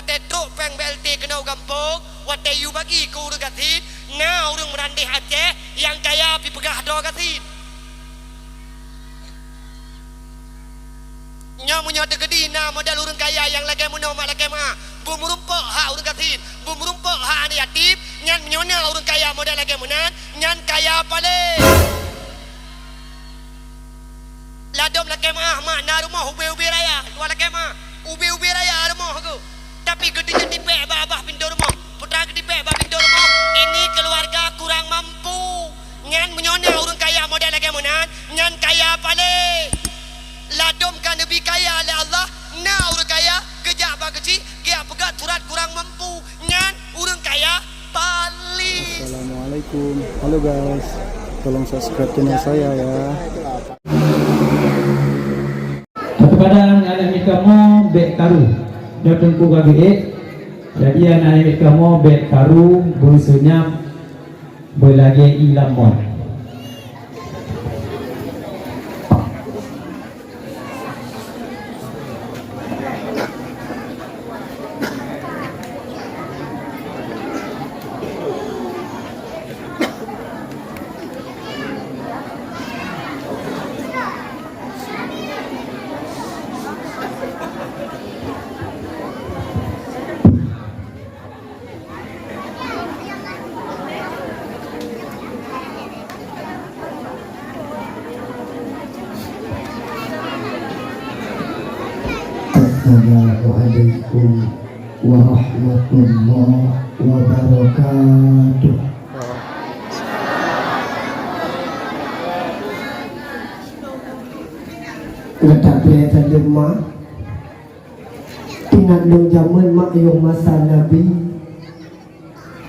wate truk peng BLT kena gampung, wate you bagi ku urang gatin, na urang merandih Aceh yang kaya pi pegah do gatin. Nya munya degedi na modal urang kaya yang lagi muno mak lagi ma. Bumurumpok hak urang gatin, bumurumpok hak ani yatim, nyan menyona urang kaya modal lagi munan, nyan kaya paling. Ladom lagi ma mak na rumah ubi-ubi raya, luar lagi ma. Ubi-ubi raya rumah aku. Tapi gedenya dipek babah pintu rumah. Putra dipek babah pintu rumah. Ini keluarga kurang mampu. Nyan menyona urang kaya modal lagi munan, nyan kaya paling. Ladomkan lebih kaya oleh Allah. Nah orang kaya kejap apa kecil dia pegat turat kurang mampu. Nyan orang kaya paling. Assalamualaikum. Halo guys, tolong subscribe channel saya ya. Kepada anak kamu bek karu datang ku gabe. Jadi anak kamu bek karu busunya boleh lagi ilamon. Assalamualaikum warahmatullahi wabarakatuh. Ngetak biasa lemah ingat dong zaman mak yung masa Nabi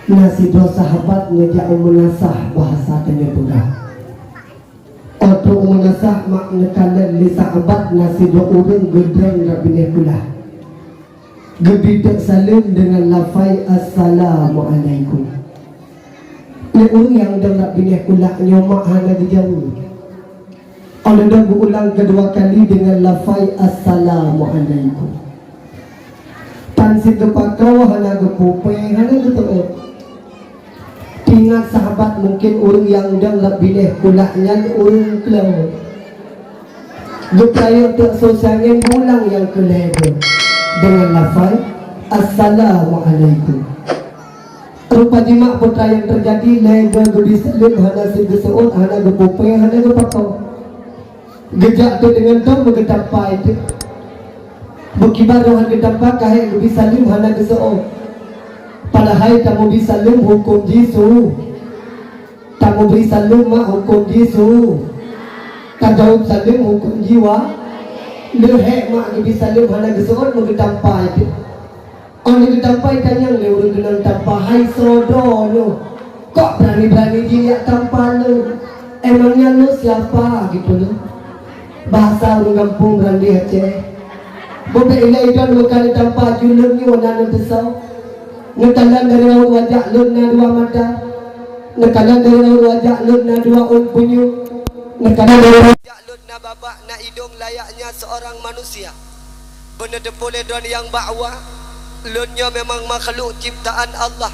nasi dua sahabat ngejak menasah bahasa tanya pegang. Untuk menasah mak nekalan li sahabat nasi dua orang gedeng rabineh pula. Gebidak salim dengan lafai assalamualaikum. Ni orang yang dah nak bineh pula nyomak hana dijauh. Kalau dah berulang kedua kali dengan lafai assalamualaikum. Tan si kepakau hana kepupeng hana ketutup. Ingat sahabat mungkin orang yang dah nak bineh pula yang orang kelau. Gepayang tak sosangin pulang yang kelego dengan lafaz assalamualaikum. Rupa jimak putra yang terjadi lega gudi selim hana si geseut hana gepupeng hana gepakau. Gejak tu dengan tu bergedapa itu. Berkibar rohan gedapa kahek gudi salim hana geseut. Padahal tamu bisa salim hukum jisu. Tamu bisa salim mak hukum jisu. Tajawab salim hukum jiwa. Lehek mak bisa salim hana geseut bergedapa itu. Orang ditampai tanya le orang kenal tanpa hai sodo lo. Kok berani-berani dia tanpa lo? Emangnya lo siapa gitu lo? Bahasa orang kampung berani Aceh. Bobe ilai don bukan tanpa julung ni warna besar. Ngetalan dari orang wajah lo na dua mata. Ngetalan dari orang wajah lo na dua unpunyu. Ngetalan dari wajah lo na babak na hidung layaknya seorang manusia. Benar boleh don yang bawah. Lunnya memang makhluk ciptaan Allah.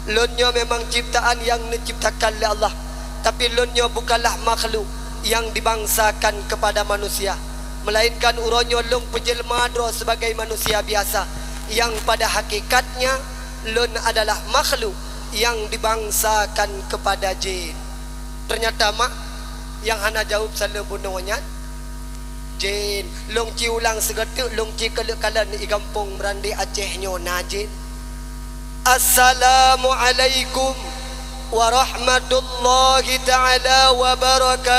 Lunnya memang ciptaan yang diciptakan oleh Allah. Tapi lunnya bukanlah makhluk yang dibangsakan kepada manusia, melainkan uronyo lung penjelma dro sebagai manusia biasa, yang pada hakikatnya lun adalah makhluk yang dibangsakan kepada jin. Ternyata mak yang hana jawab selalu bunuhnya jin. Long ci ulang segetuk long ci kelekalan i kampung Merandi Aceh nyona jin. Assalamualaikum warahmatullahi taala wabarakatuh.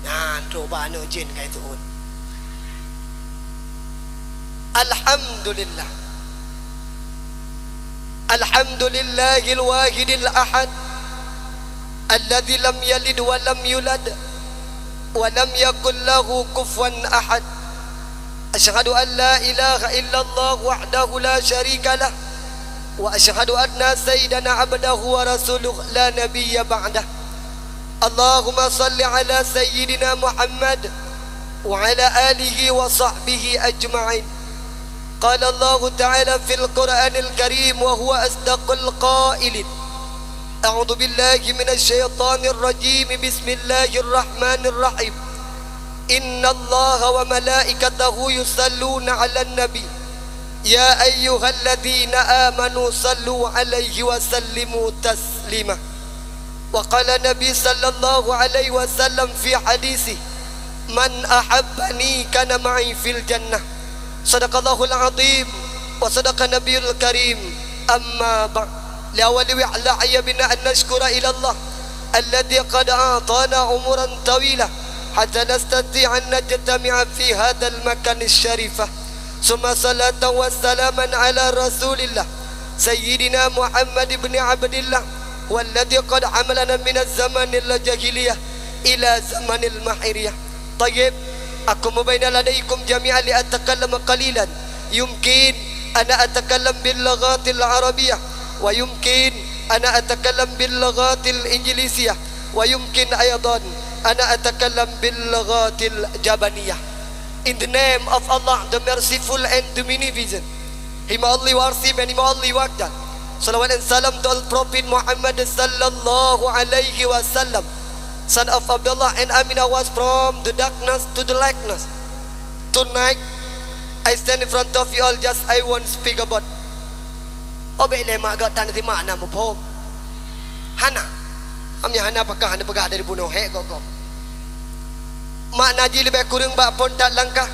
Nah, coba anu jin kayak itu. Alhamdulillah. Alhamdulillahil wahidil ahad alladzi lam yalid wa lam yulad wa lam yakul lahu kufuwan ahad. Asyhadu an la ilaha illallah wahdahu la syarika lah wa asyhadu anna sayyidana abdahu wa rasuluhu la nabiyya ba'dah. Allahumma salli ala sayyidina Muhammad wa ala alihi wa sahbihi ajma'in. Qala Allah Ta'ala fil Qur'anil Karim wa huwa asdaqul qailin. A'udzu billahi minasy syaithanir rajim. Bismillahir rahmanir rahim. Inna Allah wa malaikatahu yusalluna 'alan nabi. Ya ayyuhalladzina amanu sallu 'alaihi wa sallimu taslima. Wa qala Nabi sallallahu alaihi wasallam fi hadisi, man ahabbani kana ma'i fil jannah. Sadaqallahul azim wa sadaqa nabiyul karim. Amma ba'd. Liawali wi'la'ya bina an nashkura ila Allah alladhi qad a'tana umuran tawila hatta nastati' an najtami'a fi hadzal makan asy-syarifah. Summa salatan wa salaman ala Rasulillah Sayyidina Muhammad ibn Abdillah walladhi qad amalana min az-zamanil jahiliyah ila zamanil mahiriyah. Tayyib, aku mubaina ladaikum jami'an li atakallam qalilan. Yumkin ana atakallam bil lughatil arabiyyah wa yumkin ana atakallam bil lughatil injlisiyah wa yumkin aydan ana atakallam bil lughatil jabaniyah. In the name of Allah, the merciful and the beneficent, Him only worship and Him only waqtan. Salawat and salam to Al-Prophet Muhammad sallallahu alaihi wasallam, son of Abdullah and Aminah, was from the darkness to the lightness. Tonight, I stand in front of you all, just I won't speak about. Obele mak gat tan ti mak na mo pom. Hana. Amnya hana pakah hana pegah dari bunuh he kok. Mak naji lebih kurang bak pon tak langkah.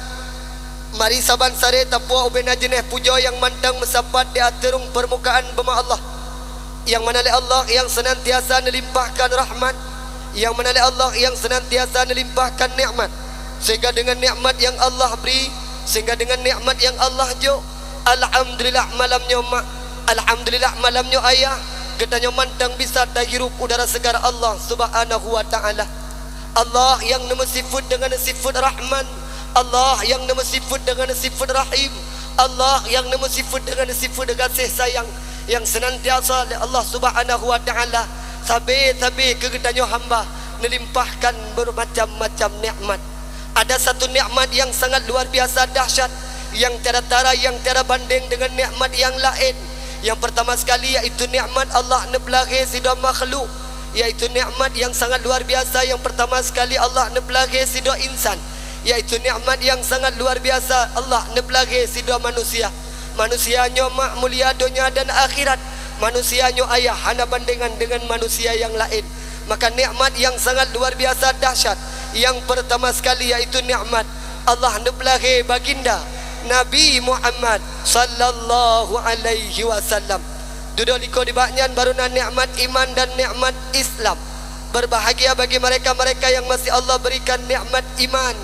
Mari saban sare tapua ubena jeneh puja yang mantang mesabat di aterung permukaan bema Allah. Yang mana Allah yang senantiasa melimpahkan rahmat, yang mana Allah yang senantiasa melimpahkan nikmat. Sehingga dengan nikmat yang Allah beri, sehingga dengan nikmat yang Allah jo, alhamdulillah malamnya mak, alhamdulillah malamnya ayah, katanya mantang bisa terhirup udara segar Allah Subhanahu wa taala. Allah yang nama sifat dengan sifat Rahman, Allah yang nama sifat dengan sifat Rahim, Allah yang nama sifat dengan sifat kasih sayang, yang senantiasa Allah Subhanahu wa taala sabe-sabe kegetanya hamba melimpahkan bermacam-macam nikmat. Ada satu nikmat yang sangat luar biasa dahsyat, yang tiada tara, yang tiada banding dengan nikmat yang lain. Yang pertama sekali yaitu nikmat Allah nebelagi sidang makhluk, yaitu nikmat yang sangat luar biasa. Yang pertama sekali Allah nebelagi sidang insan, yaitu nikmat yang sangat luar biasa Allah nebelagi sidang manusia. Manusianya mak mulia dunia dan akhirat, manusianya ayah hana bandingan dengan manusia yang lain. Maka nikmat yang sangat luar biasa dahsyat yang pertama sekali yaitu nikmat Allah nebelagi baginda Nabi Muhammad sallallahu alaihi wasallam. Duduk liko di baknyan barunan nikmat iman dan nikmat Islam. Berbahagia bagi mereka-mereka yang masih Allah berikan nikmat iman.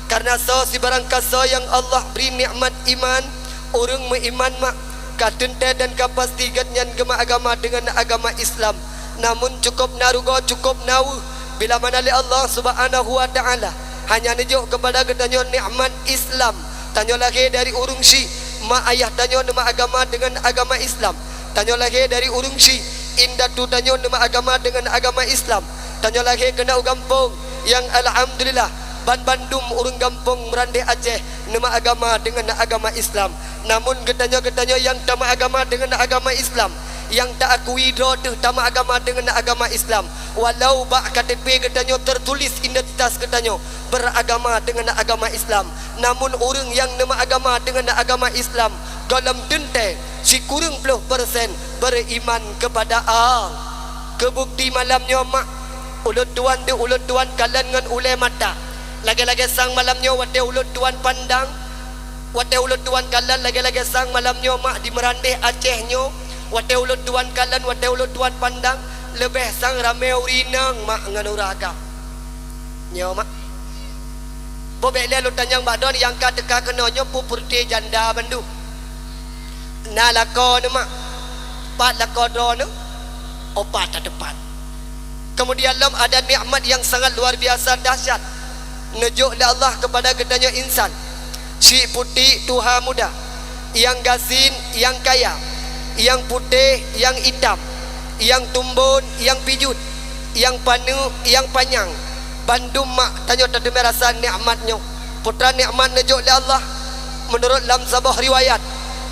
Karena si barang kasa yang Allah beri nikmat iman, orang beriman mak katente dan kapastigatnya gema agama dengan agama Islam. Namun cukup narugo, cukup nawu bila mana Allah Subhanahu wa taala hanya nunjuk kepada katanya nikmat Islam. Tanya lagi dari urung si mak ayah tanya nama agama dengan agama Islam. Tanya lagi dari urung si indah tu tanya nama agama dengan agama Islam. Tanya lagi kena gampung yang alhamdulillah ban Bandung urung gampung merandai Aceh nama agama dengan agama Islam. Namun getanya-getanya yang tama agama dengan agama Islam, yang tak akui doa tama agama dengan agama Islam, walau bak KTP getanya tertulis identitas getanya beragama dengan agama Islam. Namun orang yang nama agama dengan agama Islam dalam dente si kurang puluh persen beriman kepada Allah. Kebukti malamnya mak ulut tuan de ulut tuan kalian dengan ulai mata. Lagi-lagi sang malamnya wate ulut tuan pandang, wate ulut tuan kalian lagi-lagi sang malamnya mak di merandih Acehnya. Wate ulut tuan kalian wate ulut tuan pandang lebih sang ramai urinang mak nganuraga. Nyo mak. Bobek le lu tanyang badon yang ka teka kenonyo pupurti janda bandu. Na lako ne mak. Pat lako do ne. Opat tak depan. Kemudian lam ada nikmat yang sangat luar biasa dahsyat. Nejuk le Allah kepada gedanya insan. Si putih tuha muda, yang gasin, yang kaya, yang putih, yang hitam, yang tumbun, yang pijut, yang panu yang panjang bandum mak tanyo tademe rasa nikmatnya putra nikmat nejuk oleh Allah menurut dalam sebuah riwayat,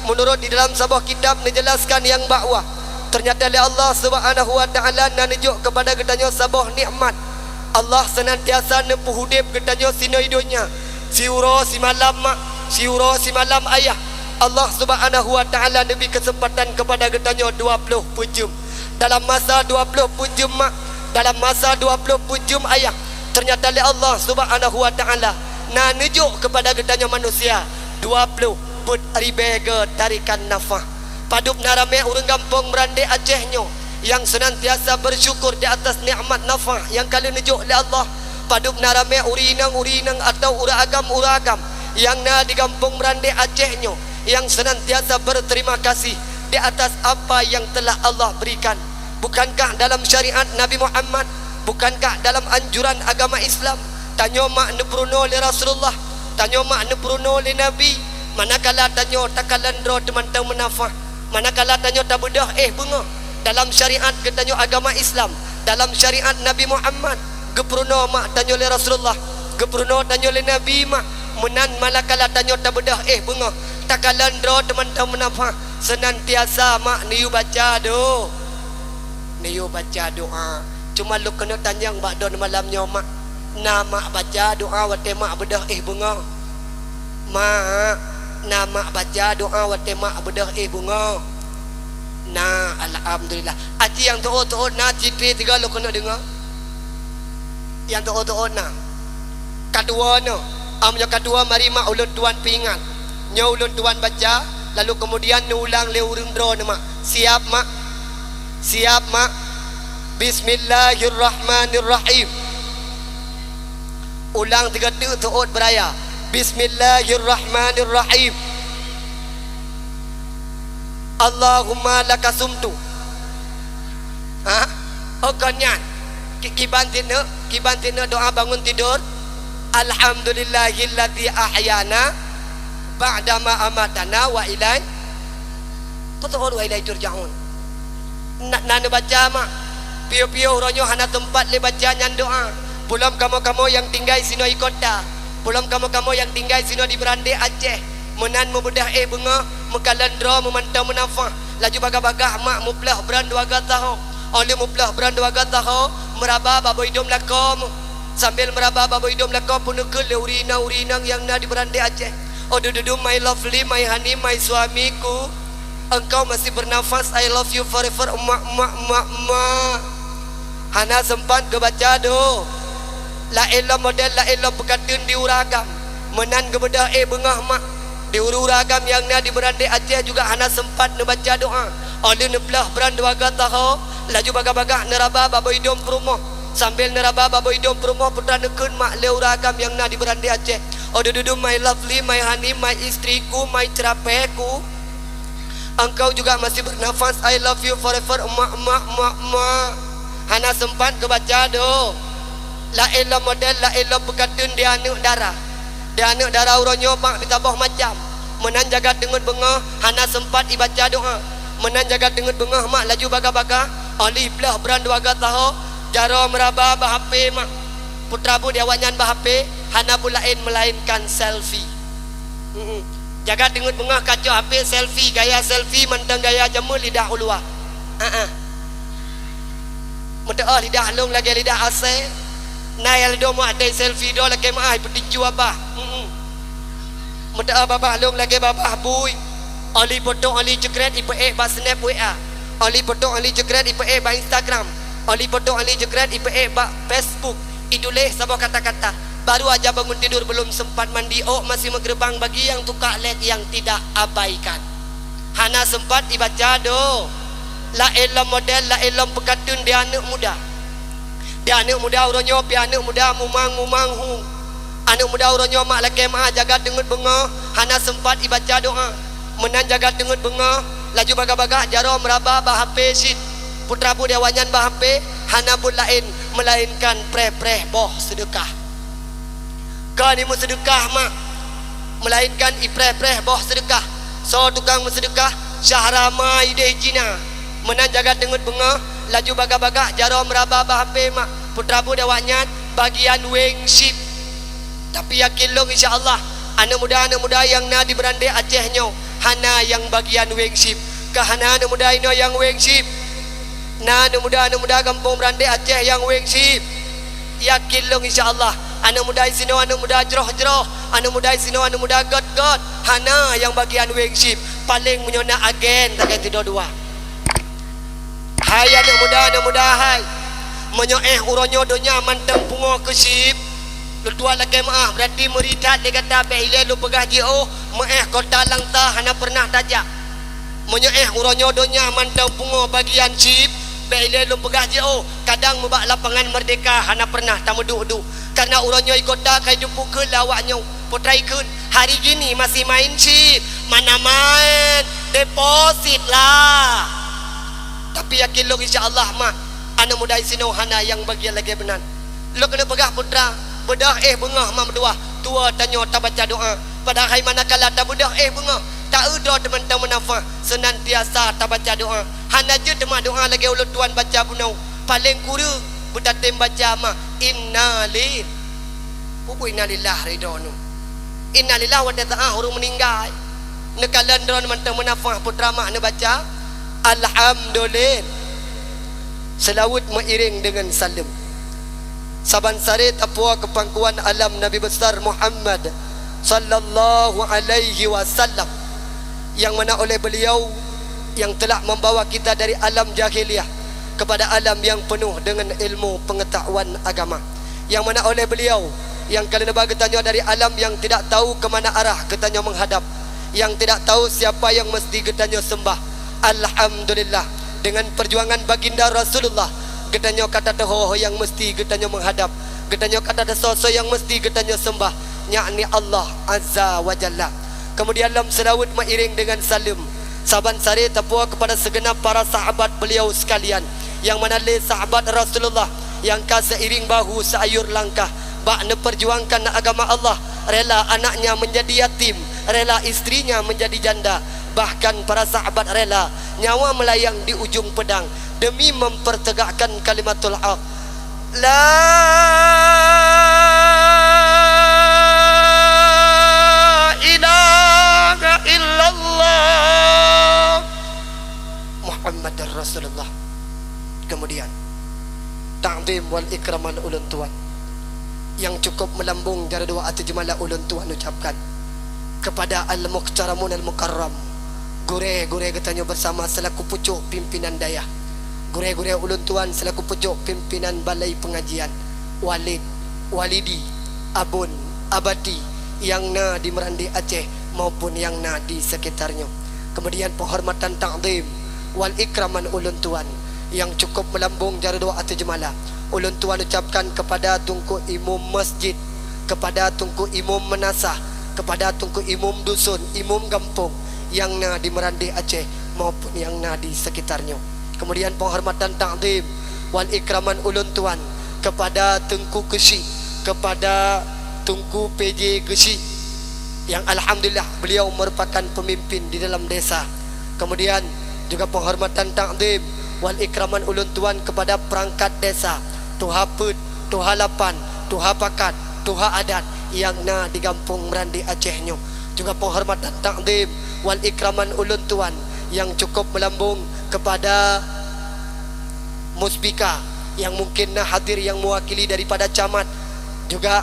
menurut di dalam sebuah kitab menjelaskan yang bahwa ternyata oleh Allah Subhanahu wa taala nejuk kepada getanyo sebuah nikmat. Allah senantiasa nempuh hudip getanyo sino hidupnya siuro si malam mak siuro si malam ayah. Allah Subhanahu wa taala lebih kesempatan kepada getanyo 20 jam dalam masa 20 jam mak dalam masa 20 jam ayah. Ternyata oleh Allah Subhanahu wa taala na nejuk kepada getanyo manusia 20 put ribega tarikan nafah padup narame urang kampung Merandek Acehnya yang senantiasa bersyukur di atas nikmat nafah yang kali nejuk oleh Allah. Padup narame urinang atau uragam yang na di kampung Merandek Acehnya yang senantiasa berterima kasih di atas apa yang telah Allah berikan. Bukankah dalam syariat Nabi Muhammad, bukankah dalam anjuran agama Islam, tanyo mak nepruno li Rasulullah, tanyo mak nepruno li Nabi, manakala tanyo takalandro teman-teman menafah, manakala tanyo tabedah bunga dalam syariat getanyo agama Islam, dalam syariat Nabi Muhammad, gepruno mak tanyo li Rasulullah, gepruno tanyo li Nabi mak menan manakala tanyo tabedah bunga takalandro teman-teman menafah, senantiasa mak niu baca do niu baca doa. Cuma lu kena tanyang bak don malamnya mak nama baca doa wate mak bedah bunga mak nama baca doa wate mak bedah bunga. Nah alhamdulillah aci yang tuot na cipi tiga lu kena dengar yang tuot na kedua no amnya kedua mari mak ulun tuan pingat nya ulun tuan baca lalu kemudian ulang le urang dro mak siap mak siap mak. Bismillahirrahmanirrahim. Ulang 3 tuut beraya. Bismillahirrahmanirrahim. Allahumma lakasumtu. Oh kanyan. Kibantin doa bangun tidur. Alhamdulillahilladzi ahyana ba'dama amatana wa ilai. Tutur wa ilai turja'un. Nak baca mak pio-pio ronyo hana tempat le baca nyan doa. Belum kamu-kamu yang tinggal sino di kota, belum kamu-kamu yang tinggal sino di Merandek Aceh, menan membedah bunga mekalandra memantau menafah laju bagah-bagah mak muplah beran 2 tahu oleh muplah beran 2 tahu meraba babo hidung lakom sambil meraba babo hidung lakom punukul le urina-urinang yang na di Merandek Aceh. Oh dudu my lovely, my honey, my suamiku, engkau masih bernafas, I love you forever. Emak hana sempat ke baca do la elah model la elah pekatun di uragam menan ke bedah bengah mak di uragam yang na di Merandek Aceh juga hana sempat ne baca doa oleh neplah beran 2 tahu laju bagah-bagah neraba babo hidung perumah sambil neraba babo hidung perumah putra nekun mak le uragam yang na di Merandek Aceh. Oh dudu my lovely, my honey, my istriku, my cerapeku, engkau juga masih bernafas, I love you forever. Emak hana sempat ke baca do la elah model la elah pekatun dia anak darah uronyo mak ditabah macam menan jagat dengan bengah hana sempat ibaca doa menan jagat dengan bengah mak laju baga-baga oleh belah beran 2 tahu jaro meraba bahp mak putra bu dia wanyan bahp hana bulain melainkan selfie. Jaga dengan bengah kacau HP selfie, gaya selfie mentang gaya jemur lidah ulua. Mentah lidah long lagi lidah ase. Nail do mak dai selfie do lagi mak ai petiju abah. Mentah babah long lagi babah bui. Ali foto ali jekret ipe ba snap WA. Ali foto ali jekret ipe ba Instagram. Ali foto ali jekret ipe ba Facebook. Iduleh sabah kata-kata. Baru aja bangun tidur belum sempat mandi masih menggerbang bagi yang tukar led yang tidak abaikan. Hana sempat dibaca do la elam model la elam pekatun dia anak muda. Dia anak muda uronyo pi anak muda mumang hu. Anak muda uronyo mak laki mak jaga dengut benga hana sempat dibaca doa. Menan jaga dengut benga laju baga-baga jaro meraba bahpe sit. Putra bu dia wanyan bahpe hana pun lain melainkan preh-preh boh sedekah. Kau ni sedekah mak melainkan ipreh-preh boh sedekah. So tukang sedekah Syahramai deh jina menan jaga dengut benga laju baga-baga jaro meraba bahape mak putra muda waknya bagian wingship. Tapi yakin long insyaallah anak muda yang na di berande Acehnya hana yang bagian wingship ke hana anak muda ino yang wingship na anak muda kampung berande Aceh yang wingship. Yakin long insyaallah anak muda sino anak muda jeroh anak muda sino anak muda god hana yang bagian wingship paling menyona agen tak tidak dua. Hai anak muda hai menyoeh uronyo donya manteng pungo ke sip lu tua lagi maaf berarti meridat dia kata beile lu pegah jio maeh kota langta hana pernah tajak menyoeh uronyo donya manteng pungo bagian sip beile lu pegah jio kadang mebak lapangan merdeka hana pernah tamu duduk karena uronyo kota kai jumpu ke lawaknya putrai kun hari gini masih main sip mana main deposit lah. Tapi yakin lo insyaallah mah anak muda sino hana yang bagian lagi benar. Lo kena pegah putra bedah bengah mam dua tua tanya tak baca doa pada hari manakala tak bedah bengah tak ada teman-teman nafa senantiasa tak baca doa hana je teman doa lagi ulut tuan baca punau paling kurang butatim baca mah innalil buku innalillah ridonu innalillah wa ta'ala urung meninggal nekalan dron teman-teman nafa putra mah ne baca alhamdulillah selawat mengiring dengan salam saban sare tapua kepangkuan alam Nabi besar Muhammad sallallahu alaihi wasallam yang mana oleh beliau yang telah membawa kita dari alam jahiliyah kepada alam yang penuh dengan ilmu pengetahuan agama, yang mana oleh beliau yang kalian bertanya dari alam yang tidak tahu ke mana arah katanya menghadap, yang tidak tahu siapa yang mesti katanya sembah. Alhamdulillah dengan perjuangan baginda Rasulullah katanya kata toh yang mesti katanya menghadap, katanya kata sosok yang mesti katanya sembah, yakni Allah Azza wa Jalla. Kemudian dalam selawat mengiring dengan salam saban sari tapua kepada segenap para sahabat beliau sekalian, yang mana le sahabat Rasulullah yang seiring bahu seayur langkah bak perjuangkan agama Allah, rela anaknya menjadi yatim, rela istrinya menjadi janda, bahkan para sahabat rela nyawa melayang di ujung pedang demi mempertegakkan kalimatul haq la ilaha illallah Muhammadur Rasulullah. Kemudian ta'zim wal ikraman ulun tuan yang cukup melambung dari dua atau jemalah ulun tuan ucapkan kepada al-muqtaramun al-mukarram gure-gure katanya bersama selaku pucuk pimpinan daya, gure-gure ulun tuan selaku pucuk pimpinan balai pengajian, walid, walidi, abun, abadi yang na di Merandi Aceh maupun yang na di sekitarnya. Kemudian penghormatan ta'zim wal ikraman ulun tuan yang cukup melambung dari doa atau jemalah ulun tuan ucapkan kepada tungku imam masjid, kepada tungku imam menasah, kepada tungku imam dusun, imam kampung yang na di Merandi Aceh maupun yang na di sekitarnya. Kemudian penghormatan ta'zim wal ikraman ulun tuan kepada Tengku Kesi, kepada Tengku PJ Kesi yang alhamdulillah beliau merupakan pemimpin di dalam desa. Kemudian juga penghormatan ta'zim wal ikraman ulun tuan kepada perangkat desa, Tuha Put, Tuha Lapan, Tuha Pakat, Tuha Adat yang na di kampung Merandi Acehnya. Juga penghormatan ta'zim wal ikraman ulun tuan yang cukup melambung kepada Musbika yang mungkin nah hadir yang mewakili daripada camat, juga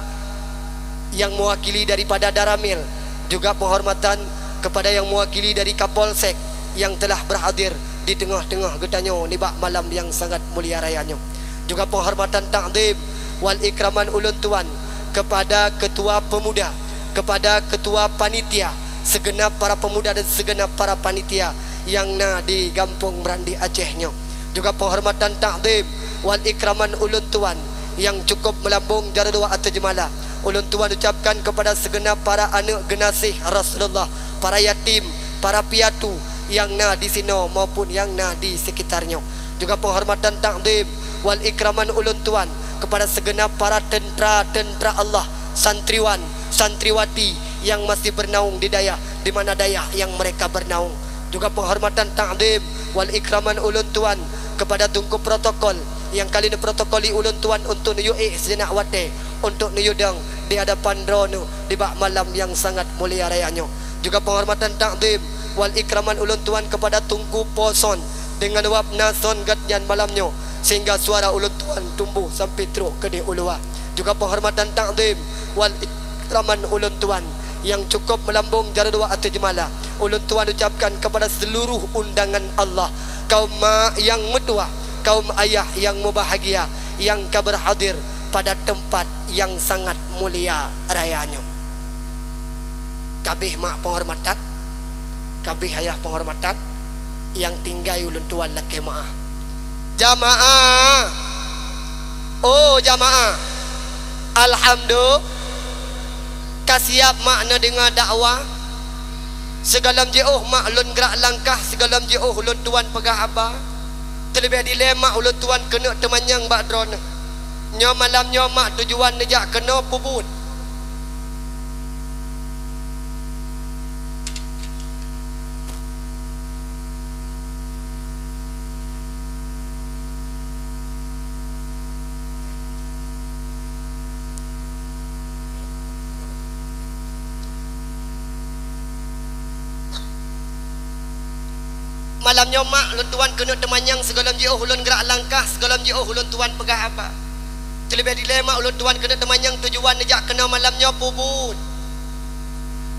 yang mewakili daripada Daramil, juga penghormatan kepada yang mewakili dari Kapolsek yang telah berhadir di tengah-tengah getanya ni bak malam yang sangat mulia rayanya. Juga penghormatan ta'zim wal ikraman ulun tuan kepada ketua pemuda, kepada ketua panitia, segenap para pemuda dan segenap para panitia yang na di kampung Merandi Acehnya. Juga penghormatan ta'zim wal ikraman ulun tuan yang cukup melambung dari doa atau jemalah ulun tuan ucapkan kepada segenap para anak genasih Rasulullah, para yatim, para piatu yang na di sini maupun yang na di sekitarnya. Juga penghormatan ta'zim wal ikraman ulun tuan kepada segenap para tentera-tentera Allah, santriwan, santriwati yang masih bernaung di daya di mana daya yang mereka bernaung. Juga penghormatan ta'zim wal ikraman ulun tuan kepada tungku protokol yang kali ni protokoli ulun tuan untuk nuyu sejenak wate untuk nuyu dang di hadapan drone di bak malam yang sangat mulia rayanya. Juga penghormatan takdim wal ikraman ulun tuan kepada tungku poson dengan wap nason gatnyan malamnya sehingga suara ulun tuan tumbuh sampai teruk ke di ulua. Juga penghormatan takdim wal ikraman ulun tuan yang cukup melambung jara dua atau jemalah ulun tuan ucapkan kepada seluruh undangan Allah, kaum mak yang metua, kaum ayah yang berbahagia yang berhadir pada tempat yang sangat mulia rayanya. Kabeh mak penghormatan, kabeh ayah penghormatan yang tinggal ulun tuan laki maah. Jamaah, oh jamaah, alhamdulillah kasiap makna dengar dakwah segalam jauh mak ulun gerak langkah segalam jauh ulun tuan pegah abah terlebih dilema ulun tuan kena temanyang bak drone nyo malam nyo mak tujuan nejak kena pubut. Malam nyomak ulun tuan kena temanyang segalam jauh ulun gerak langkah segalam jauh ulun tuan pegah apa terlebih dilema ulun tuan kena temanyang tujuan nejak kena malamnya pubut.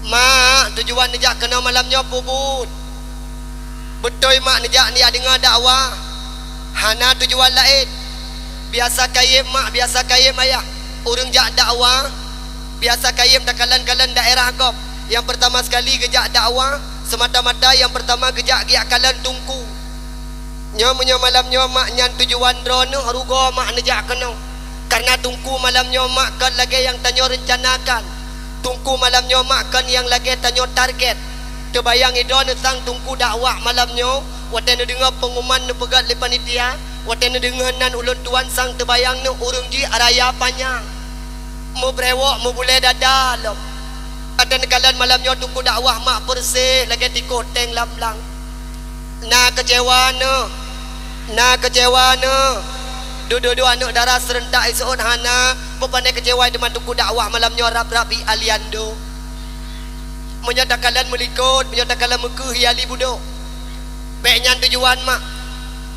Mak tujuan nejak kena malamnya pubut betul mak nejak ni dengar dakwah hana tujuan lain biasa kayem mak biasa kayem ayah urang jak dakwah biasa kayem dakalan-kalan daerah gop yang pertama sekali gejak dakwah semata-mata yang pertama gejak giak kalan tungku nyo malam nyo mak nyan tujuan drone harugo mak nejak kena karena tungku malam nyo mak kan lagi yang tanyo rencanakan tungku malam nyo mak kan yang lagi tanyo target terbayang idon sang tungku dakwah malam nyo watan dengar pengumuman nu pegat le panitia watan dengar nan ulun tuan sang terbayang nu urung di araya panjang mu brewok mu boleh dadal ada nekalan malamnya tunggu dakwah mak bersih lagi di koteng lamlang na kecewa dua-dua anak darah serentak isuun hana pepandai kecewa dengan tunggu dakwah malamnya rab-rabi aliando menyatakan melikut menyatakan mekeh hiali budok baiknya tujuan mak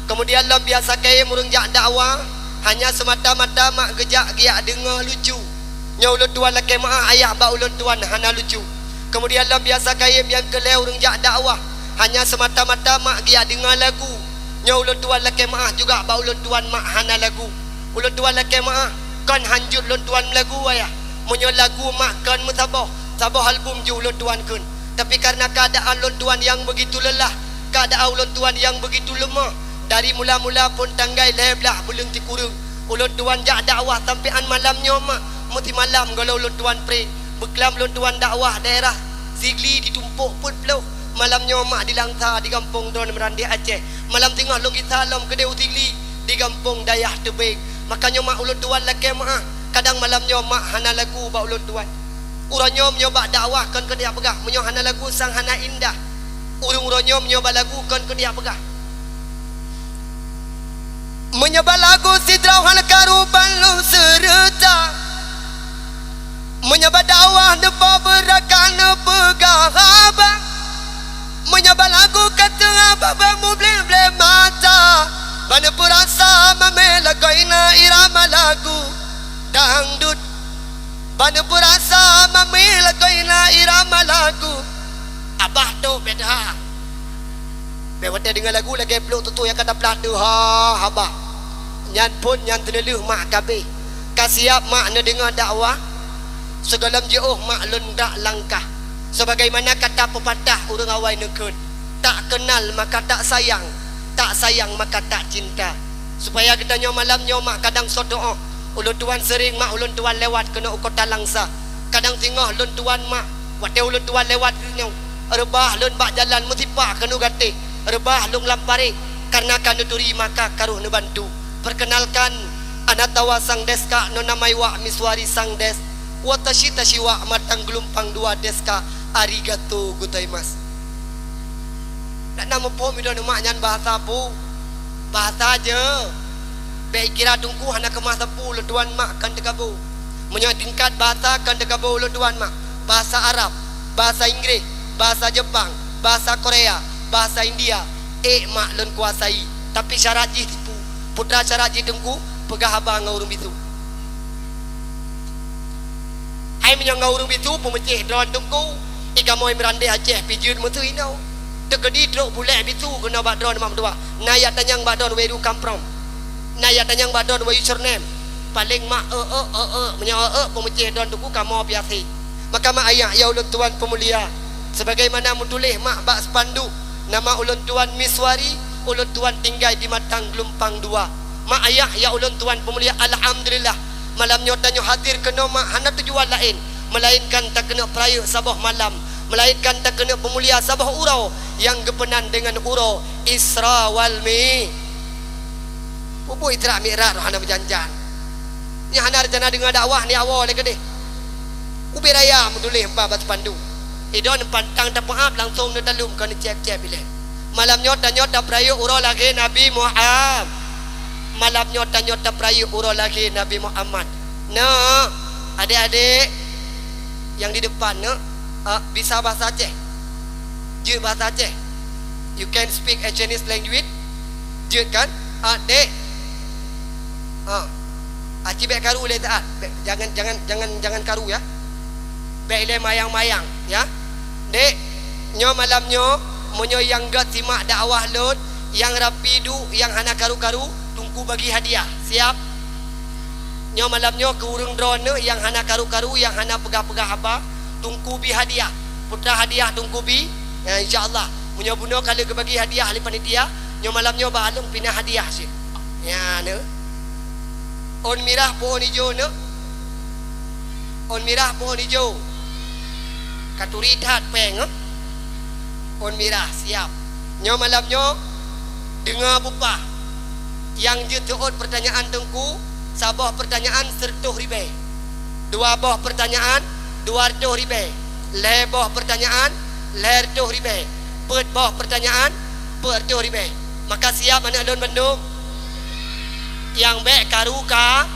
kemudian lam biasa kaya murung jak dakwah hanya semata-mata mak gejak giak dengar lucu nya ulun tuan laki maah ayah ba ulun tuan hana lucu kemudian lam biasa kaya yang keleh urang jak dakwah hanya semata-mata mak giak dengar lagu nya ulun tuan laki maah juga ba ulun tuan mak hana lagu ulun tuan laki maah kan hanjut ulun tuan lagu ayah munyo lagu mak kan mutabah sabah album ju ulun tuan kun tapi karena keadaan ulun tuan yang begitu lelah keadaan ulun tuan yang begitu lemah dari mula-mula pun tanggai leblah belum dikurung ulun tuan jak dakwah sampai malamnya mak muti malam kalau ulun tuan pre beklam ulun tuan dakwah daerah Sigli ditumpuk pun peluh malamnya mak di Langsa di kampung Don Merandi Aceh malam tengah long kita alam kedai Sigli di kampung Dayah Tebing makanya mak ulun tuan laki mak kadang malamnya mak hana lagu ba ulun tuan urangnya menyoba dakwah kan ke dia pegah menyo hana lagu sang hana indah urang-urangnya menyoba lagu kan ke dia pegah menyoba lagu sidrau hal karuban lu serta menyabak dakwah depa berakan pegah abang menyabak lagu kata abang muble-ble mata mana perasa mamela koina irama lagu dangdut mana perasa mamela koina irama lagu abah tu beda bewate dengan lagu lagi peluk tutu yang kata peladu ha abah nyan pun nyan teneleh mak kabeh kasiap mak na dengar dakwah segalam jauh mak lendak langkah sebagaimana kata pepatah urang awai nekun tak kenal maka tak sayang maka tak cinta supaya kita malam mak kadang sodoh ulun tuan sering mak ulun tuan lewat kena kota Langsa kadang tengah ulun tuan mak waktu ulun tuan lewat rebah lun bak jalan mutipak kena gati rebah lung lampari karena kanu turi maka karuh nu bantu perkenalkan anak tawa sang deska nona maiwa miswari sang des watashita shiwa matang gelumpang dua deska arigato gozaimasu nak nama po midon mak nyan bahasa po bahasa je. Baik kira tungku hana kemah tepu lo tuan mak kan tekabu. Menyo tingkat bahasa kan tekabu lo tuan mak. Bahasa Arab, bahasa Inggeris, bahasa Jepang, bahasa Korea, bahasa India. Mak lon kuasai. Tapi syarat ji tipu. Putra syarat ji tungku pegah abang ngurung bisu. Hai menyo ngurung bisu pemecih drone tungku. Ika moi merande Aceh pijut mutu inau. Tekedi drok bulek bisu kena bak drone mak dua. Nayat tanyang bak drone where you come from. Naya tanyang badon wa username paling mak menyo pemecih don tuku kamo biasi maka mak ayah ya ulun tuan pemulia sebagaimana mutulis mak bak sepandu nama ulun tuan Miswari ulun tuan tinggal di Matang Gelumpang 2 mak ayah ya ulun tuan pemulia alhamdulillah malam nyotanyo hadir kena mak hana tujuan lain melainkan tak kena perayuk sabah malam melainkan tak kena pemulia sabah urau yang gepenan dengan urau Isra wal Pupu Isra Mi'raj hana berjanjan. Ni hana rencana dengar dakwah ni awal lagi deh. Ubi raya menulis empat batu pandu. Idon pantang tak maaf langsung nak dalum kan cek bilik. Malam nyota perayuk urau lagi Nabi Muhammad. Malam nyota perayuk urau lagi Nabi Muhammad. Nah, adik-adik yang di depan bisa bahasa Aceh. Jut bahasa Aceh. You can speak a Chinese language. Jut kan? Adik Aci bek karu le taat. Jangan karu ya. Bek le mayang-mayang ya. Dek, nyo malam nyo monyo yang gat simak dakwah lot, yang rapi du, yang hana karu-karu tungku bagi hadiah. Siap? Nyo malam nyo ke urung drone yang hana karu-karu, yang hana pegah-pegah apa, tungku bi hadiah. Putra hadiah tungku bi. Ya, insyaallah. Monyo buno kalau ke bagi hadiah ahli panitia, nyo malam nyo balung pindah hadiah sih. Ya, ne. On mirah pohon hijau ne. On mirah pohon hijau. Katuri tat peng On mirah siap. Nyo malam nyo dengar bupah. Yang je teot pertanyaan tengku, sabah pertanyaan 100 ribu. Dua boh pertanyaan 200 ribu. Leboh pertanyaan 100 ribu. Pet boh pertanyaan 100 ribu. Maka siap anak don Bandung. Yang bek karuka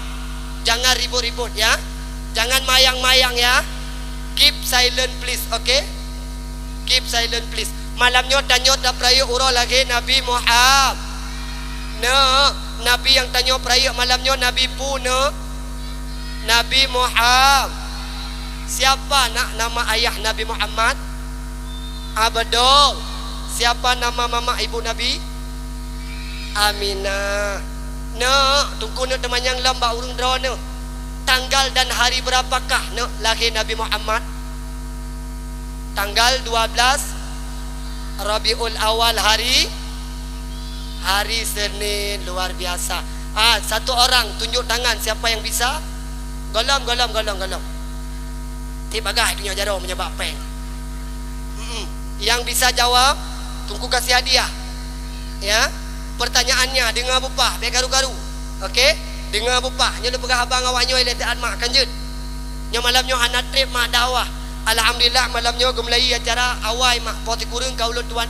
jangan ribut-ribut ya. Jangan mayang-mayang ya. Keep silent please, okay? Keep silent please. Malam nyota perayuk urau lagi Nabi Muhammad. Nabi yang tanya perayuk malamnya Nabi pu Nabi Muhammad. Siapa nak nama ayah Nabi Muhammad? Abdul. Siapa nama mama ibu Nabi? Aminah. Tunggu teman yang lamba urung drone. Tanggal dan hari berapakah lahir Nabi Muhammad? Tanggal 12 Rabiul Awal hari Senin. Luar biasa. Satu orang tunjuk tangan siapa yang bisa. Golong. Tip agak punya jaro menyebab peng. Yang bisa jawab tunggu kasih hadiah. Ya. Pertanyaannya dengar bupah bek karu-karu. Okey? Dengar bupah. Nyo pegah abang awaknyo ile taat mak kanjut. Nyo malam nyo hana trip mak dakwah. Alhamdulillah malam nyo gemlai acara awai mak poti kurung kaulo tuan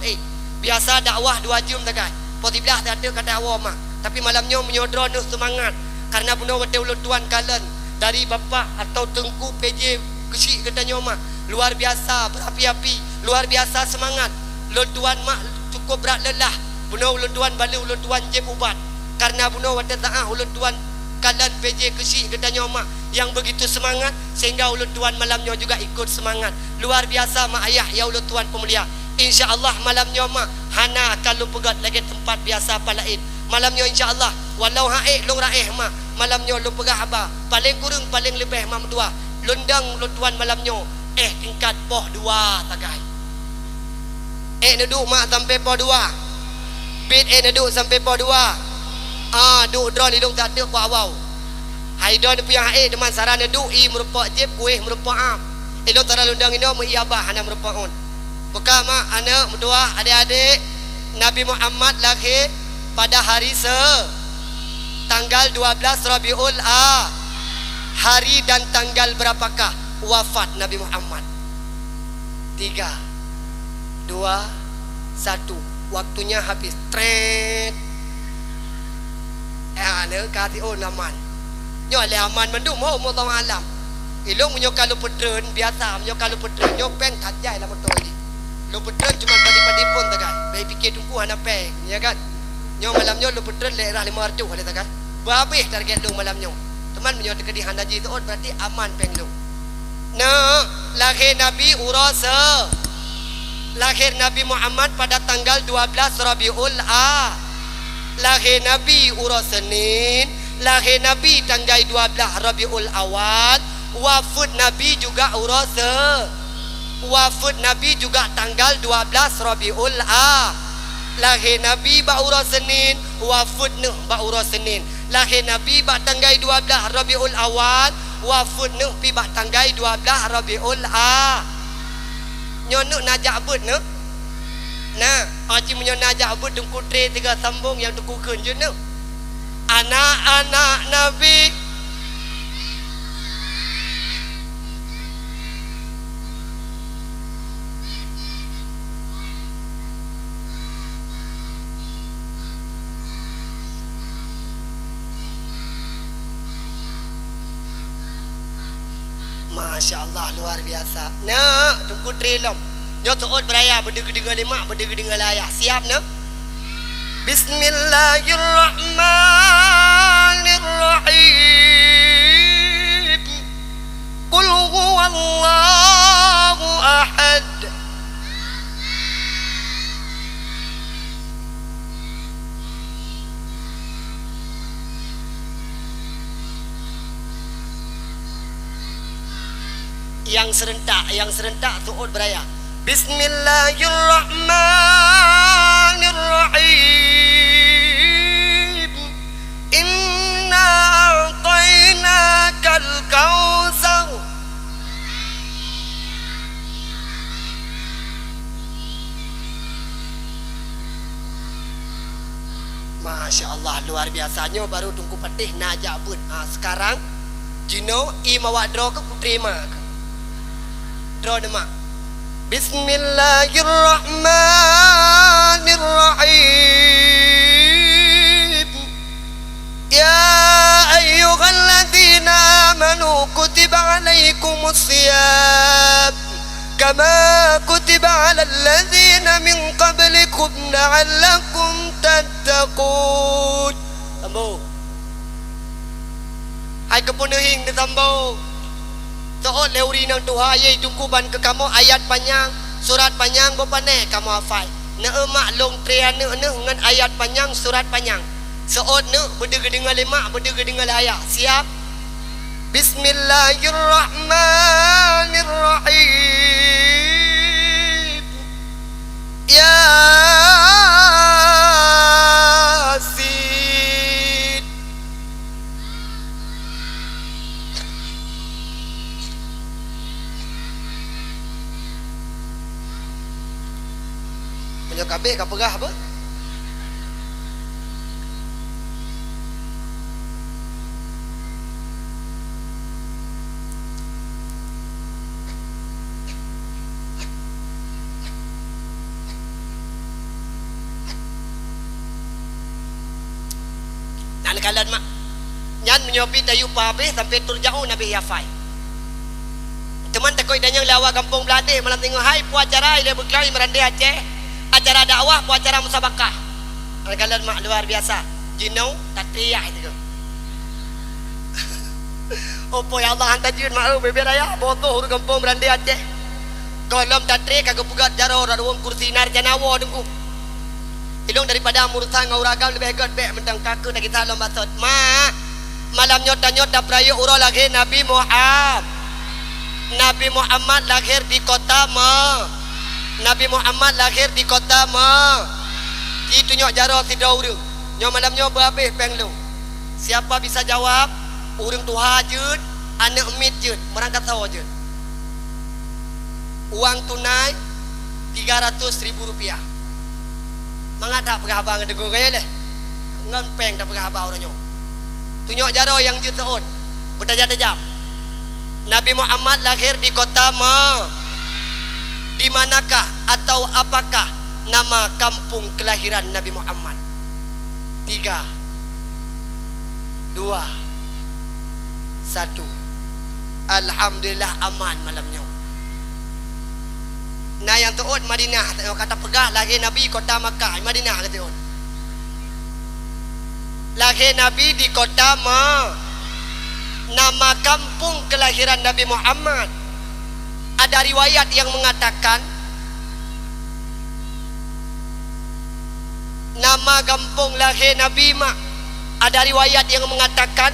Biasa dakwah 2 jam takai. Poti belah tak ada kata awak mak. Tapi malam nyo menyodron semangat karena buno wate ulo tuan kalen dari bapa atau tengku PJ kesik katanya mak. Luar biasa berapi-api, luar biasa semangat. Ulo tuan mak cukup berat lelah. Buno ulun tuan balik ulun tuan jeb ubat. Karena buno wadah ta'ah ulun tuan kalian PJ kesih katanya mak yang begitu semangat sehingga ulun tuan malamnya juga ikut semangat. Luar biasa mak ayah ya ulun tuan pemulia. InsyaAllah malamnya mak hana kalau pegat lagi tempat biasa palain. Malamnya insyaAllah walau haik long raih mak malamnya lu pegah apa paling kurang paling lebih mak dua lundang ulun tuan malamnya tingkat poh 2 tagai. Neduk mak sampai poh 2. Bit duduk sampai po 2. Duk drone hidung tak ada buat awau. Hai don punya teman saran duk merupakan jeb kuih merupakan elok tara lundang ini mu iabah hana merupakan. Buka mak anak berdua adik-adik Nabi Muhammad lahir pada hari tanggal 12 Rabiul hari dan tanggal berapakah wafat Nabi Muhammad? 3 2 1 waktunya habis. Tret. ne kati on aman. Nyo le aman mendum ho mo tong alam. Ilung menyo kalau pedren biasa menyo kalau pedren nyo peng tak jai lah motor ni. Lo pedren cuma padi-padi pun tak kan. Baik fikir tunggu hana peng ya kan. Nyo malam nyo lo pedren le rah 500 ada tak kan. Berhabis target lo malam nyo. Teman menyo dekat di hanaji tu berarti aman peng lo. Nah, lahir Nabi urasa. Lahir Nabi Muhammad pada tanggal 12 Rabiul A. Lahir Nabi urus Senin. Lahir Nabi tanggal 12 Rabiul Awal. Wafat Nabi juga urus wafat Nabi juga tanggal 12 Rabiul A. Lahir Nabi ba urus Senin, wafat nuh ba urus Senin. Lahir Nabi ba tanggal 12 Rabiul Awal, wafat nuh pi ba tanggal 12 Rabiul A. Nyonuk najak abut ne. Nah, aci menyo najak abut tungku tre tiga sambung yang tungku keun je ne. Anak-anak Nabi Masya Allah luar biasa. Nah, tunggu trilom. Nyo tuot beraya berdega-dega lemak, berdega-dega layah. Siap ne? Bismillahirrahmanirrahim. Qul huwallahu ahad. Yang serentak tuut beraya. Bismillahirrahmanirrahim. Inna a'tainakal kautsar. Masya Allah luar biasanya baru tunggu petih najak bud. Sekarang Jino imawak draw ke kuterima ke? Draw demak. Bismillahirrahmanirrahim. Ya ayyuhalladzina amanu kutiba alaikumus siyam kama kutiba alal ladzina min qablikum la'allakum tattaqun. Sambung. Hai kepunehing dia sambung. Soal leuri nang Tuhan ye tungkuban ke kamu ayat panjang, surat panjang bopane kamu hafal. Ne maklum triane ne dengan ayat panjang, surat panjang. Soal ne berdega dengan lemak, berdega dengan ayat. Siap? Bismillahirrahmanirrahim. Yasin. Punya kabeh ke perah apa? Nak kalan mak. Nyan menyopi tayu pabe sampai turjau nabi yafai. Teman takoi dan yang lawa kampung Belande malam tengok hai pu acara dia berkali merandai Aceh. Acara dakwah, acara musabakah. Kalian mak luar biasa. Jinau tak teriak itu. Opo ya Allah hantar jin mak bebe raya botoh huru kampung Berandai Aceh. Kolom tak teriak kagak pugat jaro radung kursi nar janawa dengku. Ilung daripada murusan ngauragam lebih hebat bek mentang kaku tak kita lomba sot. Malam nyota-nyota peraya urang lahir Nabi Muhammad. Nabi Muhammad lahir di kota Nabi Muhammad lahir di kota Itu nyok jaro si daurung. Nyok malam nyok berhabis peng lu. Siapa bisa jawab? Urang tuha jeut, anak mit jeut, merangkat sawo jeut. Uang tunai 300.000 rupiah. Mengadap pegabang dengung kaya leh. Ngan peng tak pegabang orang nyok. Tu nyok jaro yang jeut seon. Bertajam-tajam. Nabi Muhammad lahir di kota Di manakah atau apakah nama kampung kelahiran Nabi Muhammad? 3, 2 1. Alhamdulillah aman malamnya. Nah yang tuon Madinah kata pegah lahir Nabi kota Makkah Madinah kata on. Lahir Nabi di kota nama kampung kelahiran Nabi Muhammad. Ada riwayat yang mengatakan nama kampung lahir Nabi ada riwayat yang mengatakan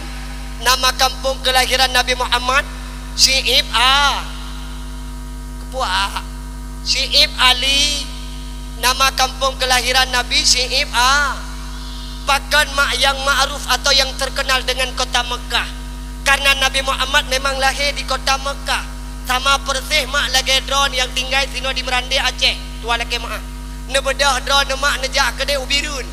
nama kampung kelahiran Nabi Muhammad Syi'ib Kepua Syi'ib Ali. Nama kampung kelahiran Nabi Syi'ib Bahkan yang ma'ruf atau yang terkenal dengan kota Mekah. Karena Nabi Muhammad memang lahir di kota Mekah. Sama persis mak lagi drone yang tinggal sino di Merande Aceh. Tua lagi mak. Nebedah drone mak nejak kedai ubirun.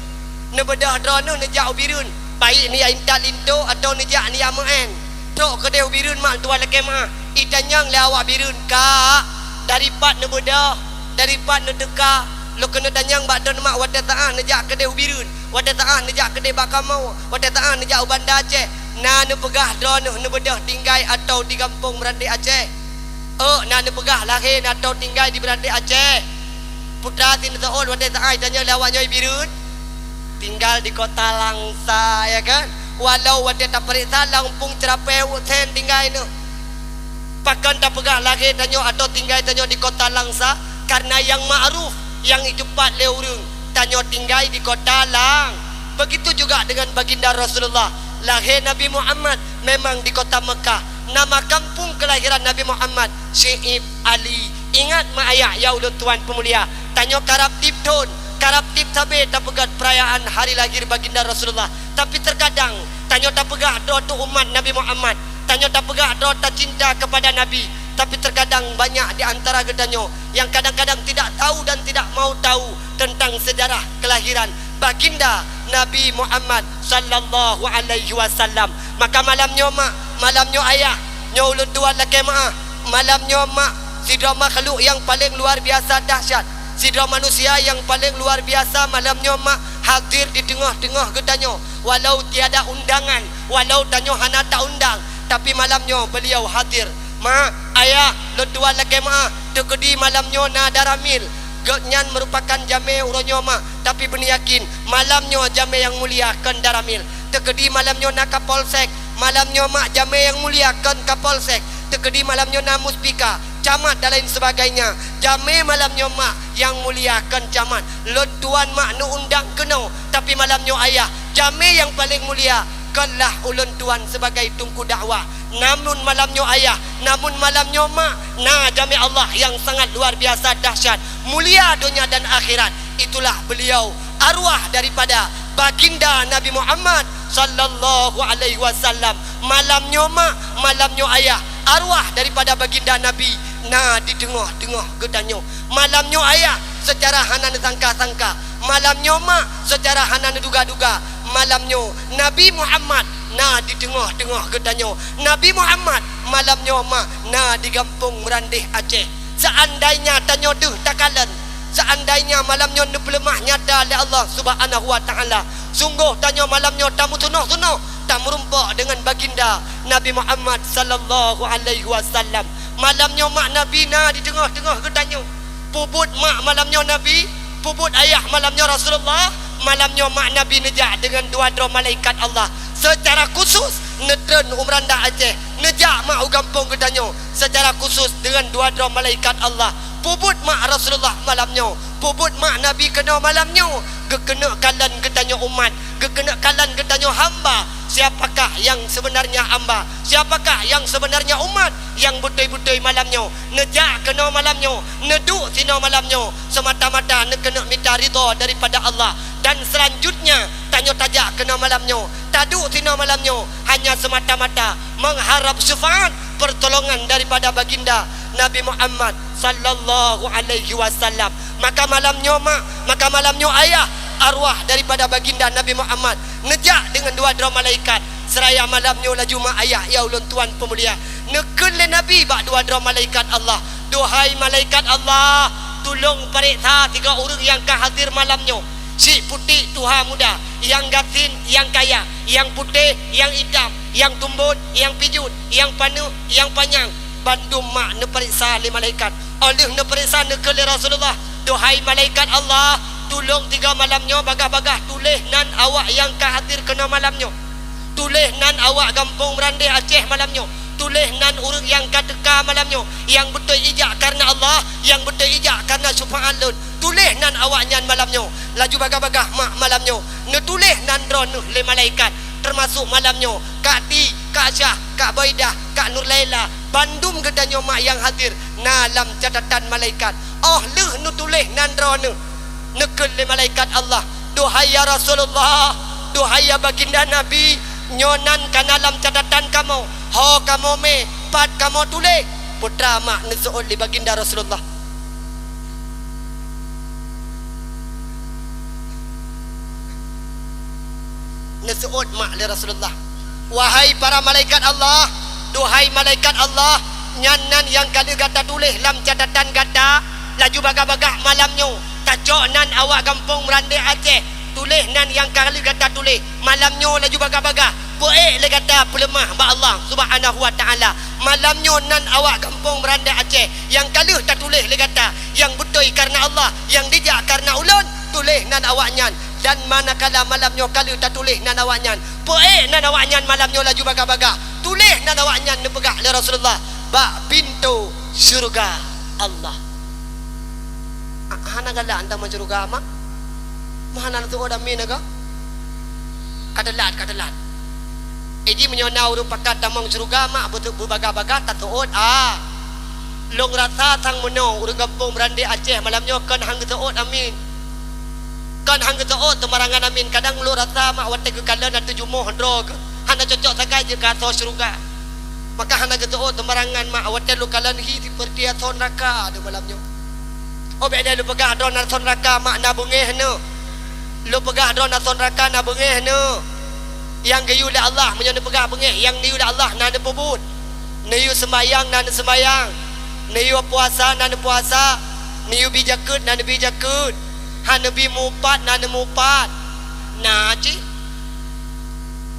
Nebedah drone nejak ubirun. Baik ni intat linto atau nejak ni amaan. Tok kedai ubirun mak tua lagi mak. Itanyang le awak birun kak. Daripada nebedah, daripada nedeka, lo kena tanyang bak don mak wadah taah nejak kedai ubirun. Wadah taah nejak kedai bakamau. Wadah taah nejak ubanda Aceh. Na ne pegah drone ne bedah tinggal atau di kampung Merante Aceh. Na ne pegah lahir atau tinggal di Merante Aceh. Putra tin taon wadah taah tanya lawaknya birun. Tinggal di kota Langsa ya kan. Walau wadah tak periksa lampung cerapai sen tinggal ni. Pakan tak pegah lahir tanya atau tinggal tanya di kota Langsa karena yang ma'ruf yang cepat leurung tanya tinggal di kota Lang. Begitu juga dengan baginda Rasulullah. Lahir Nabi Muhammad memang di kota Mekah. Nama kampung kelahiran Nabi Muhammad Syi'ib Ali. Ingat mak ayah ya ulun tuan pemulia. Tanya karap tip ton, karap tip sabe tak pegat perayaan hari lahir baginda Rasulullah. Tapi terkadang tanya tak pegah doa tu umat Nabi Muhammad. Tanya tak pegah doa tak cinta kepada Nabi. Tapi terkadang banyak di antara gedanyo yang kadang-kadang tidak tahu dan tidak mau tahu tentang sejarah kelahiran baginda Nabi Muhammad sallallahu alaihi wasallam. Maka malamnya mak, malamnya ayah, nyolun dua laki mak, malamnya mak sidra makhluk yang paling luar biasa dahsyat, sidra manusia yang paling luar biasa malamnya mak hadir di tengah-tengah gedanyo. Walau tiada undangan, walau tanyo hana tak undang, tapi malamnya beliau hadir. Mak, ayah, lo dua laki mak, tekedi malamnya na daramil. Genyan merupakan jame uronyo mak, tapi benih yakin malamnya jame yang mulia kan daramil. Tekedi malamnya na kapolsek, malamnya mak jame yang mulia kan kapolsek. Tekedi malamnya na muspika, camat dan lain sebagainya. Jame malamnya mak yang mulia kan camat. Lon tuan mak nu undang keno, tapi malamnya ayah jame yang paling mulia kanlah ulun tuan sebagai tungku dakwah. Namun malamnya ayah, namun malamnya mak, nah jami Allah yang sangat luar biasa dahsyat, mulia dunia dan akhirat. Itulah beliau, arwah daripada baginda Nabi Muhammad sallallahu alaihi wasallam. Malamnya mak, malamnya ayah, arwah daripada baginda Nabi. Nah di tengah-tengah gedanyo. Malamnya ayah secara hana sangka-sangka, malamnya mak secara hana duga-duga. Malamnya Nabi Muhammad nah di tengah-tengah gedanyo. Nabi Muhammad malamnya mak nah di kampung Merandih Aceh. Seandainya tanyo duh takalan, seandainya malamnya nepelemah nyata oleh Allah Subhanahu wa taala, sungguh tanyo malamnya tamu tunoh-tunoh tak merumpak dengan baginda Nabi Muhammad sallallahu alaihi wasallam. Malamnya mak Nabi nah di tengah-tengah gedanyo. Puput mak malamnya Nabi, puput ayah malamnya Rasulullah. Malamnya mak Nabi nejak dengan dua dra malaikat Allah secara khusus netren Umranda Aceh, nejak mak kampung gedanyo secara khusus dengan dua dra malaikat Allah. Puput mak Rasulullah malamnya, puput mak Nabi kena malamnya. Gekena kalan gedanyo umat, gekena kalan gedanyo hamba. Siapakah yang sebenarnya hamba? Siapakah yang sebenarnya umat yang betul-betul malamnya nejak kena malamnya, neduk sino malamnya semata-mata nak kena minta ridha daripada Allah. Dan selanjutnya tanya tajak kena malamnya, taduk sino malamnya hanya semata-mata mengharap syafaat pertolongan daripada baginda Nabi Muhammad sallallahu alaihi wasallam. Maka malamnya mak, maka malamnya ayah, arwah daripada baginda Nabi Muhammad nejak dengan dua dra malaikat. Seraya malamnya laju mak ayah ya ulun tuan pemulia, neken le Nabi bak dua dra malaikat Allah. Duhai malaikat Allah, tolong periksa tiga orang yang hadir malamnya. si putih Tuhan muda, yang gatin, yang kaya, yang putih, yang hitam, yang tumbun, yang pijut, yang panu, yang panjang. Bandung mak ne periksa li malaikat. Oleh ne periksa ne ke Rasulullah. Duhai malaikat Allah, tolong 3 malamnya bagah-bagah tulis nan awak yang ka hadir kena malamnya. Tulis nan awak kampung Merandih Aceh malamnya. Tulis nan urang yang ka teka malamnya, yang betul ijak karena Allah, yang betul ijak karena syafaat lun. Tulis nan awak nyan malamnya. Laju bagah-bagah mak malamnya. Ne tulis nan drone le malaikat, termasuk malamnya Kak Ti, Kak Syah, Kak Baidah, Kak Nur Laila, Bandung gedanyo mak yang hadir dalam catatan malaikat. Oh leh nu tulis nan drone nekel le malaikat Allah. Duhai ya Rasulullah, duhai ya baginda Nabi, nyonan kan dalam catatan kamu. Ho kamu me pat kamu tulis putra mak nesuul li baginda Rasulullah. Nesuul mak li Rasulullah. Wahai para malaikat Allah, duhai malaikat Allah, nyanan yang kali gata tulis dalam catatan gata, laju bagah-bagah malamnya tajok nan awak kampung Merandih Aceh, tulis nan yang kali gata tulis malamnya laju bagah-bagah poek le kata pelemah ba Allah Subhanahu wa taala. Malamnya nan awak kampung Merandih Aceh, yang kali tak tulis le kata yang betul karena Allah, yang dijak karena ulun, tulis nan awak nyan. Dan manakala malamnya kali tak tulis nan awak nyan, poek nan awak nyan malamnya laju bagah-bagah tulis nan awak nyan ne pegah le Rasulullah ba pintu syurga Allah. Hana gala anda mensyurga mak mahana tu oda minaga kadalat Eji menyonau rupakat damang syurga mak betul berbaga-baga tak tuot long rasa tang meno urang kampung Merandih Aceh malamnya kan hang tuot amin, kan hang tuot temarangan amin. Kadang lu rasa mak wate ke kalan atu jumuh drog hana cocok sakai je ka to syurga, maka hana tuot temarangan mak wate lu kalan hi seperti aton neraka de malamnya. Oh beda lu pegah don aton neraka mak na bengeh ne, lu pegah don aton neraka na bengeh ne. Yang gayu le Allah menyo pegah bengeh, yang niu le Allah na ne pebut, niu sembayang na ne sembayang, niu puasa na ne puasa, niu bijakut na ne bijakut, han nabi mupat na ne mupat. Nah ci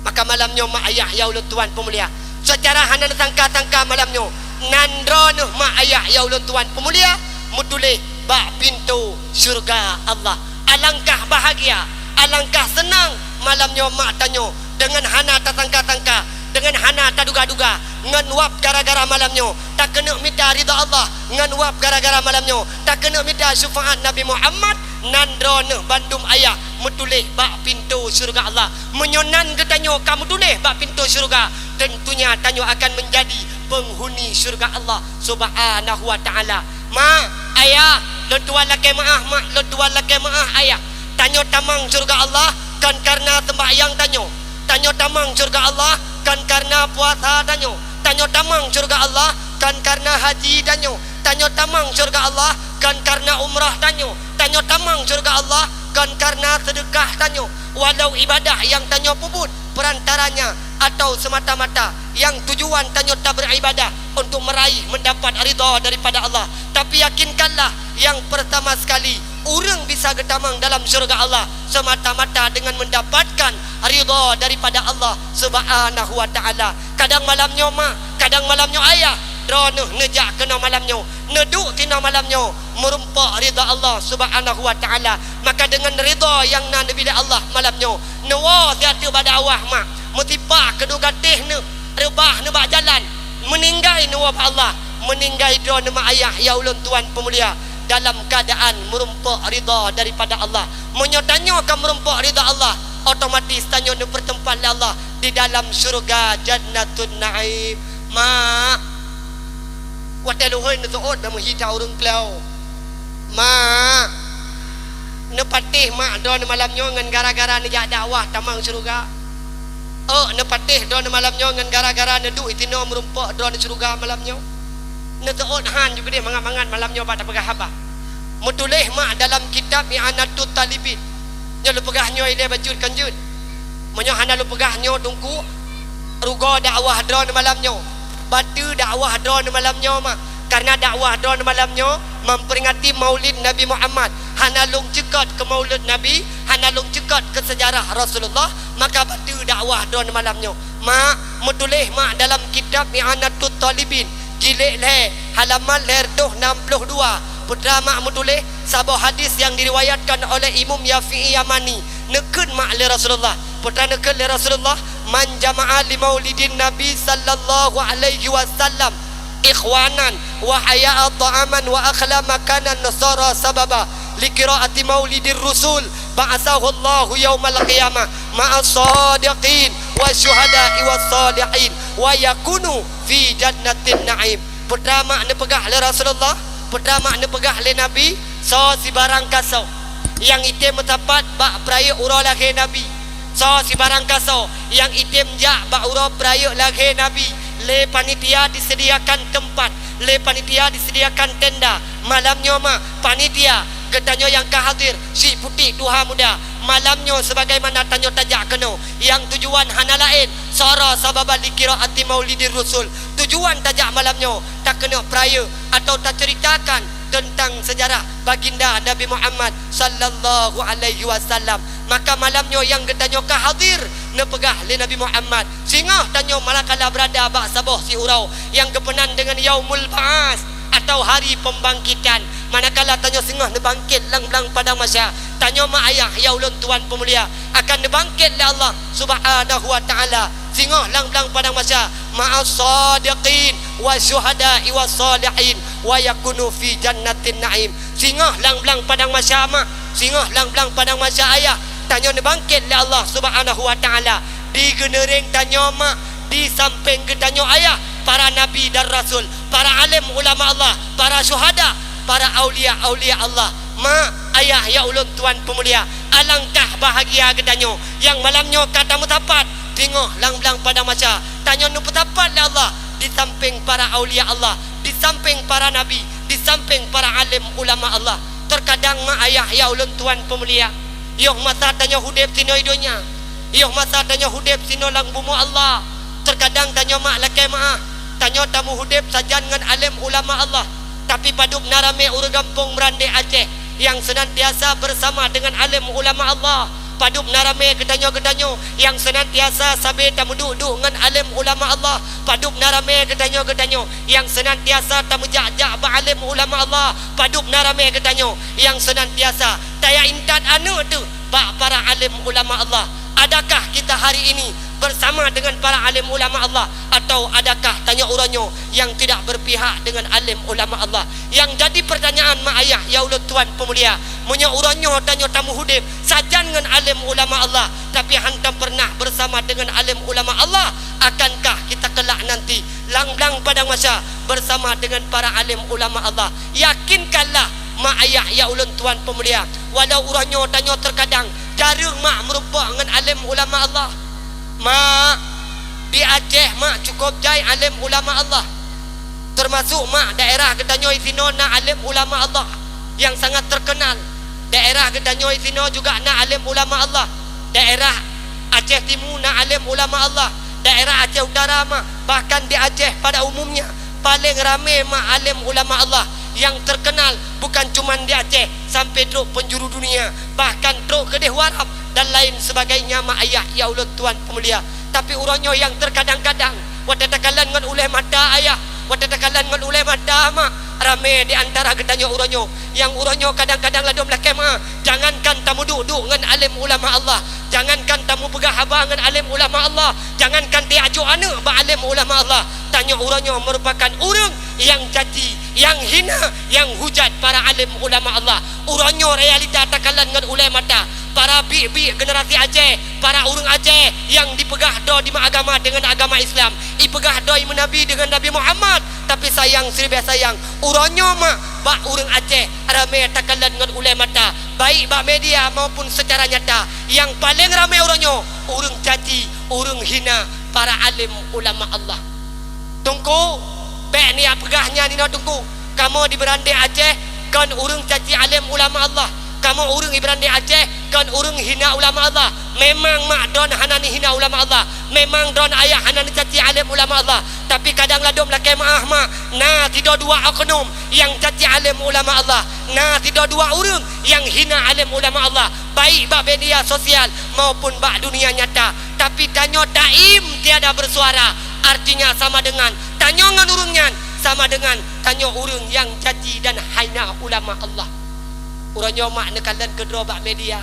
maka malamnya mak ayah ya ulun tuan pemulia, secara hana tangka-tangka malamnya nandron mak ayah ya ulun tuan pemulia mutulih ba pintu syurga Allah. Alangkah bahagia, alangkah senang malamnya mak tanyo dengan hana tatangka-tangka, dengan hana taduga-duga, ngan wap gara-gara malamnya tak kena minta ridha Allah, ngan wap gara-gara malamnya tak kena minta syafaat Nabi Muhammad. Nandron bandum ayah mutulih bak pintu syurga Allah. Menyonan getanyo kamu tulih bak pintu syurga, tentunya tanyo akan menjadi penghuni syurga Allah Subhanahu wa taala. Ma ayah lo tuan laki maah mak, lo tuan laki maah ayah, tanyo tamang syurga Allah kan karena sembahyang tanyo, tanyo tamang syurga Allah kan karena puasa tanyo, tanyo tamang syurga Allah kan karena haji tanyo, tanyo tamang syurga Allah kan karena umrah tanyo, tanyo tamang syurga Allah kan karena sedekah tanyo. Walau ibadah yang tanyo puput perantaranya atau semata-mata yang tujuan tanyo tak beribadah untuk meraih mendapat ridha daripada Allah, tapi yakinkanlah yang pertama sekali orang bisa getamang dalam syurga Allah semata-mata dengan mendapatkan ridha daripada Allah Subhanahu wa taala. Kadang malamnya mak, kadang malamnya ayah dronuh nejak kena malamnya, neduk tina malamnya merumpak ridha Allah Subhanahu wa taala. Maka dengan ridha yang nan bila Allah malamnya nawa tiada pada awah mak mutipa kedua gatih ne rebah ne bak jalan meninggai nawa Allah, meninggai drone mak ayah ya ulun tuan pemulia dalam keadaan merumpak ridha daripada Allah. Menyotanyo akan merumpak ridha Allah, otomatis tanyo ne bertempat Allah di dalam syurga Jannatun Naim. Ma wate luhun ne tuot dah menghijau urang klau. Ma ne patih mak don malamnya ngan gara-gara ne jak dakwah tamang syurga. Ne patih don malamnya ngan gara-gara ne duk itino merumpak don syurga malamnya. Ne tuot han juga dia mangat-mangat malamnya bak tak pegah habah. Mutulih mak dalam kitab I'anatut Talibin. Nyo lu pegahnyo ile bajut kanjut. Menyo hana lu pegahnyo tungku rugo dakwah don malamnya. Batu dakwah don malamnya mak. karena dakwah don malamnya memperingati Maulid Nabi Muhammad. Hanalung cekot ke Maulid Nabi, hanalung cekot ke sejarah Rasulullah, maka batu dakwah don malamnya. Mak menulis mak dalam kitab I'anatul Talibin jilid le halaman ler 62. Putra mak menulis sebuah hadis yang diriwayatkan oleh Imam Yafi'i Yamani nekun mak le Rasulullah. Putra nekun le Rasulullah, man jama'a li maulidin Nabi sallallahu alaihi wasallam ikhwanan wa haya'a ta'aman wa akhla makanan nasara sababa liqiraati maulidir rusul ba'athahu Allahu yaumal qiyamah ma'as sadiqin wa syuhada'i was salihin wa yakunu fi jannatin na'im. Putra mak ne pegah le Rasulullah, putra mak ne pegah le Nabi, so si barang kaso yang item metapat bak peraya urau lagi Nabi, so si barang kaso yang item jak bak urau peraya lagi Nabi. Le panitia disediakan tempat, le panitia disediakan tenda. Malamnya mak panitia getanyo yang kehadir si putih duha muda. Malamnya sebagaimana tanyo tajak keno yang tujuan hana lain sara sababa likiraati maulidir rusul. Tujuan tajak malamnya tak kena peraya atau tak ceritakan tentang sejarah baginda Nabi Muhammad sallallahu alaihi wasallam. Maka malamnya yang getanyo kehadir ne pegah le Nabi Muhammad singah tanyo malakala berada bak saboh si urau yang kepenan dengan yaumul ba'as atau hari pembangkitan. Manakala tanyo singah ne bangkit lang-lang pada masa tanyo mak ayah ya ulun tuan pemulia akan dibangkit oleh Allah Subhanahu wa taala singah lang-lang pada masa ma'as sadiqin wa syuhada'i was salihin wa yakunu fi jannatin na'im. Singah lang-lang padang masa mak, singah lang-lang padang masa ayah tanyo ne bangkit oleh Allah Subhanahu wa taala di genereng tanyo mak, di samping ke tanyo ayah para nabi dan rasul, para alim ulama Allah, para syuhada, para aulia-aulia Allah. Mak ayah ya ulun tuan pemulia, alangkah bahagia gedanyo yang malamnya kata mutapat tengok lang-lang pada masa tanyo nu petapat le Allah di samping para aulia Allah, di samping para nabi, di samping para alim ulama Allah. Terkadang mak ayah ya ulun tuan pemulia, yoh masa tanyo hudep sino idonya, yoh masa tanyo hudep sino lang bumu Allah. Terkadang tanyo mak lakai mak tanyo tamu hudep sajan dengan alim ulama Allah, tapi padup narame uru gampung Merande Aceh yang senantiasa bersama dengan alim ulama Allah. Padup narame gedanyo-gedanyo yang senantiasa sabe tamu duduk dengan alim ulama Allah. Padup narame gedanyo-gedanyo yang senantiasa tamu jak-jak ba alim ulama Allah. Padup narame gedanyo yang senantiasa taya intat anu tu ba para alim ulama Allah. Adakah kita hari ini bersama dengan para alim ulama Allah, atau adakah tanya uranyo yang tidak berpihak dengan alim ulama Allah? Yang jadi pertanyaan mak ayah ya ulun tuan pemulia, munya uranyo tanya tamu hudib sajan dengan alim ulama Allah, tapi hantam pernah bersama dengan alim ulama Allah. Akankah kita kelak nanti lang-lang pada masa bersama dengan para alim ulama Allah? Yakinkanlah mak ayah ya ulun tuan pemulia, walau uranyo tanya terkadang jarang mak merupa dengan alim ulama Allah. Mak di Aceh mak cukup jai alim ulama Allah, termasuk mak daerah Gedanyo Isino na alim ulama Allah yang sangat terkenal. Daerah Gedanyo Isino juga na alim ulama Allah. Daerah Aceh Timur na alim ulama Allah. Daerah Aceh Utara mak, bahkan di Aceh pada umumnya paling ramai mak alim ulama Allah yang terkenal. Bukan cuma di Aceh, sampai truk penjuru dunia, bahkan truk kedih warap dan lain sebagainya mak ayah ya ulun tuan pemulia. Tapi uranyo yang terkadang-kadang watatakalan dengan uleh mata ayah, watatakalan dengan uleh mata mak, ramai di antara gedanyo uranyo yang uranyo kadang-kadang ladom lakem mak. Jangankan tamu duduk dengan alim ulama Allah, jangankan tamu pegah habang dengan alim ulama Allah, jangankan tiajuk anak ba alim ulama Allah, tanya uranyo merupakan orang yang caci, yang hina, yang hujat para alim ulama Allah. Uranyo realita takalan dengan uleh mata para bi-bi generasi Aceh, para urang Aceh yang dipegah do di agama dengan agama Islam, ipegah do menabi dengan Nabi Muhammad. Tapi sayang serba sayang, uranyo mak bak urang Aceh ramai takalan dengan uleh mata, baik bak media maupun secara nyata. Yang paling ramai uranyo urang caci, urang hina para alim ulama Allah. Tunggu bek ni pegahnya ni no tunggu. Kamu di Berande Aceh kan urang caci alim ulama Allah. Kamu urang di Berande Aceh kan urung hina ulama Allah. Memang mak don hanani hina ulama Allah, memang don ayah hanani caci alim ulama Allah. Tapi kadang ladum lakai maah mak, nah tidak dua oknum yang caci alim ulama Allah, nah tidak dua urang yang hina alim ulama Allah, baik bak media sosial maupun bak dunia nyata. Tapi tanyo daim tiada bersuara, artinya sama dengan tanyo ngan urungnya, sama dengan tanyo urung yang caci dan hina ulama Allah. Urangnya mak nekalan kedro bak media,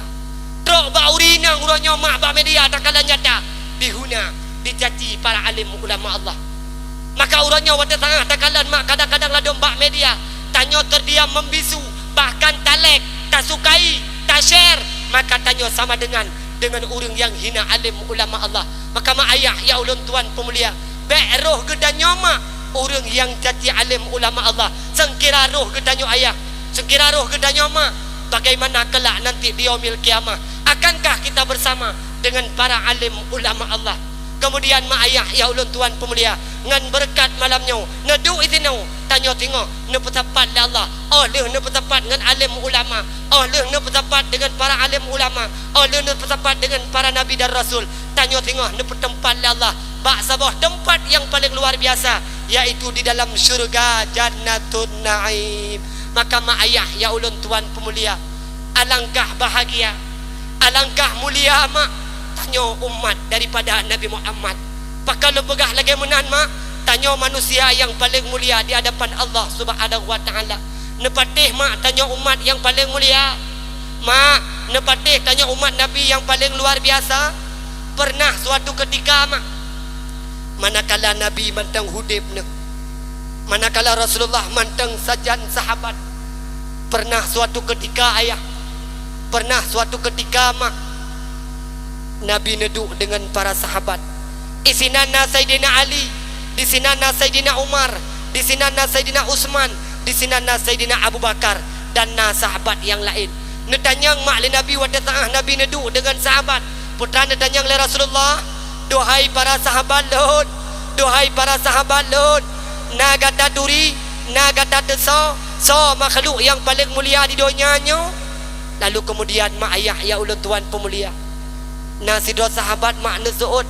trok bak urina urangnya mak bak media takalan nyata dihuna dicaci para alim ulama Allah. Maka urangnya wata tengah takalan mak kadang-kadang ladom bak media tanyo terdiam membisu, bahkan talek, tak sukai, tak share, maka tanyo sama dengan urang yang hina alim ulama Allah. Maka mak ayah ya ulun tuan pemulia, baik roh gedanyo mak urang yang caci alim ulama Allah, sengkira roh gedanyo ayah, sengkira roh gedanyo mak, bagaimana kelak nanti di yaumil kiamah, akankah kita bersama dengan para alim ulama Allah? Kemudian mak ayah ya ulun tuan pemulia, ngan berkat malamnya nedu itinau tanyo tengok ne petapat le Allah, oh leh ne petapat dengan alim ulama, oh leh ne petapat dengan para alim ulama, oh leh ne petapat dengan para nabi dan rasul. Tanyo tengok ne petempat le Allah bak sebuah tempat yang paling luar biasa, yaitu di dalam syurga Jannatun Naim. Maka mak ayah ya ulun tuan pemulia, alangkah bahagia, alangkah mulia mak tanyo umat daripada Nabi Muhammad. Pakal begah lagi menan mak tanyo manusia yang paling mulia di hadapan Allah Subhanahu wa taala. Nepatih mak tanyo umat yang paling mulia. Mak nepatih tanyo umat Nabi yang paling luar biasa. Pernah suatu ketika mak, manakala Nabi mantang hudib ne, manakala Rasulullah mantang sajan sahabat, pernah suatu ketika ayah, pernah suatu ketika mak, Nabi neduk dengan para sahabat. Isinana Sayyidina Ali, di sinana Sayyidina Umar, di sinana Sayyidina Utsman, di sinana Sayyidina Abu Bakar dan sahabat yang lain. Netanyang mak le Nabi wa ta'ah Nabi neduk dengan sahabat. Putra netanyang le Rasulullah, dohai para sahabat Lut, dohai para sahabat Lut, nagata duri, nagata deso, so makhluk yang paling mulia di dunianya. Lalu kemudian mak ayah ya ulun tuan pemulia, nasidot sahabat mak nesuut,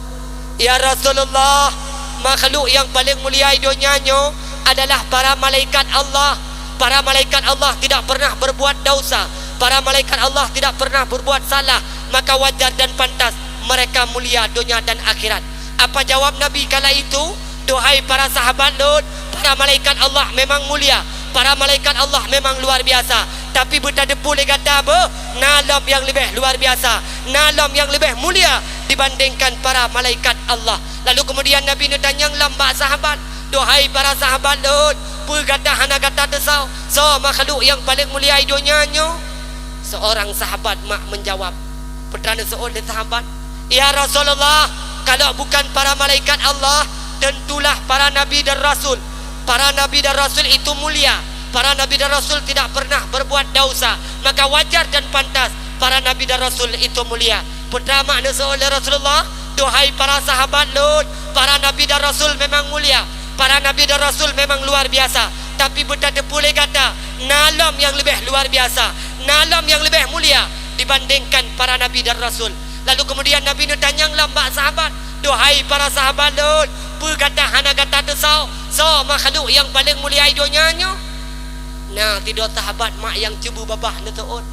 ya Rasulullah, makhluk yang paling mulia di dunianya adalah para malaikat Allah. Para malaikat Allah tidak pernah berbuat dosa, para malaikat Allah tidak pernah berbuat salah, maka wajar dan pantas mereka mulia dunia dan akhirat. Apa jawab Nabi kala itu? Dohai para sahabat Lut, para malaikat Allah memang mulia, para malaikat Allah memang luar biasa, tapi bertadepu le kata apa? Nalam yang lebih luar biasa, nalam yang lebih mulia dibandingkan para malaikat Allah. Lalu kemudian Nabi netanyang lambak sahabat, dohai para sahabat Lut, perkata hana kata desau, so makhluk yang paling mulia di dunianya. Seorang sahabat mak menjawab, perdana seorang sahabat, ya Rasulullah, kalau bukan para malaikat Allah, tentulah para nabi dan rasul. Para nabi dan rasul itu mulia, para nabi dan rasul tidak pernah berbuat dosa, maka wajar dan pantas para nabi dan rasul itu mulia. Putra makna seoleh Rasulullah, dohai para sahabat Lut, para nabi dan rasul memang mulia, para nabi dan rasul memang luar biasa, tapi bertadepu le kata nalam yang lebih luar biasa, nalam yang lebih mulia dibandingkan para nabi dan rasul. Lalu kemudian Nabi netanyang lambak sahabat, dohai para sahabat Lut, perkata hana kata desau, so makhluk yang paling mulia di dunianya. Nah, tidak sahabat mak yang cubu babah netuut,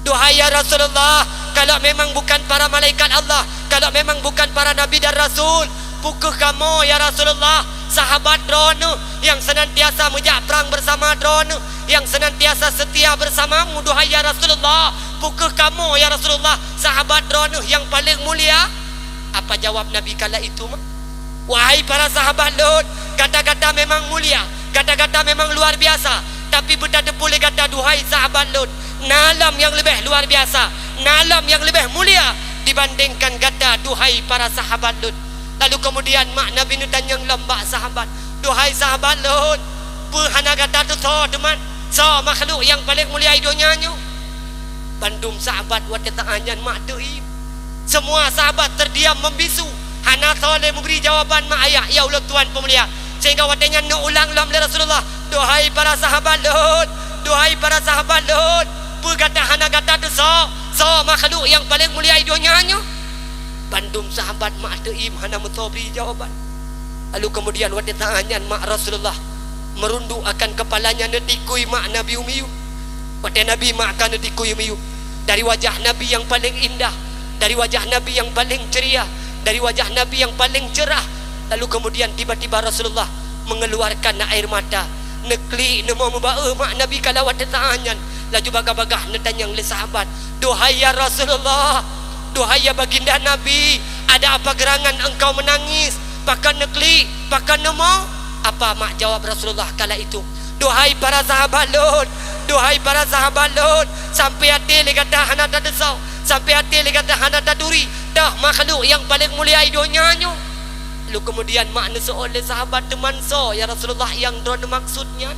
dohai ya Rasulullah, kalau memang bukan para malaikat Allah, kalau memang bukan para nabi dan rasul, pukul kamu ya Rasulullah, sahabat drone yang senantiasa mejak perang bersama drone, yang senantiasa setia bersamamu, dohai ya Rasulullah, pukul kamu ya Rasulullah, sahabat drone yang paling mulia. Apa jawab Nabi kala itu? Wahai para sahabat Lut, kata-kata memang mulia, kata-kata memang luar biasa, tapi bertadepu le kata duhai sahabat Lut, nalam yang lebih luar biasa, nalam yang lebih mulia dibandingkan kata duhai para sahabat Lut. Lalu kemudian mak Nabi netanyang lambak sahabat, duhai sahabat Lut, perhana kata tu so teman, so makhluk yang paling mulia di dunianya. Bandum sahabat wa ta'anyan mak deim, semua sahabat terdiam membisu, hana soleh memberi jawaban mak ayah ya Allah tuan pemulia, sehingga watanya nak ulang lam le Rasulullah, dohai para sahabat Lut, dohai para sahabat Lut, perkata hana kata tu so So makhluk yang paling mulia dunianya. Bandum sahabat mak teim hana mentobri jawaban. Lalu kemudian waktu tangan mak Rasulullah merunduk akan kepalanya netikui mak Nabi Umiyu. Waktu Nabi mak akan netikui Umiyu. Dari wajah Nabi yang paling indah, dari wajah Nabi yang paling ceria, dari wajah Nabi yang paling cerah. Lalu kemudian tiba-tiba Rasulullah mengeluarkan air mata. Nekli nemo membawa mak Nabi kalau waktu tangan. Laju bagah-bagah netanyang le sahabat, "Duhai ya Rasulullah, duhai ya baginda Nabi, ada apa gerangan engkau menangis? Pakan nekli, pakan nemo?" Apa mak jawab Rasulullah kala itu? "Duhai para sahabat Lut, duhai para sahabat Lut, sampai hati le kata hana tak desau, sampai hati le kata hana tak duri, dah makhluk yang paling mulia dunianya." Lalu kemudian mak nesu'ud le sahabat teman so, "Ya Rasulullah, yang drone maksudnya?"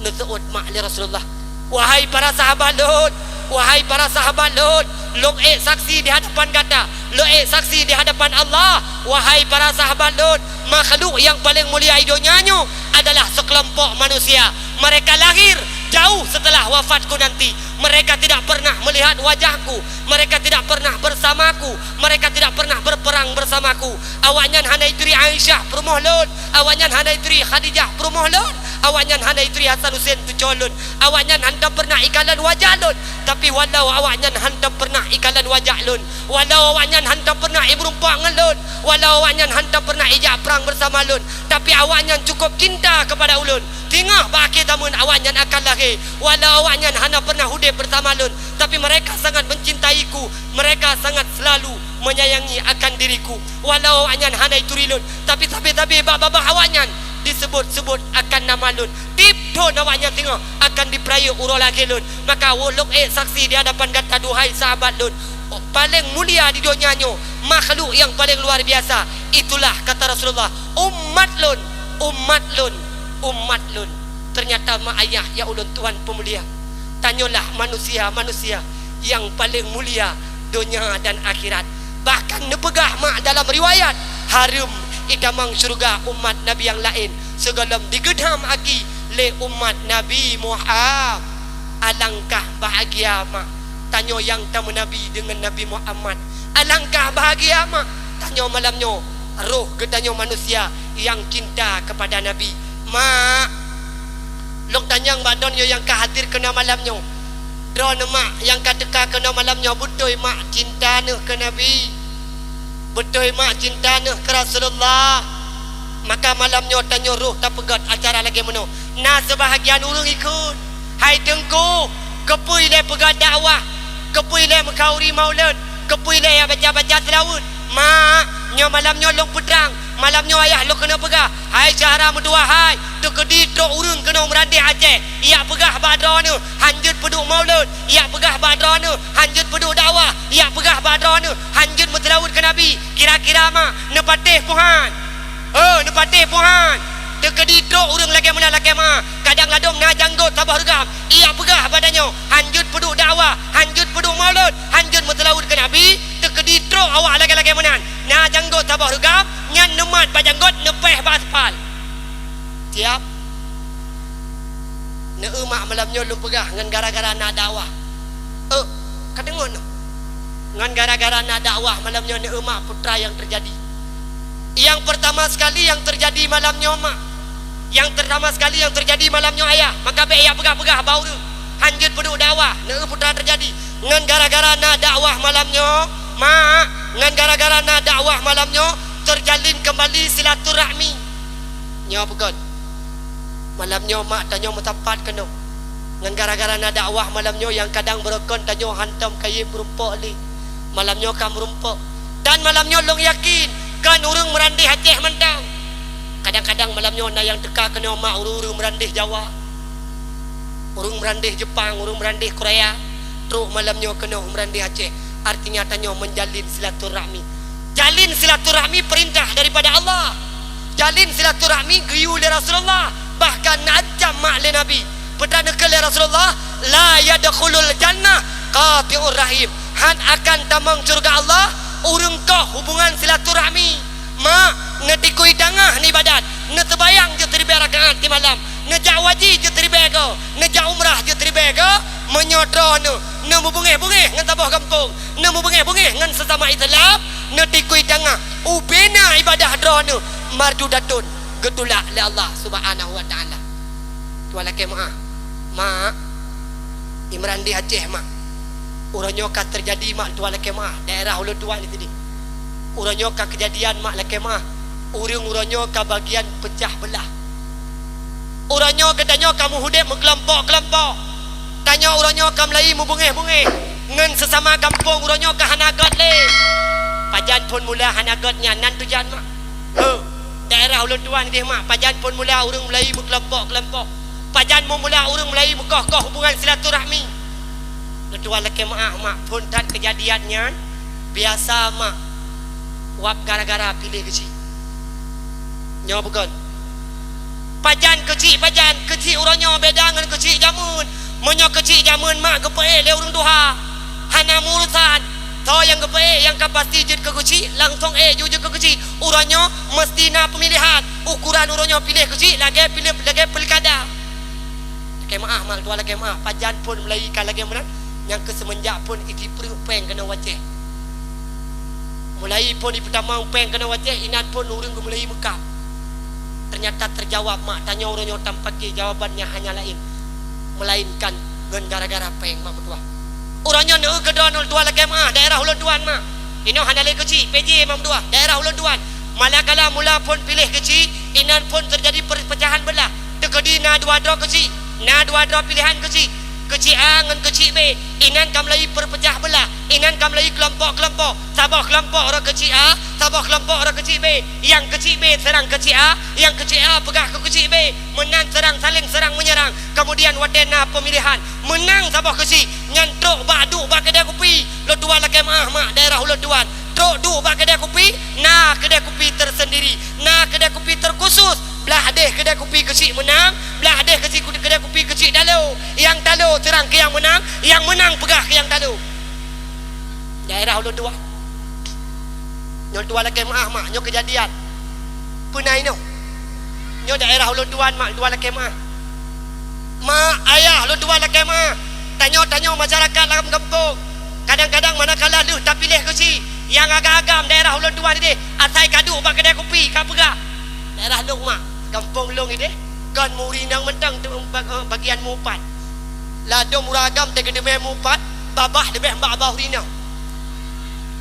Nesu'ud mak le Rasulullah, "Wahai para sahabat Lut, wahai para sahabat Lut, lo saksi di hadapan kata, lo saksi di hadapan Allah. Wahai para sahabat Lut, makhluk yang paling mulia dunianya adalah sekelompok manusia. Mereka lahir jauh setelah wafatku nanti. Mereka tidak pernah melihat wajahku, mereka tidak pernah bersamaku, mereka tidak pernah berperang bersamaku. Awaknya hanai turi Aisyah perumoh Lut, awaknya hanai turi Khadijah perumoh Lut, awaknya hanai turi Hasan Husain tu colun, awaknya hantam pernah ikalan wajah Lut. Tapi walau awaknya hantam pernah ikalan wajah Lut, walau awaknya hantam pernah berumpa dengan Lut, walau awaknya hantam pernah ijak perang bersama Lut, tapi awaknya cukup cinta kepada ulun. Tingah baki tamun awaknya akan lahir, walau awaknya hana pernah hudib bersama Lut, tapi mereka sangat mencintaiku, mereka sangat selalu menyayangi akan diriku. Walau awaknya hana turi Lut, tapi babah awaknya disebut-sebut akan nama Lut. Tipton awaknya tengok akan diperaya uro lagi Lut. Maka wolok saksi di hadapan kata, "Duhai sahabat Lut, paling mulia di dunianya, makhluk yang paling luar biasa, itulah," kata Rasulullah, "umat Lut, umat Lut, umat Lut." Ternyata mak ayah ya ulun Tuhan pemulia, tanyalah manusia-manusia yang paling mulia dunia dan akhirat. Bahkan nepegah mak dalam riwayat harum idamang syurga umat Nabi yang lain segalam digedam aki le umat Nabi Muhammad. Alangkah bahagia mak tanya yang tamu Nabi dengan Nabi Muhammad. Alangkah bahagia mak tanya malamnya roh gedanya manusia yang cinta kepada Nabi. Mak long tanyang badon yo yang kahatir kena malamnya, drone mak yang kateka kena malamnya, betul mak cinta ne ke Nabi, betul mak cinta ne ke Rasulullah. Maka malamnya tanya roh tak pegat acara lagi mana, nah sebahagian urung ikut. Hai tengku, kepui le pegat dakwah, kepui le mekauri maulid, kepui le baca-baca selawat. Mak nyo malamnya long pedang, malamnya ayah lo kena pegah. Hai cara mendua hai tu kedi trok urung kena merandih Aceh, ia pegah badra ni hanjut peduk maulid, ia pegah badra ni hanjut peduk dakwah, ia pegah badra ni hanjut mentelawut ke Nabi. Kira-kira mak nepatih puhan, nepatih puhan tu kedi trok urung lagi mana lagi mak kadang ladom na janggut tabah regam, ia pegah badannya hanjut peduk dakwah, hanjut peduk maulid, hanjut mentelawut ke Nabi. Tu kedi trok awak lagi-lagi mana na janggut tabah regam, nyan nemat bajanggut nepeh baspal. Siap ne emak malamnya lu pegah ngan gara-gara nak dakwah. Kadengon ngan gara-gara nak dakwah malamnya ne emak putra yang terjadi. Yang pertama sekali yang terjadi malamnya emak, yang pertama sekali yang terjadi malamnya ayah. Maka be ayah pegah-pegah bau tu hanjut peduk dakwah, ne putra terjadi ngan gara-gara nak dakwah malamnya mak, ngan gara-gara nak dakwah malamnya terjalin kembali silaturahmi. Nyo pegon malamnya mak tanya metapat kena ngan gara-gara nak dakwah malamnya yang kadang berokon tanya hantam kaye berumpok li malamnya kam berumpok. Dan malamnya long yakin kan urung merandih Aceh mentang. Kadang-kadang malamnya na yang teka kena mak urung merandih Jawa, urung merandih Jepang, urung merandih Korea, terus malamnya kena merandih Aceh. Artinya tanya menjalin silaturahmi. Jalin silaturahmi perintah daripada Allah, jalin silaturahmi geyu oleh Rasulullah. Bahkan najam mak le Nabi petana ke le Rasulullah, la yadkhulul jannah qati'ur rahim, han akan tamang surga Allah urung kah hubungan silaturahmi. Mak ngetikui tangah ni badan, ne terbayang je 3 rakaat di malam, ne jak wajib je 3 ke, ne jak umrah je 3 ke, menyodro ne bungeh-bungeh ngan tabah kampung, ne bungeh-bungeh ngan sesama Islam, ne tikui tengah ubena ibadah dro ne mardu datun getulak le Allah Subhanahu wa taala. Tuan laki mak Imran di Aceh mak uranyoka terjadi mak tuan laki daerah Hulu Tuan itu di uranyoka kejadian mak laki uranyoka bagian pecah belah. Uranyo katanya kamu hudip kelompok-kelompok. Tanya uranyo kam lai mu bungeh-bungeh. Ngan sesama kampung uranyo ka hanagat le. Pajan pun mula hanagatnya nan tujan mak. Daerah Ulun Tuan dia mak pajan pun mula urang Melayu mu kelompok-kelompok. Pajan mu mula urang Melayu mu koh-koh hubungan silaturahmi. Tuan laki mak pun tan kejadiannya biasa mak. Wap gara-gara pilih kecil. Nyawa bukan. Pajan kecil uranyo beda dengan kecil jamun. Monyo kecil jamun mak gepe le urang duha. Hana murusan. Tau yang gepe yang kapasti jid ke kecil langsung jujur ke kecil. Uranyo mesti na pemilihan. Ukuran uranyo pilih kecil lagi pilkada. Lagi maaf mal tua lagi maaf. Pajan pun melaikan lagi mana yang kesemenjak pun iki peng kena wajah. Mulai pun di pertama peng kena wajah inan pun urang mulai Mekah. Ternyata terjawab mak tanya uranyo tanpa jawabannya hanya lain melainkan dengan gara-gara peng mak betua. Uranyo ne gedonul tua lagi mak daerah Ulun Tuan mak. Ino hana le kecil PJ mak betua daerah Ulun Tuan. Malakala mula pun pilih kecil inan pun terjadi perpecahan belah. Tegedi na dua dro kecil. Na dua dro pilihan kecil. Kecil A dengan kecil B. Inan kam lai perpecah belah. Inan kam lai kelompok-kelompok. Sabah kelompok orang kecil A, sabah kelompok orang kecil B. Yang kecil B serang kecil A, yang kecil A pegah ke kecil B. Menang serang saling serang menyerang. Kemudian wadena pemilihan. Menang sabah kecil. Nyantruk badu bak kedai kopi. Lo tuan laki mak daerah Ulun Tuan. Truk du bak kedai kopi. Nah kedai kopi tersendiri. Nah kedai kopi terkhusus. Belah deh kedai kopi kecil menang, belah deh kedai kopi kecil talu. Yang talu serang ke yang menang pegah ke yang talu. Daerah Ulun Tuan. Nyol tuan laki mak nyo kejadian. Punai no. Nyo daerah Ulun Tuan mak tuan laki mak. Mak ayah Ulun Tuan laki mak. Tanya masyarakat dalam kampung. Kadang-kadang manakala lu tak pilih kecil yang agak-agam daerah Ulun Tuan ni asai kadu bak kedai kopi ka pegah. Daerah Long mak, kampung Long ini kan murinang mentang tu bagian mupat. Lado muragam te gedeme mupat, babah lebih babah urinang.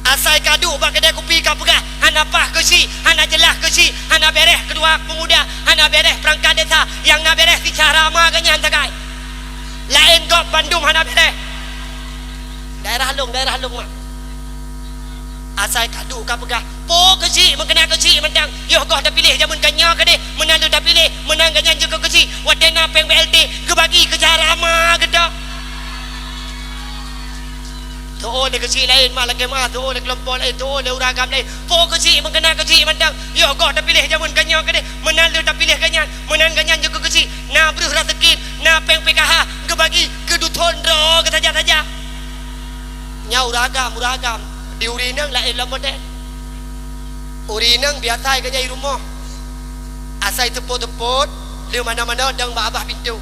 Asai kadu bak kedai kopi ka pegah, hana pah kesi, hana jelah kesi, hana bereh kedua pemuda, hana bereh perangkat desa, yang na bereh si cara maganya hantagai. Lain gop Bandung hana bereh. Daerah Long mak. Asai kadu ka pegah po kecil mengenal kecil mentang yo goh dah pilih jamun kanya ke deh menang dah pilih menang ganyan juga kecil wadena peng BLT ke bagi ke cara ama gedak tu oleh kecil lain mak lagi mah tu oleh kelompok lain tu oleh uragam lain po kecil mengenal kecil mentang yo goh dah pilih jamun kanya ke deh menang dah pilih ganyan menang ganyan juga kecil na beruh rezeki na peng PKH ke bagi ke duton ro ke saja nyau uragam di urinang lain lah model. Urinang biasa ke nyai rumah. Asai teput-teput, dia mana-mana dang abah pintu.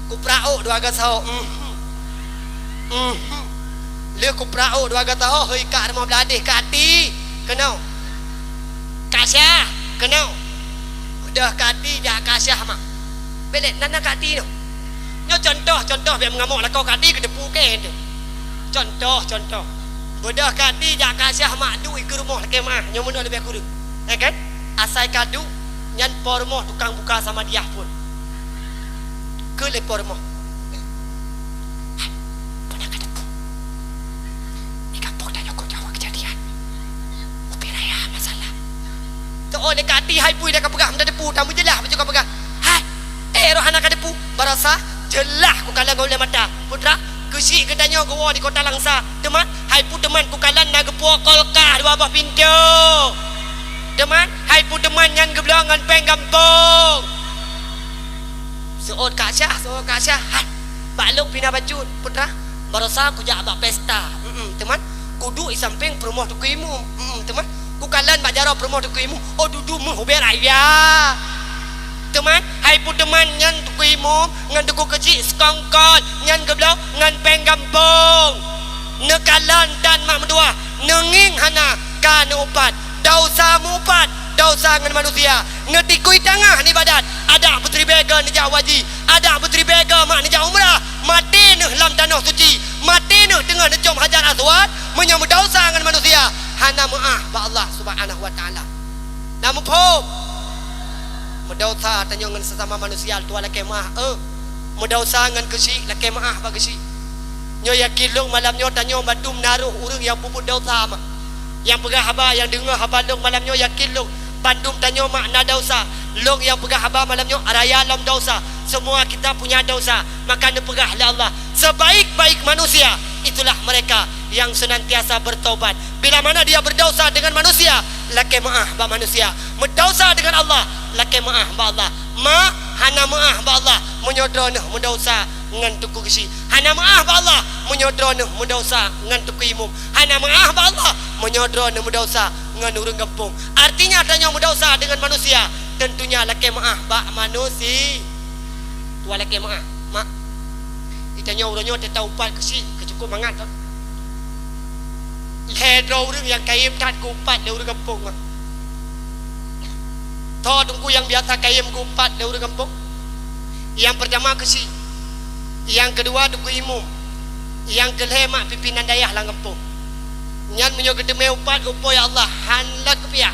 Ku prao dua agak sahok. Dia ku prao dua agak sahok, hei kak rumah beladih kati. Kenau? Kasyah, kenau? Udah kati dah kasyah mak. Belet nana kati tu. Nyo contoh biar mengamuk lah kau kati ke depu ke tu. Contoh. Bedah kadi jak kasyah mak duit ke rumah laki mah nyo mun lebih kurang. Kan? Asai kadu nyan por rumah tukang buka sama dia pun. Ke le por rumah. Pernah kada tu. Ni kampung dah nyokok jawab kejadian. Upi raya masalah. Tu oleh kadi hai pui dah kapegah menda depu tamu jelah baju kapegah. Hai. Roh anak kada depu barasa jelah ku kalang oleh mata. Putra kesi gedanya gua di kota Langsa. Teman, hai pu teman ku kalan na gepuak kolkah dua abah pintu. Teman, hai pu teman yang geblangan peng kampung. Seot Kak Syah. Hai. Bakluk pina baju putra. Barasa ku jak abak pesta. Teman, kudu i samping perumah tu kuimu. Teman, ku kalan bak jaro perumah tu kuimu. Oh dudu mu berai ya. teman hai pu teman ngan tukui mom ngan tuku kecil sekongkol ngan geblok ngan penggampung nekalan dan mak mendua nenging hana kan upat dausa mupat dausa ngan manusia ngetikui tengah ni badan ada putri bega nejak waji ada putri bega mak nejak umrah mati neh lam tanah suci mati neh tengah nejom hajar aswad menyambut dausa ngan manusia hana maah ba Allah subhanahu wa ta'ala namu pop medausa tanyo ngan sesama manusia tua laki maah medausa ngan kesi laki maah ba kesi nyo yakin long malam nyo tanyo badum naruh urang yang puput dausa mak yang pegah haba yang dengar haba long malam nyo yakin long bandum tanyo makna dausa long yang pegah haba malam nyo araya lam dausa semua kita punya dausa maka ne pegah la Allah sebaik-baik manusia itulah mereka yang senantiasa bertaubat bila mana dia berdausa dengan manusia laki maah ba manusia mendausa dengan Allah laki maah ba Allah ma hana maah ba Allah menyodron mendausa ngan tuku gesi hana maah ba Allah menyodron mendausa ngan tuku imum hana maah ba Allah menyodron mendausa ngan urang kampung artinya tanya mendausa dengan manusia tentunya laki maah ba manusia tua laki maah mak itanya urangnya tetau upat kesi kecukup mangat tu hedro urang yang kaim tat kupat le urang kampung mak to tungku yang biasa kaim kupat le urang kampung yang pertama kesi yang kedua tuku imum yang kelima pimpinan dayah lang kampung nyan menyo gedeme upat upo ya Allah hanla kepiah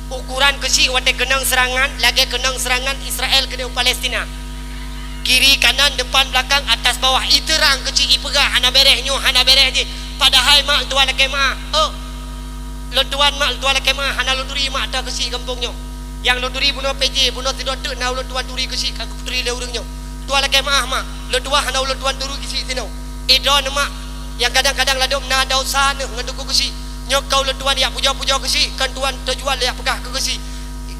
ukuran kesi wate kenang serangan lagi kenang serangan Israel ke Palestina kiri kanan depan belakang atas bawah iterang kecil ipegah hana berehnya hana bereh je padahal mak tuan laki mak lo tuan mak tuan laki mak hana lo turi mak dah kecil kampungnya yang lo turi bunuh PJ bunuh tidak tu na lo tuan turi kecil kat puteri le urangnya tuan laki mak lo tuan hana lo tuan turu kecil tino idon mak yang kadang-kadang ladom na dausa ne ngaduku kecil nyok kau lo tuan ya puja-puja kecil kan tuan terjual ya pegah ke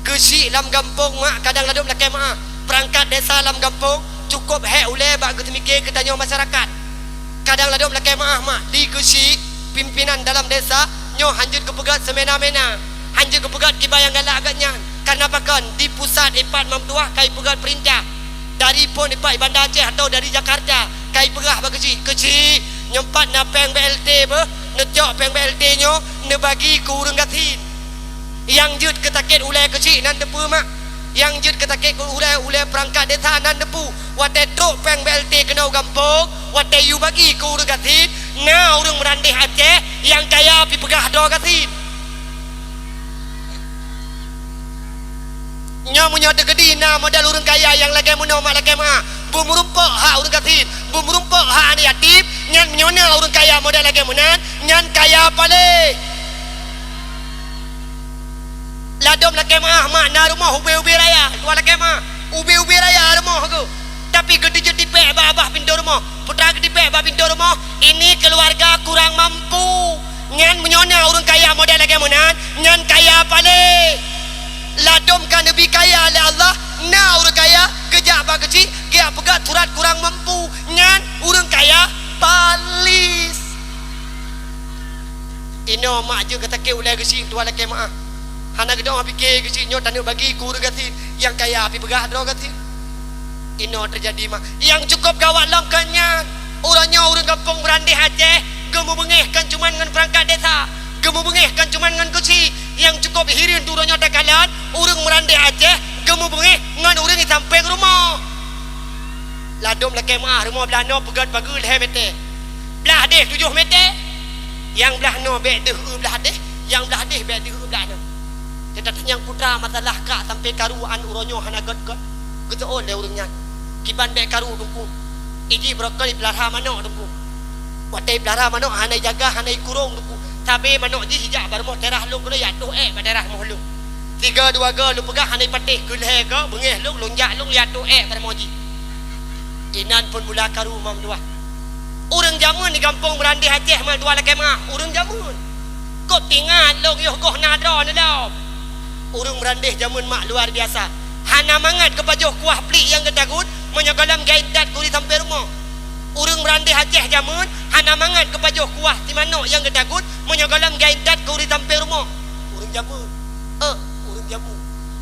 kecil lam kampung mak kadang ladom laki mak perangkat desa lam kampung cukup hek ule bak ketemikir ketanya masyarakat kadang ladom laki maah mak di kesi pimpinan dalam desa nyo hanjut kepegat semena-mena hanjut kepegat kibayang galak agaknya karena pakan di pusat ipat mamtuah kai pegat perintah dari pun ipat Bandar Aceh atau dari Jakarta kai pegah bak kesi nyempat na peng BLT be nejok peng BLT nyo ne bagi ke urang gatin yang jut ketakit ule kesi nan depu mak yang jut ketakik ulai perangkat desa nan depu wate truk peng BLT kena gampung wate yu bagi ke urang gatin na urang merandih Aceh yang kaya pi pegah do gatin nya munyo degedi na modal urang kaya yang lagi muno mak lagi mak bumurumpok hak urang gatin bumurumpok hak anak yatim nyan menyona urang kaya modal lagi munan nyan kaya pale ladom laki maah mak na rumah ubi-ubi raya tuan laki maah ubi-ubi raya rumah aku tapi gede je tipek abah pintu rumah putra gede tipek abah pintu rumah ini keluarga kurang mampu nyan menyona orang kaya model lagi munan nyan kaya pale ladom kan lebih kaya oleh Allah na orang kaya kejak abah kecil dia pegat surat kurang mampu nyan orang kaya palis ino mak je kata ke ulai kecil tuan laki maah hana gedong fikir kecilnya tanda bagi ku regatin yang kaya api begah dro gatin ino terjadi mak yang cukup gawat long kenyang urangnya urang kampung berandih Aceh gemu bengihkan cuman ngan perangkat desa gemu bengihkan cuman ngan kecil yang cukup hirin turunnya dekalan urang merandih Aceh gemu bengih ngan urang di samping rumah ladom laki maah rumah belah no pegat bagul he meter belah deh 7 meter yang belah no bek deh belah deh yang belah deh bek deh belah no tetapi yang putra masalah kak sampai karuan uronyo hana god gitu oleh urangnya kiban bek karu tungku iji brokoli belarha manok tungku watai belarha manok hana jaga hana kurung tungku tabe manok ji hijak barmo terah lu kena ya tu badarah mohlu 3 2 ga lu pegah hana patih kulhe ga bengih lu lonjak lu ya tu barmo ji inan pun mula karu mam dua urang jamun di kampung Berandih Aceh mal dua laki mah urang jamun kok tinggal lu yo goh nadro ni lau urang Berandih jamun mak luar biasa hana mangat kepajoh kuah pelik yang gedagut menyogalam gaidat kuri sampai rumah urang Berandih Aceh jamun hana mangat kepajoh kuah si manok yang gedagut menyogalam gaidat kuri sampai rumah urang jamun urang jamun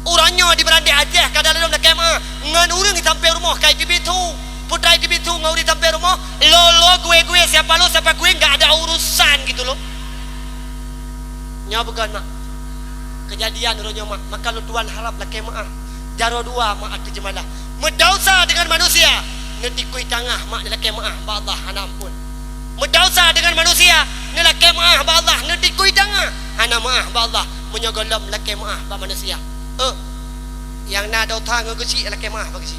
Uranyo di berandai aja kadang dalam nak kemah ngan urang di sampai rumah kai tibitu putra tibitu ngau di sampai rumah lo gue siapa lo siapa gue enggak ada urusan gitu lo. Nya bukan mak kejadian uranyo mak maka lo tuan harap lah kemah jaro dua mak atu jemalah medausa dengan manusia netikui tangah mak nak kemah ba Allah hana ampun medausa dengan manusia nak kemah ba Allah netikui tangah hana maah ba Allah menyogolam la kemah ba manusia. Yang na daw tang ngegeci la kemah ba geci.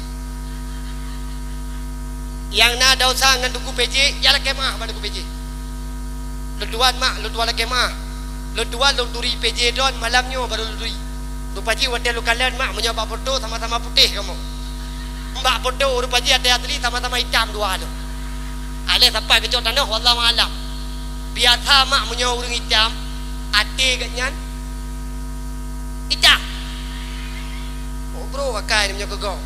Yang na daw sang ngan duku PJ ya la kemah ba duku PJ. Luduan mak luduan la kemah. Luduan lu duri PJ don malamnya baru duri. Rupaji wadai lu kalian mak menyoba foto sama-sama putih kamu. Mbak foto rupaji ada atli sama-sama hitam dua tu. Ale sampai ke jot tanah wallahu alam. Biasa mak menyo urang hitam ate katnyan. Hitam. Oh bro wakai ni menyo gegong.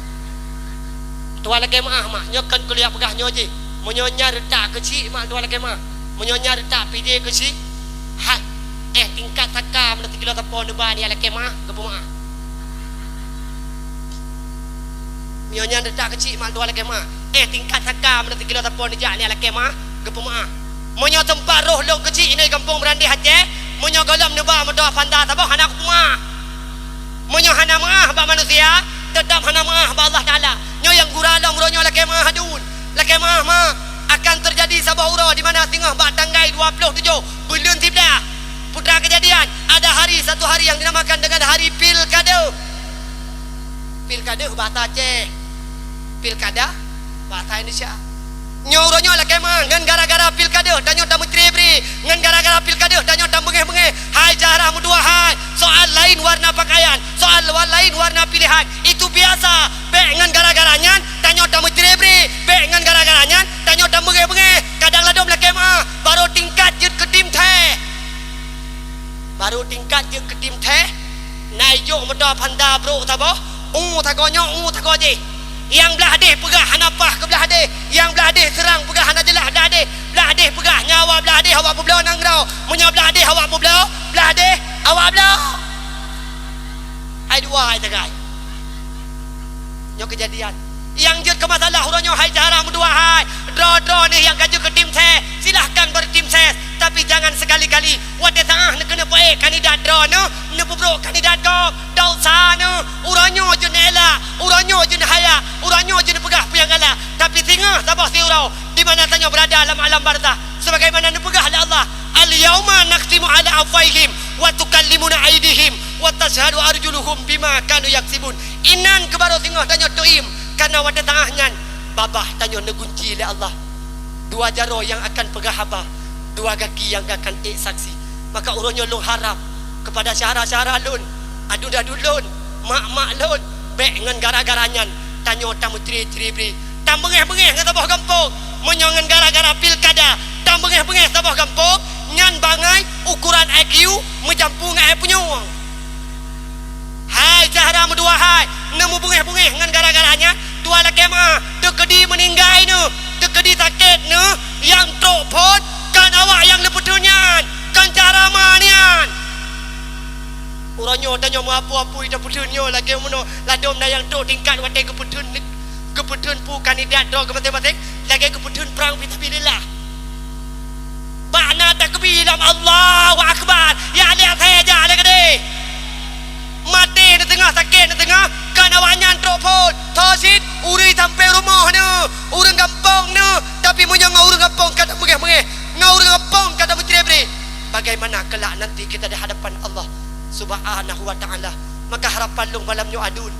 Tuan lagi mak nyokan kuliah pegah nyoji. Menyonya retak kecil mak tuan lagi mak. Menyonya retak PJ kecil. Hai tingkat takam nanti kilo tapon depan ya lagi mak ke mak. Menyonya retak kecil mak tuan lagi mak. Tingkat takam nanti kilo tapon dijak ni lagi mak ke mak. Menyo tempat roh long kecil ini kampung berandai hati. Menyo galam nebah medah panda tabah anak mak. Menyo hana maah ba manusia tetap hana maah ba Allah Taala. Nyo yang guralam ronyo laki maah hadun. Laki maah ma akan terjadi sabah ura di mana tengah ba tanggal 27 bulan 11. Putra kejadian ada hari satu hari yang dinamakan dengan hari pilkada. Pilkada bahasa Aceh. Pilkada bahasa Indonesia. Nyo ronyo laki maah ngan gara-gara pilkada tanyo tamu trebri ngan gara-gara pilkada tanyo tamu bengeh-bengeh. Hai jaramu dua hai. Soal lain warna pakaian, soal lain warna pilihan. Itu biasa. Bek ngan gara-garanya tanyo tamu trebri, bek ngan gara-garanya tanyo tamu bengeh-bengeh. Kadang ladom la kemah, baru tingkat je ke tim teh. Baru tingkat je ke tim teh. Naik medah panda bro taboh. Tagonyo tagoje. Yang belah deh pegah hanapah ke belah deh. Yang belah deh serang pegah hanajelah belah deh. Belah deh pegah nyawa belah deh awak peblau nang rau. Munya belah deh awak peblau, belah deh awak belau. Hai dua hai tegai. Nyo kejadian. Yang jut ke masalah uranyo hai jarang dua hai. Draw ni yang kaju ke tim ses. Silahkan bertim ses. Tapi jangan sekali-kali wadah tengah nak kena baik kandidat draw no. Nak bro kandidat kau. Dausa no. Uranyo je nela. Uranyo je haya. Uranyo je pegah puyang gala. Tapi tengah tabah si urau. Di mana tanya berada dalam alam barzah. Sebagaimana nepegah oleh Allah. Al-yawma nakhtimu ala afaihim wa tukallimuna aydihim wa tashhadu arjuluhum bima kanu yaksibun. Inan kebaru tengah tanya doim karena wadah tengahnya babah tanya negunci oleh Allah. Dua jaro yang akan pegah haba, dua kaki yang akan saksi. Maka uronyo long harap kepada syahara-syahara lun, adu-adu lun, mak-mak lun, bek ngan gara-garanya tanya tamu tri-tri-bri. Tam bengeh-bengeh ngan tabah kampung, menyongan gara-gara pilkada. Tam bengeh-bengeh tabah kampung, nyan bangai ukuran IQ mencampur ngan penyuang. Hai syahara dua hai, nemu bengeh-bengeh ngan gara-garanya tua laki mah dekedi meninggai nu, dekedi sakit nu, yang tok pun kan awak yang leputunian, kan cara manian. Uranyo tanya mau apa-apa itu putunyo lagi mono ladom na yang tok tingkat watai keputun pu kandidat do ke masing-masing lagi keputun perang fisabilillah. Bana takbir Allahu akbar. Ya lihat saja ada gede. Mati di tengah sakit di tengah kan awaknya tok pun tasid uri sampai rumah ni urang kampung ni tapi punya ngau urang kampung kata mengeh-mengeh ngau urang kampung kata menteri. Bagaimana kelak nanti kita di hadapan Allah Subhanahu wa taala. Maka harapan long malamnya adun,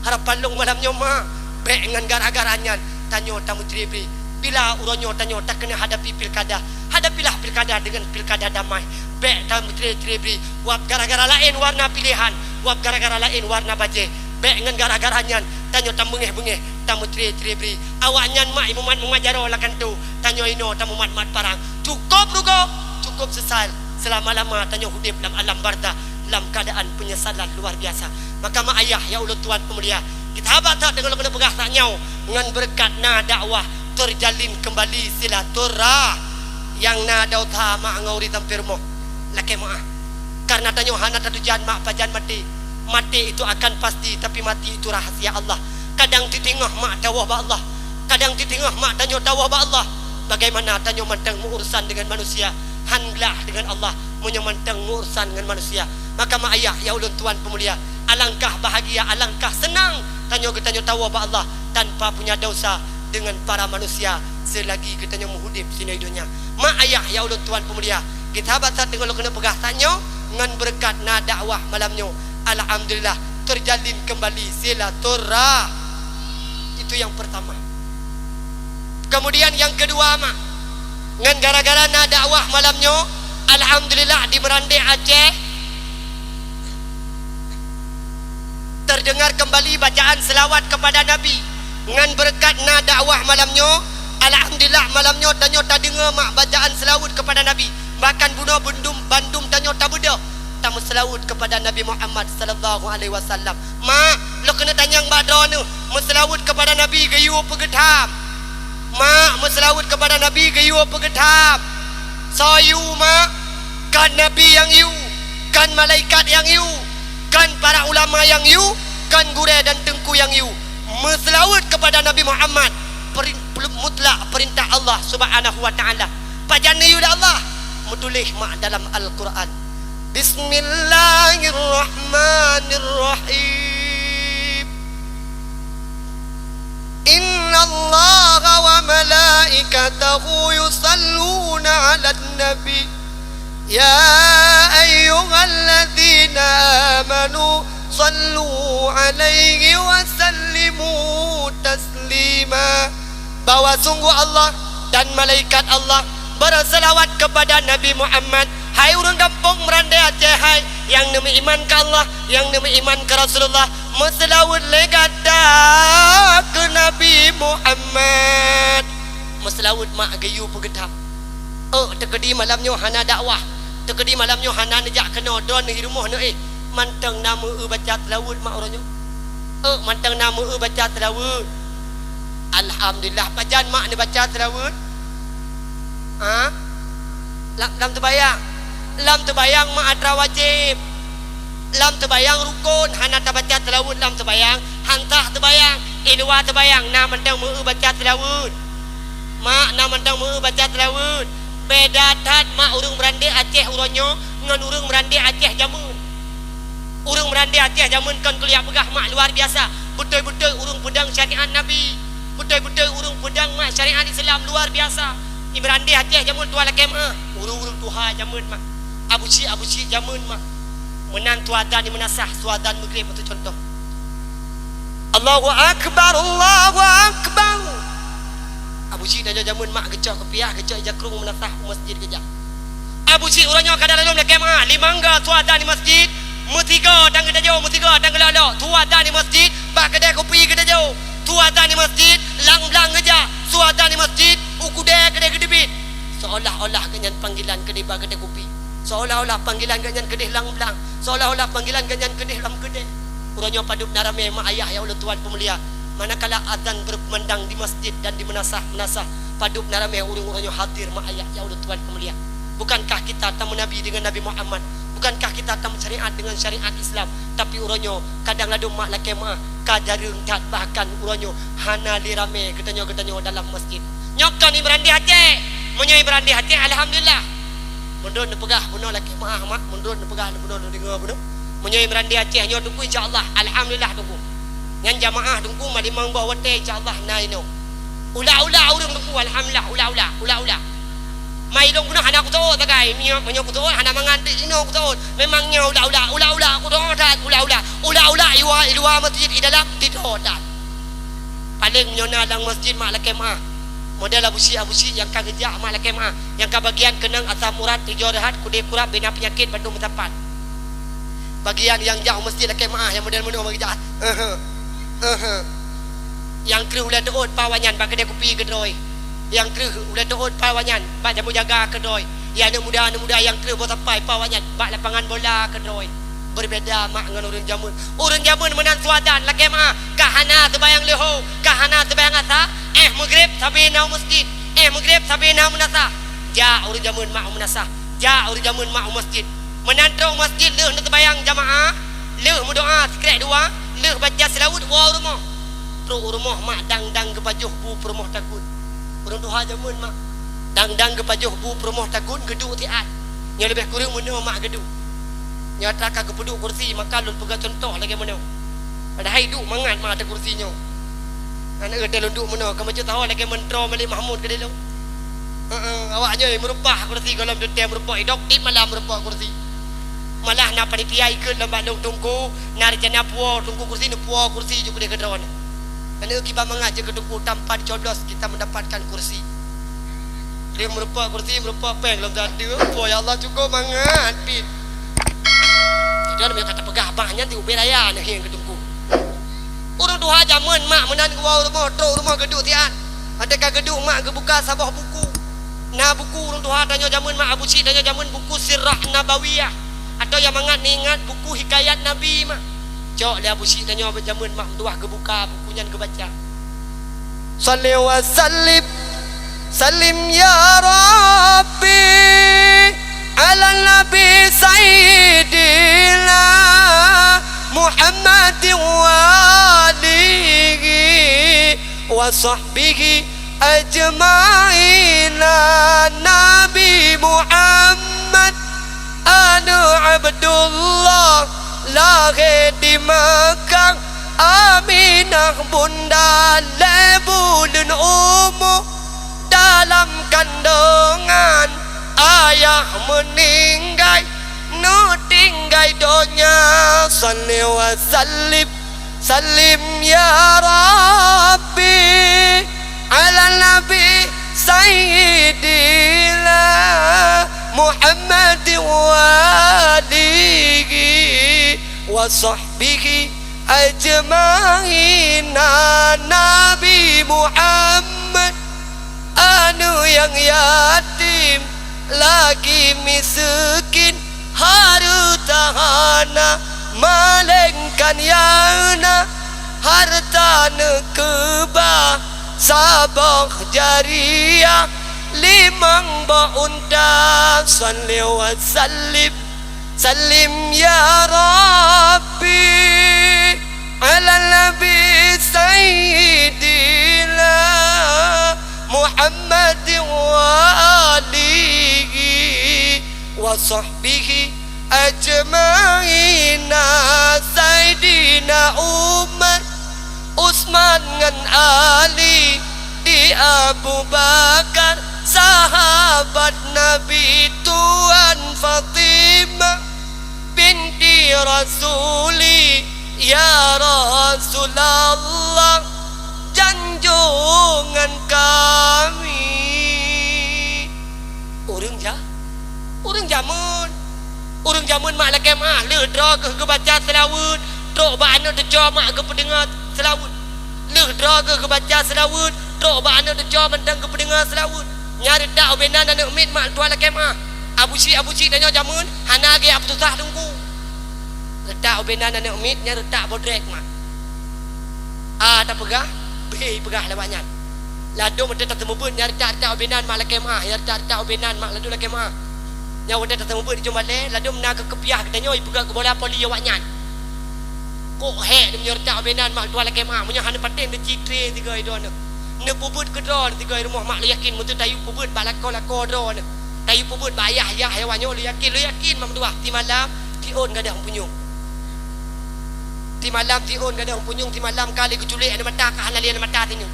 harapan long malamnya ma bek dengan gara-garanya tanyo tamu menteri. Bila uronyo tanyo tak kena hadapi pilkada, hadapilah pilkada dengan pilkada damai. Bek tamu menteri wap gara-gara lain warna pilihan, wap gara-gara lain warna baje. Bek dengan gara-garanya tanyo tam bengeh-bengeh tamu tri-tri. Awaknya mak ibu mat mengajaro lakan tu. Tanyo ino tamu mat parang. Cukup rugo, cukup sesal. Selama-lama tanyo hudip dalam alam barzah dalam keadaan penyesalan luar biasa. Maka mak ayah ya Allah tuan pemulia, kita habat tak dengan kena pegah tak nyau dengan berkat na dakwah terjalin kembali silaturah yang na dau ta mak ngauri tampir mo laki mak karena tanyo hana tujuan mak pajan mati Mati itu akan pasti, tapi mati itu rahasia Allah. Kadang di tengah mak dawah ba Allah, kadang di tengah mak danyo dawah ba Allah. Bagaimana tanyo mantang urusan dengan manusia, hanglah dengan Allah menyemantang urusan dengan manusia. Maka mak ayah ya ulun tuan pemulia, alangkah bahagia, alangkah senang tanyo tawa ba Allah tanpa punya dosa dengan para manusia selagi kita menghudip sini dunia. Mak ayah ya ulun tuan pemulia, kita baca dengan lo kena pegah tanyo dengan berkat na dakwah malamnya. Alhamdulillah terjalin kembali silaturahmi. Itu yang pertama. Kemudian yang kedua mak, ngan gara-gara na dakwah malamnya, alhamdulillah di Merandek Aceh terdengar kembali bacaan selawat kepada Nabi. Ngan berkat na dakwah malamnya, alhamdulillah malamnya tanyo tak dengar mak bacaan selawat kepada Nabi. Bahkan bunuh Bandung tanyo tak beda tamu selawat kepada Nabi Muhammad sallallahu alaihi wasallam. Mak, lo kena tanya mbak drone, meselawat kepada Nabi gayu apa gedam? Mak, meselawat kepada Nabi gayu apa gedam? Sayu mak, kan Nabi yang you, kan malaikat yang you, kan para ulama yang you, kan gure dan tengku yang you. Meselawat kepada Nabi Muhammad mutlak perintah Allah Subhanahu wa taala. Pajana you Allah metulis mak dalam Al-Quran. Bismillahirrahmanirrahim. Inna Allah wa malaikatahu yusalluna 'alan nabi. Ya ayyuhalladzina amanu sallu 'alaihi wa sallimu taslima. Bahwa sungguh Allah dan malaikat Allah berselawat kepada Nabi Muhammad. Hai orang kampung Merandek Aceh, hai yang nemi iman ke Allah, yang nemi iman ke Rasulullah, meselawat legada ke Nabi Muhammad. Meselawat mak gayu pegedam. Tekedi malamnya hana dakwah, tekedi malamnya hana nejak kena don di rumah no mantang nama baca selawat mak orangnya. Mantang nama baca selawat. Alhamdulillah pajan mak ni baca selawat. Lam terbayang. Lam terbayang mak adra wajib. Lam terbayang rukun. Hana tak baca telawud lam terbayang. Hantah terbayang. Ilwa terbayang. Nak mentang mu baca telawud. Mak nak mentang mu baca telawud. Beda tat mak urang Merandek Aceh uronyo ngan urang Merandek Aceh jamun. Urang Merandek Aceh jamun kan kuliah pegah mak luar biasa. Betul-betul urang pedang syariat Nabi. Betul-betul urang pedang mak syariat Islam luar biasa. Merandek Aceh jamun tuan laki mak. Urang-urang tuha jamun mak. Abu Cik jamun mak. Menang tuadan di menasah tuadan maghrib itu contoh. Allahu akbar, Allahu akbar. Abu Cik dah jamun mak gecok kepiah, gecok jakrung menasah masjid gejak. Abu Cik orangnya kadang dalam laki mak limangga tuadan di masjid. Mutiga dan gede jauh, mutiga dan gelala. Tuadan di masjid, bak kedai kopi gede jauh. Tuadan di masjid, lang-lang gejak. Tuadan di masjid, ukudai kedai gedebit. Seolah-olah kenyan panggilan kedai bak kedai kopi. Seolah-olah panggilan ganyan kedih lang belang. Seolah-olah panggilan ganyan kedih lam kedih. Urangnya padup narame mak ayah ya Allah tuan pemulia. Manakala azan berkumandang di masjid dan di menasah padup narame urang-urangnya hadir mak ayah ya Allah tuan pemulia. Bukankah kita tamu Nabi dengan Nabi Muhammad? Bukankah kita tamu syariat dengan syariat Islam? Tapi urangnya kadang ladu mak laki mak kajarung tat bahkan urangnya hana lirame getanyo-getanyo dalam masjid. Nyokan ni Merandek Aceh. Menyai Merandek Aceh alhamdulillah. Mundur nak pegah bunuh laki mak mundur nak pegah bunuh dengar bunuh menyai Merandek Aceh nyo tunggu insyaallah alhamdulillah tunggu ngan jamaah tunggu malimang bawa teh insyaallah naino ula-ula urang tunggu alhamdulillah ula-ula mai dong bunuh anak aku tahu tagai minyak aku tahu anak mangantik sini aku tahu memangnya ula-ula aku tahu dah ula-ula iwa masjid di dalam tidur dah paling nyona dalam masjid mak laki mak model Abu Cik yang kan gejak mak laki mak yang kan bagian kenang asam urat tiga rehat kudai kurap bina penyakit Bandung Metapat bagian yang jauh masjid laki mak yang model menuh bagi jahat yang kru ulah teut pawanyan bak kedai kopi kedoi yang kru ulah teut pawanyan bak jamu jaga kedoi yang anak muda yang kru buat sampai pawanyan bak lapangan bola kedoi berbeza mak dengan orang jamun menan suadan laki mak kahana terbayang leho kahana terbayang asa maghrib sabi nau masjid maghrib sabi nau menasah ja orang jamun mak menasah ja orang jamun mak masjid menantang masjid leh nak terbayang jamaah leh berdoa sekrek dua, leh baca selawat wa rumah. Teruk rumah mak dang-dang kepajuh bu permoh takut. Urang Tuhan jamun mak. Dang-dang kepajuh bu permoh takut geduk tiat. Yang lebih kurang mana mak geduk. Yang takkan kepeduk kursi maka lun pegang contoh lagi mana. Ada hidup mangat mak ada kursinya. Anak ada lunduk mana kamu macam tahu lagi mentro Malik Mahmud ke dia lu. Awaknya merupah kursi kalau dia merupah doktor malam merupah kursi. Malah nak panitia ikut lembat long tungku nak rencana puas tungku kursi ni puas kursi juga dia kedron. Kerana kita mengajar ke tungku tanpa dicoblos kita mendapatkan kursi. Dia merupah kursi merupah peng dalam dada. Oh ya Allah cukup mangat pi. Dia nak kata pegah abahnya ti ubin raya nak hing ke tungku. Orang Tuhan jaman mak menan ke rumah truk rumah geduk tian. Adakah geduk mak ke buka sabah buku. Nah buku orang Tuhan tanya jaman mak Abu Cik tanya jaman buku Sirah Nabawiyah. Atau yang mangat ni ingat buku hikayat Nabi mak. Cok dia Abu Syik tanya jamun mak tuah ke buka bukunya ke baca. Salli wa sallim salim ya Rabbi ala nabi sayyidina Muhammad wa alihi wa sahbihi ajma'ina Nabi Muhammad anu Abdullah lahir di Mekah Aminah bunda lebulun umur dalam kandungan ayah meninggal nu tinggal donya salli wa sallim salim ya Rabbi ala nabi sayyidina Muhammad wa alihi wa sahbihi ajma'ina Nabi Muhammad anu yang yatim lagi miskin harta hana malengkan yana harta nekebah sabah jariah limang ba'unta salli wa sallim salim ya Rabbi ala nabi sayyidina Muhammad wa alihi wa sahbihi ajma'ina sayyidina Umar Usman ngan Ali di Abu Bakar sahabat Nabi Tuan Fatimah binti Rasuli ya Rasulullah janjungan kami orang jamun mak lakem le dra ke baca selawat trok ba anak deja mak ke pendengar selawat le dra ke baca selawat trok ba anak deja mentang ke pendengar selawat nyari tak obenan anak mit mak tuan lakem Abu Syik tanya jamun hana ge apa susah tunggu letak obenan anak mit nya letak bodrek mak tak pegah pegah lah banyak ladu mesti tak temu bun nyari tak obenan mak lakem ya tak obenan mak ladu lakem nya wada tak temu bun di jomale ladu mena ke kepiah katanya pegah ke bola poli awaknya kok he dia letak obenan mak tuan lakem munya hana paten de citre tiga idon ne pubut ke dro tiga rumah mak yakin mutu tayu pubut balako dro ne tayu pubut bayah ya hewannya lu yakin mak tuah ti malam ti on gadah punyung ti malam ti on gadah punyung ti malam kali keculik ada mata ka halalian mata tinu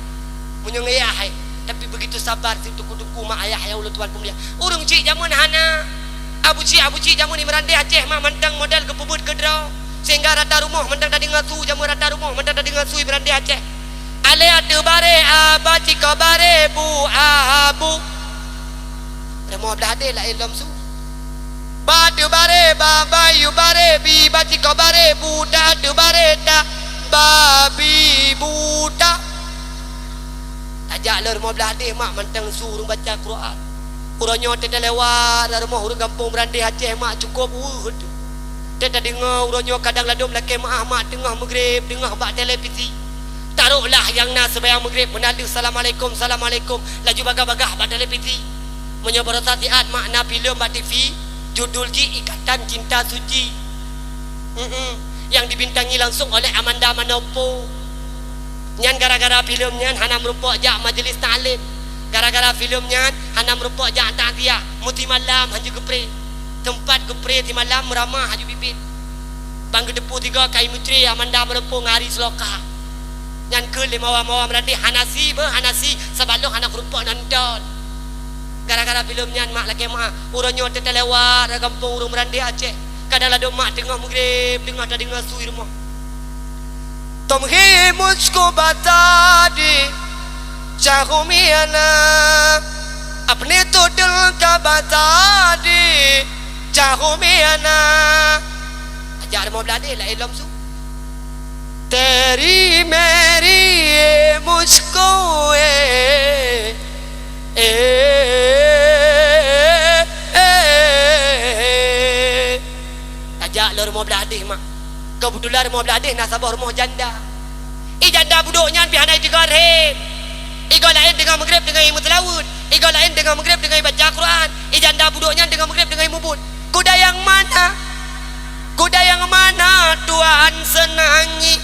punyung ayah hai tapi begitu sabar si tuku-tuku mak ayah ya ulah tuan pemulia urang cik jamun hana Abu Cik jamun ni merandai Aceh mak mantang modal ke pubut ke draw sehingga rata rumah mantang tadi ngatu jamun rata rumah mantang tadi ngatu merandai Aceh ale atu bare abaci ko bare bu abu remo belah de la ilom su batu bare babayu bare bi baci ko bare buta tu bare ta babi buta ajak le remo belah de mak mantang suruh baca Quran urangnya teh lewat dari rumah urang kampung merandai Aceh mak cukup teh dengar urangnya kadang ladum laki mak tengah maghrib tengah bak televisi taruhlah yang nak sembahyang maghrib menandu assalamualaikum laju bagah-bagah bak televisi menyebar satiat makna filem bak TV judul ji Ikatan Cinta Suci yang dibintangi langsung oleh Amanda Manopo. Nyan gara-gara filem nyan hana merupakan jak majlis ta'lim. Gara-gara filem nyan hana merupakan jak ta'ziah. Muti malam haju gepre. Tempat gepre ti malam meramah haju bibit. Bang gedepu 3 kai mutri Amanda Manopo ngari seloka. Nyan ke le mawa-mawa meradi hanasi hanasi sebalok anak rupak nonton. Gara-gara filem nyan mak laki mak uronyo terlewat kampung urung merandi Aceh. Kadang ladok mak tengah maghrib, tengah dah dengar sui rumah. Tomhi mujhko bata de चाहो मियाना अपने तो दिल का बता दे चाहो मियाना ajar mau belajar lah ilmu su तेरी मेरी ये मुझको ajak lor mau belajar mak kebetulan mau belajar nasabah rumah janda janda buduknya pihanai tiga rib Igo lain dengan maghrib dengan ilmu telawud. Igo lain dengan maghrib dengan baca Quran. Janda buduknya dengan maghrib dengan mubut. Kuda yang mana? Kuda yang mana Tuhan senangi?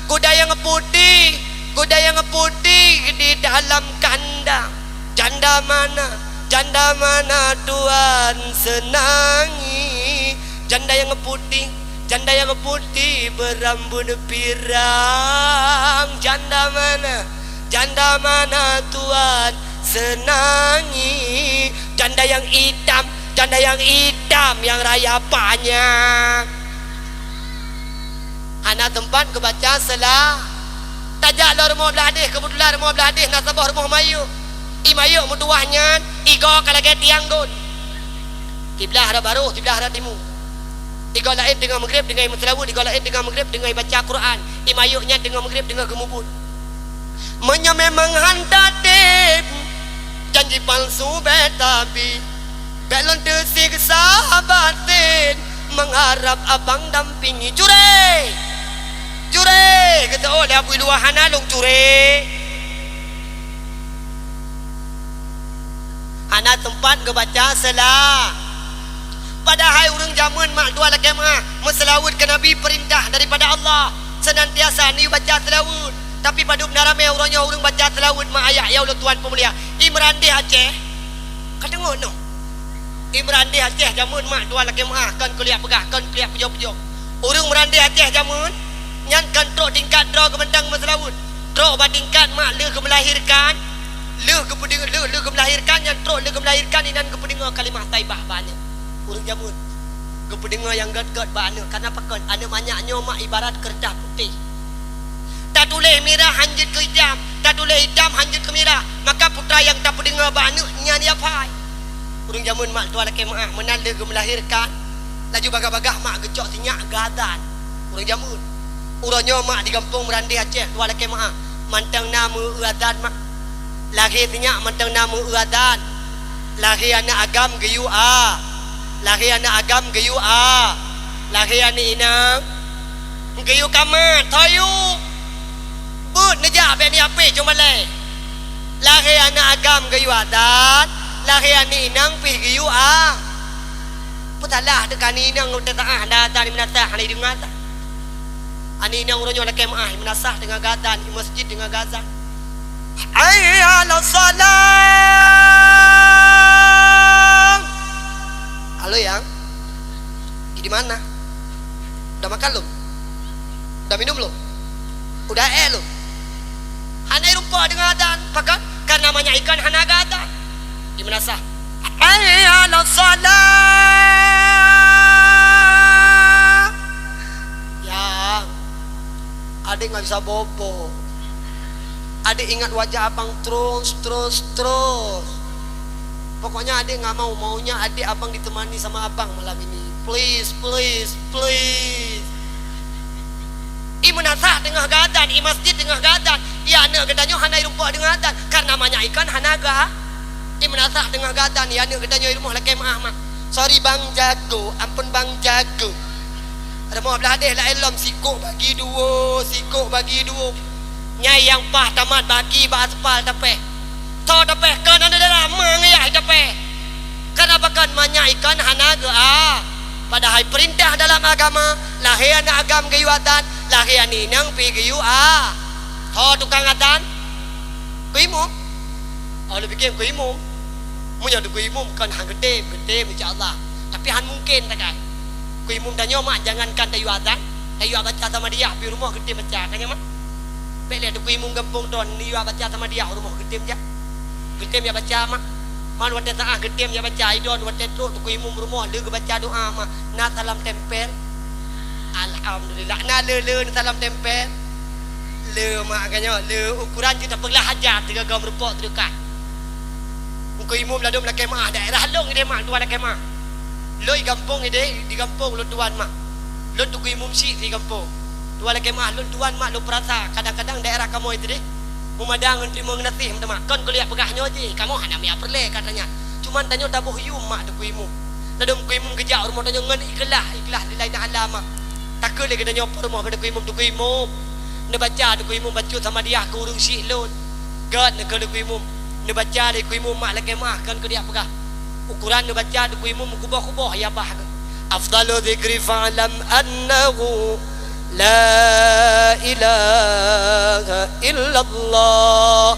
Kuda yang putih. Kuda yang putih di dalam kandang. Janda mana? Janda mana Tuhan senangi? Janda yang putih. Janda yang putih berambut pirang. Janda mana? Janda mana Tuhan senangi? Janda yang hitam yang raya banyak. Anak tempat kebaca selah. Tajak lor mau beladih kebetulan mau beladih nasabah rumah mayu. Imayu muduahnya igo kalage tianggun. Kiblah arah baru, kiblah arah timur. Igo lain dengan maghrib dengan mutlawud, igo lain dengan maghrib dengan baca Quran. Imayuknya dengan maghrib dengan gemubut. Menya memang hantatin janji palsu betapi belon tersiksa batin mengharap abang dampingi jure kata oh dah bui luahan alung jure anak tempat kebaca selah padahal urang zaman mak dua laki mah meselawud ke Nabi perintah daripada Allah senantiasa ni baca selawud. Tapi pada benar-benar orangnya orang baca telawud mak ayat ya Allah Tuhan pemulia. Imran di Aceh. Kata ngono. Imran di Aceh jamun mak dua laki mak kan kuliah pegah kan kuliah pejok-pejok. Orang merandi Aceh jamun nyan kan trok tingkat draw ke bentang maselawud. Trok ba tingkat mak le ke melahirkan. Le ke melahirkan nyan trok le ke melahirkan inan ke pendengar kalimah taibah bana. Orang jamun. Ke pendengar yang gat-gat bana. Kenapa kan ana banyaknya mak ibarat kertas putih. Tak tulis merah hanjut ke hitam, tak tulis hitam hanjut ke merah. Maka putra yang tak pendengar banaknya ni apa? Urang jamun mak tua laki mak menanda ke melahirkan. Laju bagah-bagah mak gecok sinyak gadan. Urang jamun. Urangnya mak di kampung Merandi Aceh tua laki mak mantang nama uadan mak. Lahir sinyak mantang nama uadan. Lahir anak agam geyu a. Lahir anak agam geyu a. Lahir anak inang geyu kamat tayu. But nejak be ni apa cuma le. Lahir anak agam gayu adat, lahir anak inang pi gayu a. Putalah dekat ni inang udah taah datang di menasah ni dengar tak. Ani inang urangnya laki maah menasah dengan gadan di masjid dengan gazan. Hayya ala salam. Halo yang. Di mana? Udah makan belum? Udah minum belum? Udah belum? Hanai rupa dengan adan pakat kan namanya ikan hanaga adan di menasah hayya ala salam ya adik nggak bisa bobo adik ingat wajah abang terus pokoknya adik nggak maunya adik abang ditemani sama abang malam ini please Imunasah tengah gadan, masjid tengah gadan. Ya anak gedanya hanai rumput dengan gadan. Karena namanya ikan hanaga. Imunasah tengah gadan. Ya anak gedanya rumah laki maah. Sorry bang jago, ampun bang jago. Ada mau beladih lah elom sikuk bagi dua. Nyai yang pah tamat bagi ba aspal tapeh. Tau tapeh kan ada lama ngayah tapeh. Kenapa kan banyak ikan hanaga Padahal perintah dalam agama lahir anak agam gayu atan, lahir ni nang pi gayu Tho tukang atan kuimum. Lebih fikir kuimum. Munya tu kuimum kan hang gede insya-Allah. Tapi han mungkin tak kan. Kuimum tanya mak jangankan tayu atan, tayu baca sama dia pi rumah gede baca kan mak. Bele tu kuimum kampung don ni baca sama dia rumah gede baca. Gede ya baca mak. Man wate taah gede ya baca idon wate tu kuimum rumah le baca doa mak. Na salam tempel. Alhamdulillah na le salam tempel. Le mak kanyo le ukuran kita perlah hajar 3 gam repok terdekat. Muka imum ladum la kemah daerah long ide mak tuan la kemah. Loi kampung ide di kampung lo tuan mak. Lo tu imum si di kampung. Tuan la kemah lo tuan mak lo perasa kadang-kadang daerah kamu itu deh. Memadang entri mengenati mak. Kon kuliah pegahnya je. Kamu hana mia perle katanya. Cuman tanya tabuh yum mak tu imum. Ladum imum kejak rumah tanya ngan ikhlas lillahi ta'ala mak. Takut lagi tanya rumah kada imum tu imum. Dia baca ada kuimum baca sama dia aku urung syik lon. Gad nak ada kuimum. Dia baca ada kuimum mak lagi mah kan ke dia pegah. Ukuran dia baca ada kuimum kubah-kubah ya bah. Afdalu dzikri fa'lam annahu la ilaha illallah.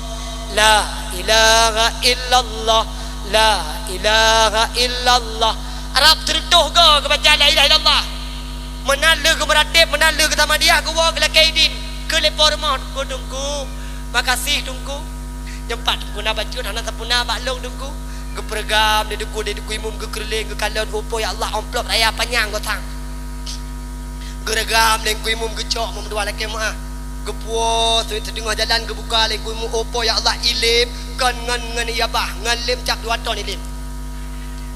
La ilaha illallah. La ilaha illallah. Arab tertuh ke baca la ilaha illallah. Menala ke beradib, menala ke sama dia ke wak la kaidin. Ke lepor mah tunggu makasih tunggu jempat guna baju hana sapuna baklong tunggu ke pergam dia duku imum ke kerling ke kalon opo ya Allah amplop raya panjang gotang geregam leng ku imum ke cok mum dua laki mah ke puas tengah jalan ke buka leng ku imum opo ya Allah ilim kan ngan ya bah ngan lim cak 2 ton ilim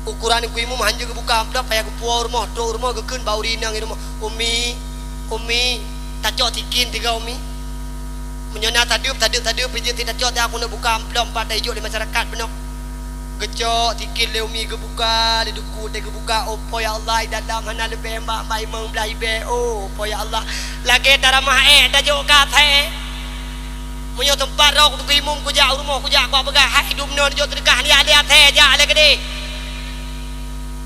ukuran ku imum hanja ke buka amplop payah ke puas rumah tu rumah ke keun bau rinang rumah umi tak cok tikin 3 umi menyona tadup pijit tidak cok aku nak buka amplop pada hijau di masyarakat benar gecok tikin le umi ke buka le duku te ke buka opo ya Allah dalam hana lebih mak mai meng belah ibe opo ya Allah lagi taramah dah jok kathe menyo tempat rok tu imum ku jak rumah ku jak ku begah hai hidup non jok tergah ni ada the jak le gede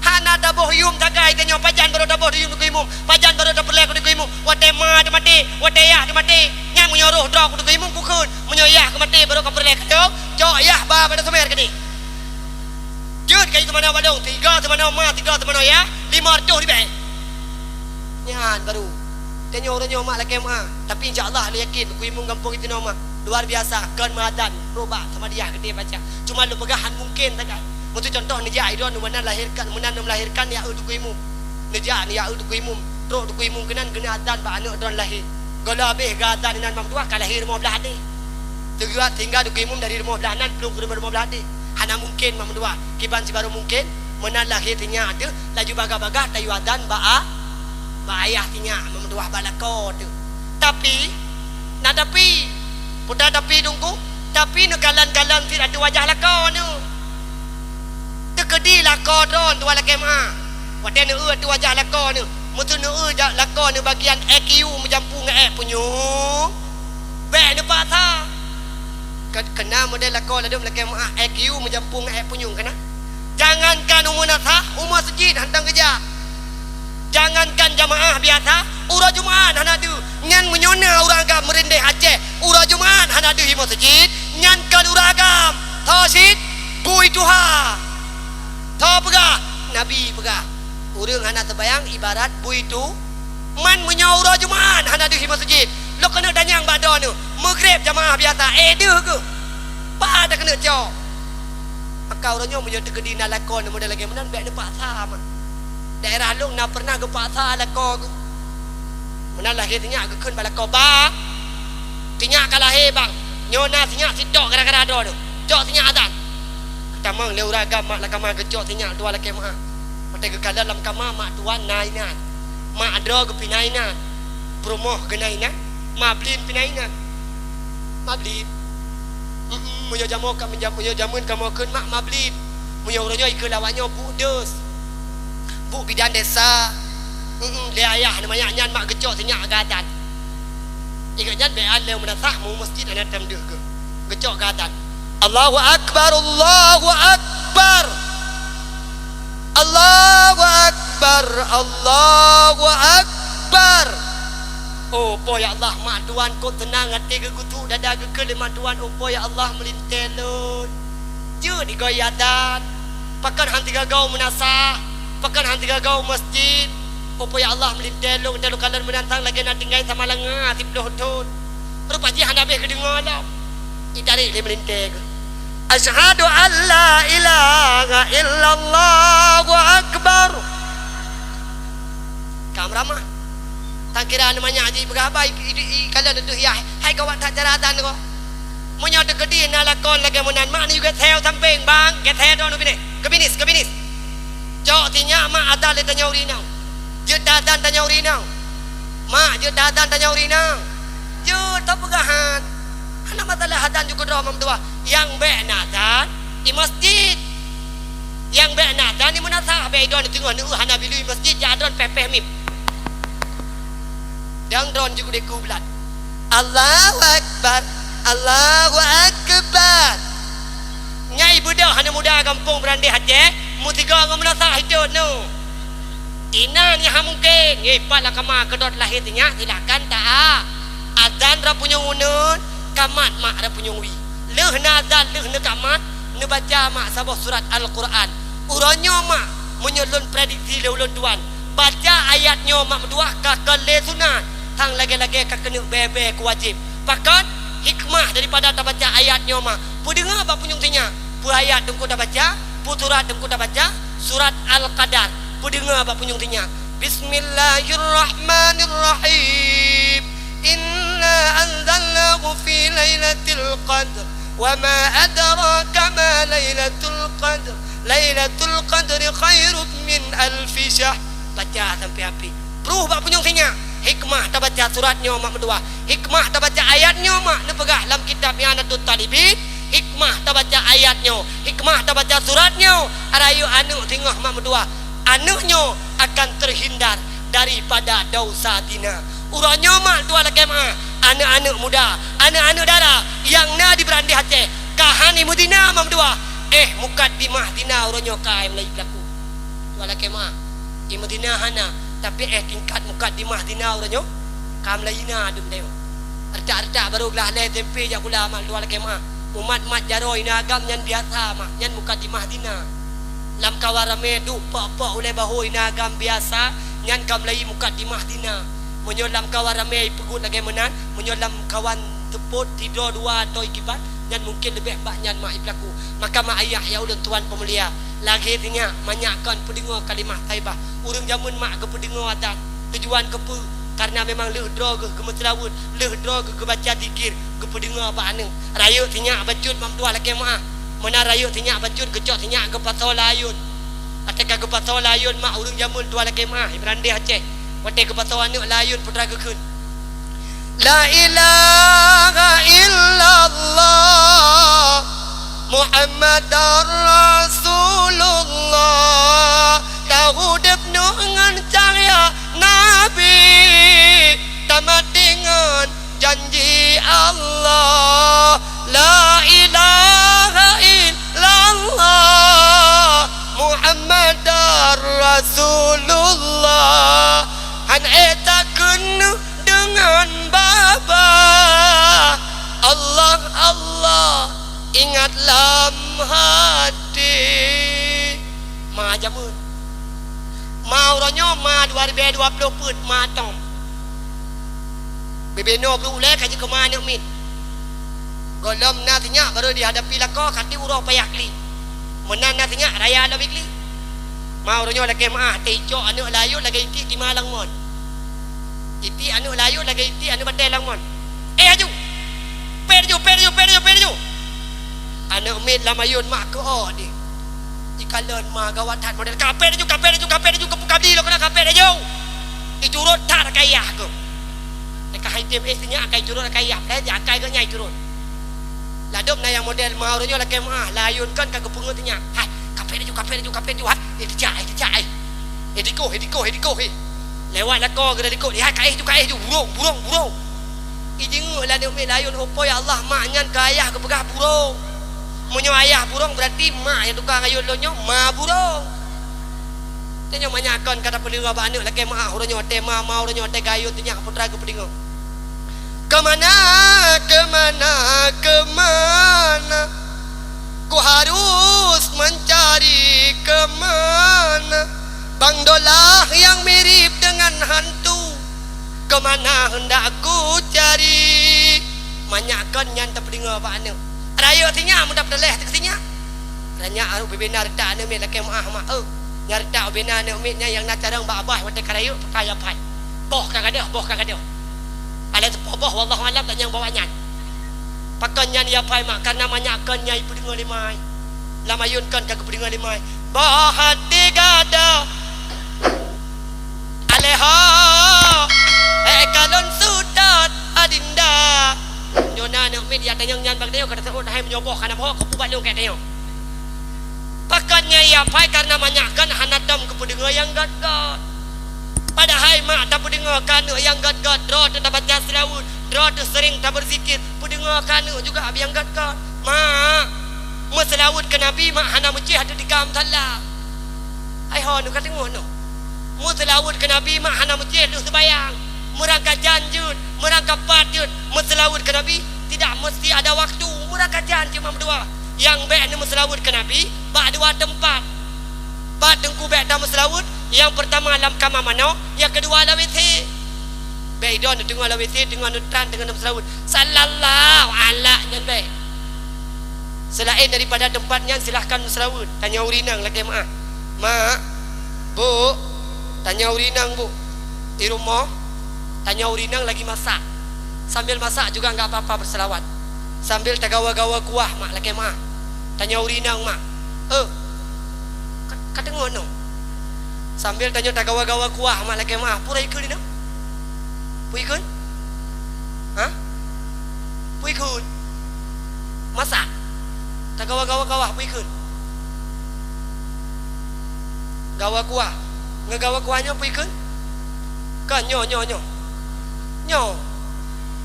hana daboh yum tagai kenyo pajan baru daboh yum ku imum pajan baru daboh le ku imum wate ma de mati wate yah de mati nyang menyo roh drok ku imum ku kun menyo yah ke mati baru ka perle kedok cok yah ba pada semer kedi jut kai tu mana badong 3 tu mana ma 3 tu mana ya 500 di bae nyan baru tenyo mak lagi ma tapi insyaallah lu yakin ku imum kampung itu nama luar biasa kan madan roba sama dia gede baca cuma lu pegahan mungkin tagai untuk contoh nejak idon mana melahirkan ya untuk imum nejak ni ya untuk imum truk untuk imum kenan kena adan ba anak don lahir gola beh gadan nan mam tua kalahir rumah belah ade tegak tinggal untuk imum dari rumah belah nan belum ke rumah belah ade hana mungkin mam tua kiban si baru mungkin menan lahir tinya ada laju baga-baga tayu adan ba ayah tinya mam tua balako tu tapi putar tapi tunggu tapi negalan-galan tidak ada wajah lakon tu kedi lakon don tu laki mah waten tu wajah lakon tu mutu lakon tu bagian EQ menjampu ngai punyu be ni patah kena model lakon ladum laki mah EQ menjampu ngai punyu kena jangankan umur nasah umur masjid hantang kerja jangankan jamaah biasa urang Jumaat hana ada nyan menyona urang agam merendeh Aceh urang Jumaat hana ada di masjid nyan kan urang agam tauhid bui tuha tau pegah Nabi pegah urang hana terbayang ibarat bui tu man menyau urang Jumaat hana ada di masjid lo kena danyang badan tu maghrib jamaah biasa deh ke pada kena jauh maka orangnya menyatu kedina lakon model lagi menan baik depak sama daerah long nak pernah ke paksa lakon menan lahir tinyak ke keun balako ba tinyak kalahir bang nyona tinyak sidok gara-gara ada tu jok tinyak azan tamang le uragam mak lakama ke jok tinyak dua laki mak mate ke kala dalam kama mak tuan nainan mak ada ke pinainan promoh ke nainan mak blin pinainan mak blin munyo jamu ka munyo jamun kamu keun mak blin munyo uranyo ikut lawaknya budes bu bidan desa le ayah namanya nyan mak gecok tinyak gadan ingat nyan be al le menasah mu masjid ana tam deh ke gecok gadan Allahu akbar Allahu akbar Allahu akbar akbar, Allahu akbar. Oh po ya Allah, mak tuan kau tenang hati ke gutu dada ke mak tuan. Oh po ya Allah melintelun. Je digoyadan. Pakan hanti gagau menasah, pakan hanti gagau masjid. Oh po ya Allah melintelun dalu kalan menantang lagi nak tinggal sama langa tiploh tun. Rupa ji handa be kedengar lah. Idari le melintel. Asyhadu an la ilaha illallah wa akbar. Kamramah tak kira namanya haji berapa kalau tu ya hai kawan tak jaratan ko munyo de gedi na lakon lagi munan mak ni juga theo samping bang get theo don bini kebinis jok tinya mak ada le tanya urinau je dadan tanya urinau mak je dadan tanya urinau je tak pegahan anak masalah hadan juga doa mamdua yang be nadan di masjid yang be nadan di munasah be don tengok nu hana bilu masjid jadon pepeh mim yang drone juga deku belat. Allahu akbar, Allahu akbar. Nyai budak hana muda kampung berandai haji, mutiga ngam nasah hidup no. Inan yang mungkin, pala kama kedot lahir tinya silakan tak. Azan ra punya unun, kamat mak ra punya wi. Leh na azan, leh na kamat, ne baca mak sabah surat Al-Quran. Uranyo mak menyelun prediksi leulun tuan. Baca ayatnya mak dua ka kele sunat. Tang lagi-lagi ka kena bebe ku wajib. Pakat hikmah daripada tak baca ayatnya mak. Pu dengar apa punyung tinya? Pu ayat tengku dah baca, pu surat tengku dah baca, surat Al-Qadar. Pu dengar apa punyung tinya? Bismillahirrahmanirrahim. Inna anzalnahu fi lailatul qadr. Wa ma adraka ma lailatul qadr. Lailatul qadri khairun min alfi syahr. Baca sampai habis. Peruh apa punyung tinya? Hikmah tak baca suratnya mak berdua. Hikmah tak baca ayatnya mak ne pegah dalam kitab I'anatul Talibin. Hikmah tak baca ayatnya, hikmah tak baca suratnya. Arayu anu tengah mak berdua. Anaknya akan terhindar daripada dosa zina. Urangnya mak dua lagi mak. Anak-anak muda, anak-anak dara yang na di berandai hati. Kahani mudina mak berdua. Mukaddimah dina urangnya kai Melayu pelaku. Dua lagi mak. Imudina hana tapi tingkat mukaddimah dina urangnya kam laina adum deu arta baru gelah le tempe jak kula mak dua lagi mak umat mat jaro ina agam nyan biasa mak nyan mukaddimah dina lam kawarame du pak oleh bahu ina agam biasa nyan kam lai mukaddimah dina menyolam kawarame pegut lagi menan menyolam kawan teput tidur dua atau ikibat nyan mungkin lebih banyak mak iplaku maka mak ayah ya ulun tuan pemulia lagi tinya manyakkan pendengar kalimah taibah urang jamun mak ke pendengar adat tujuan ke karena memang leh dro ke kemetrawut leh dro ke baca zikir ke pendengar ba anu rayuk tinya bacut mam dua lagi mak mana rayuk tinya bacut gejok tinya ke pasal layun atek ke pasal layun mak urang jamun dua lagi mak berandai aceh wate ke pasal anu layun putra kekeun la ilaha illallah Muhammadar Rasulullah tahu depnu dengan cahaya Nabi tamat dengan janji Allah la ilaha illallah Muhammadar Rasulullah han eta kenu dengan baba Allah Allah ingat lam hati ma jamun mau ronyo ma 2020 put ma tom bebeno bru le kaji ke mana min golom natinya baru dihadapi lako kati urah payakli menan natinya raya labikli mau ronyo lagi ma tejo anu layu lagi iti di malang mon iti anu layu lagi iti anu badai lang mon aju perju anak mit lamayun mak ke di ikalan ma gawatan model kapet ju kabli lo kena kapet aja icurut tak kayah ke dekat hitem esnya akai curut kayah dah akai ke nyai curut ladop na yang model mau ronyo lagi mah layun kan kagak pungetnya hai kapet ju ha dicai ediko lewat lako ke ediko lihat kai ju burung ijing ladop mit layun opo ya Allah mak nyan kayah ke pegah burung menyo ayah burung berarti mak yang tukang ayun lo nyo ma burung Tanya manyakon kata pelinga banu laki maah uranyo tema mau uranyo te gayu tanya putra ke pelinga. Kemana ku harus mencari kemana Bang Dolah yang mirip dengan hantu. Kemana hendak ku cari? Manyakon nyan te pelinga banu. Rayo tinya mudah peleh te kesinya. Ranya aru bebenar tak ne laki maah mak nyarta bina ne umitnya yang nacarang babah wate karayu kaya pai boh kagadah ala boh wallahu alam tak yang bawanya pakannya ya pai mak karena manyakan nyai pedinga limai lamayun kan ka pedinga limai bah hati gada aleha kalon sudat adinda nyona ne umit ya tanyang nyan bag deo kada saud hai menyoboh kana boh ku buat lu ka deo pakannya ia pai karena manyakan hanadam ke pedinga yang gad-gad. Padahal mak tak pedinga kanu yang gad-gad. Draw tu tak baca selawut. Draw tu sering tak berzikir. Pedinga kanu juga yang gad-gad. Mak, mu selawut ke Nabi mak hana mecih ada di gam talak. Ai ho nu kata ngono. Mu selawut ke Nabi mak hana mecih lu sebayang. Murangka janjut, murangka patjut. Mu selawut ke Nabi tidak mesti ada waktu. Murangka janjut mam dua. Yang baik ni selawut ke Nabi bak dua tempat. Bak dengku baik dah selawut. Yang pertama alam kamar mano, yang kedua alam WC. Baik don tengok alam WC, tengok nutran dengan selawut. Sallallahu ala nyan baik. Selain daripada tempatnya silahkan selawut. Tanya urinang lagi mak. Mak, bu, tanya urinang bu. Di rumah tanya urinang lagi masak. Sambil masak juga enggak apa-apa berselawat. Sambil tagawa-gawa kuah mak lagi mak. Tanya urinang mak. Kata ngono. Sambil tanya tagawa-gawa kuah mak lagi mak. Pura ikut ni nak? Pura ikut? Hah? Pura ikut? Masak? Tagawa-gawa kuah pura ikut? Gawa kuah. Ngegawa kuahnya pura ikut? Kan nyo.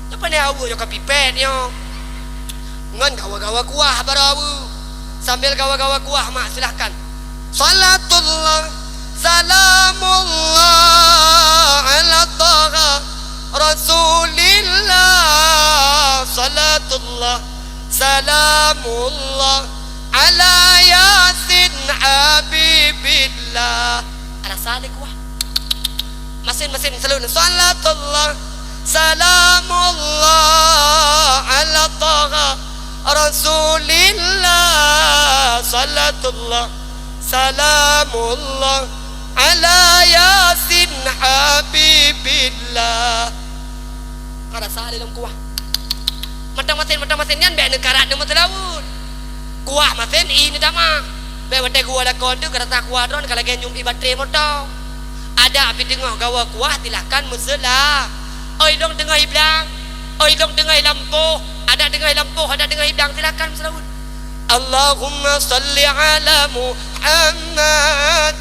Apa ni awu yo kapipet nyo. Ngan gawa-gawa kuah barawu. Sambil gawa-gawa kuah mak silahkan. Salatullah salamullah ala taha rasulillah. Salatullah salamullah ala yasin habibillah. Ada salik kuah. Masin selalu salatullah salamullah ala taha rasulillah. Salatullah salamullah ala yasin habibillah. Ada salik dalam kuah. Matang masin nyan baik negara nama selawut. Kuah masin ini dama. Baik wate gua lakon tu kata kuah don kalau genyum ibatre moto. Ada api tengah gawa kuah silahkan musela. Oi dong tengah iblang. Oi dong tengah lampu. Ada tengah lampu, ada tengah iblang silahkan selawut. Allahumma salli ala Muhammad.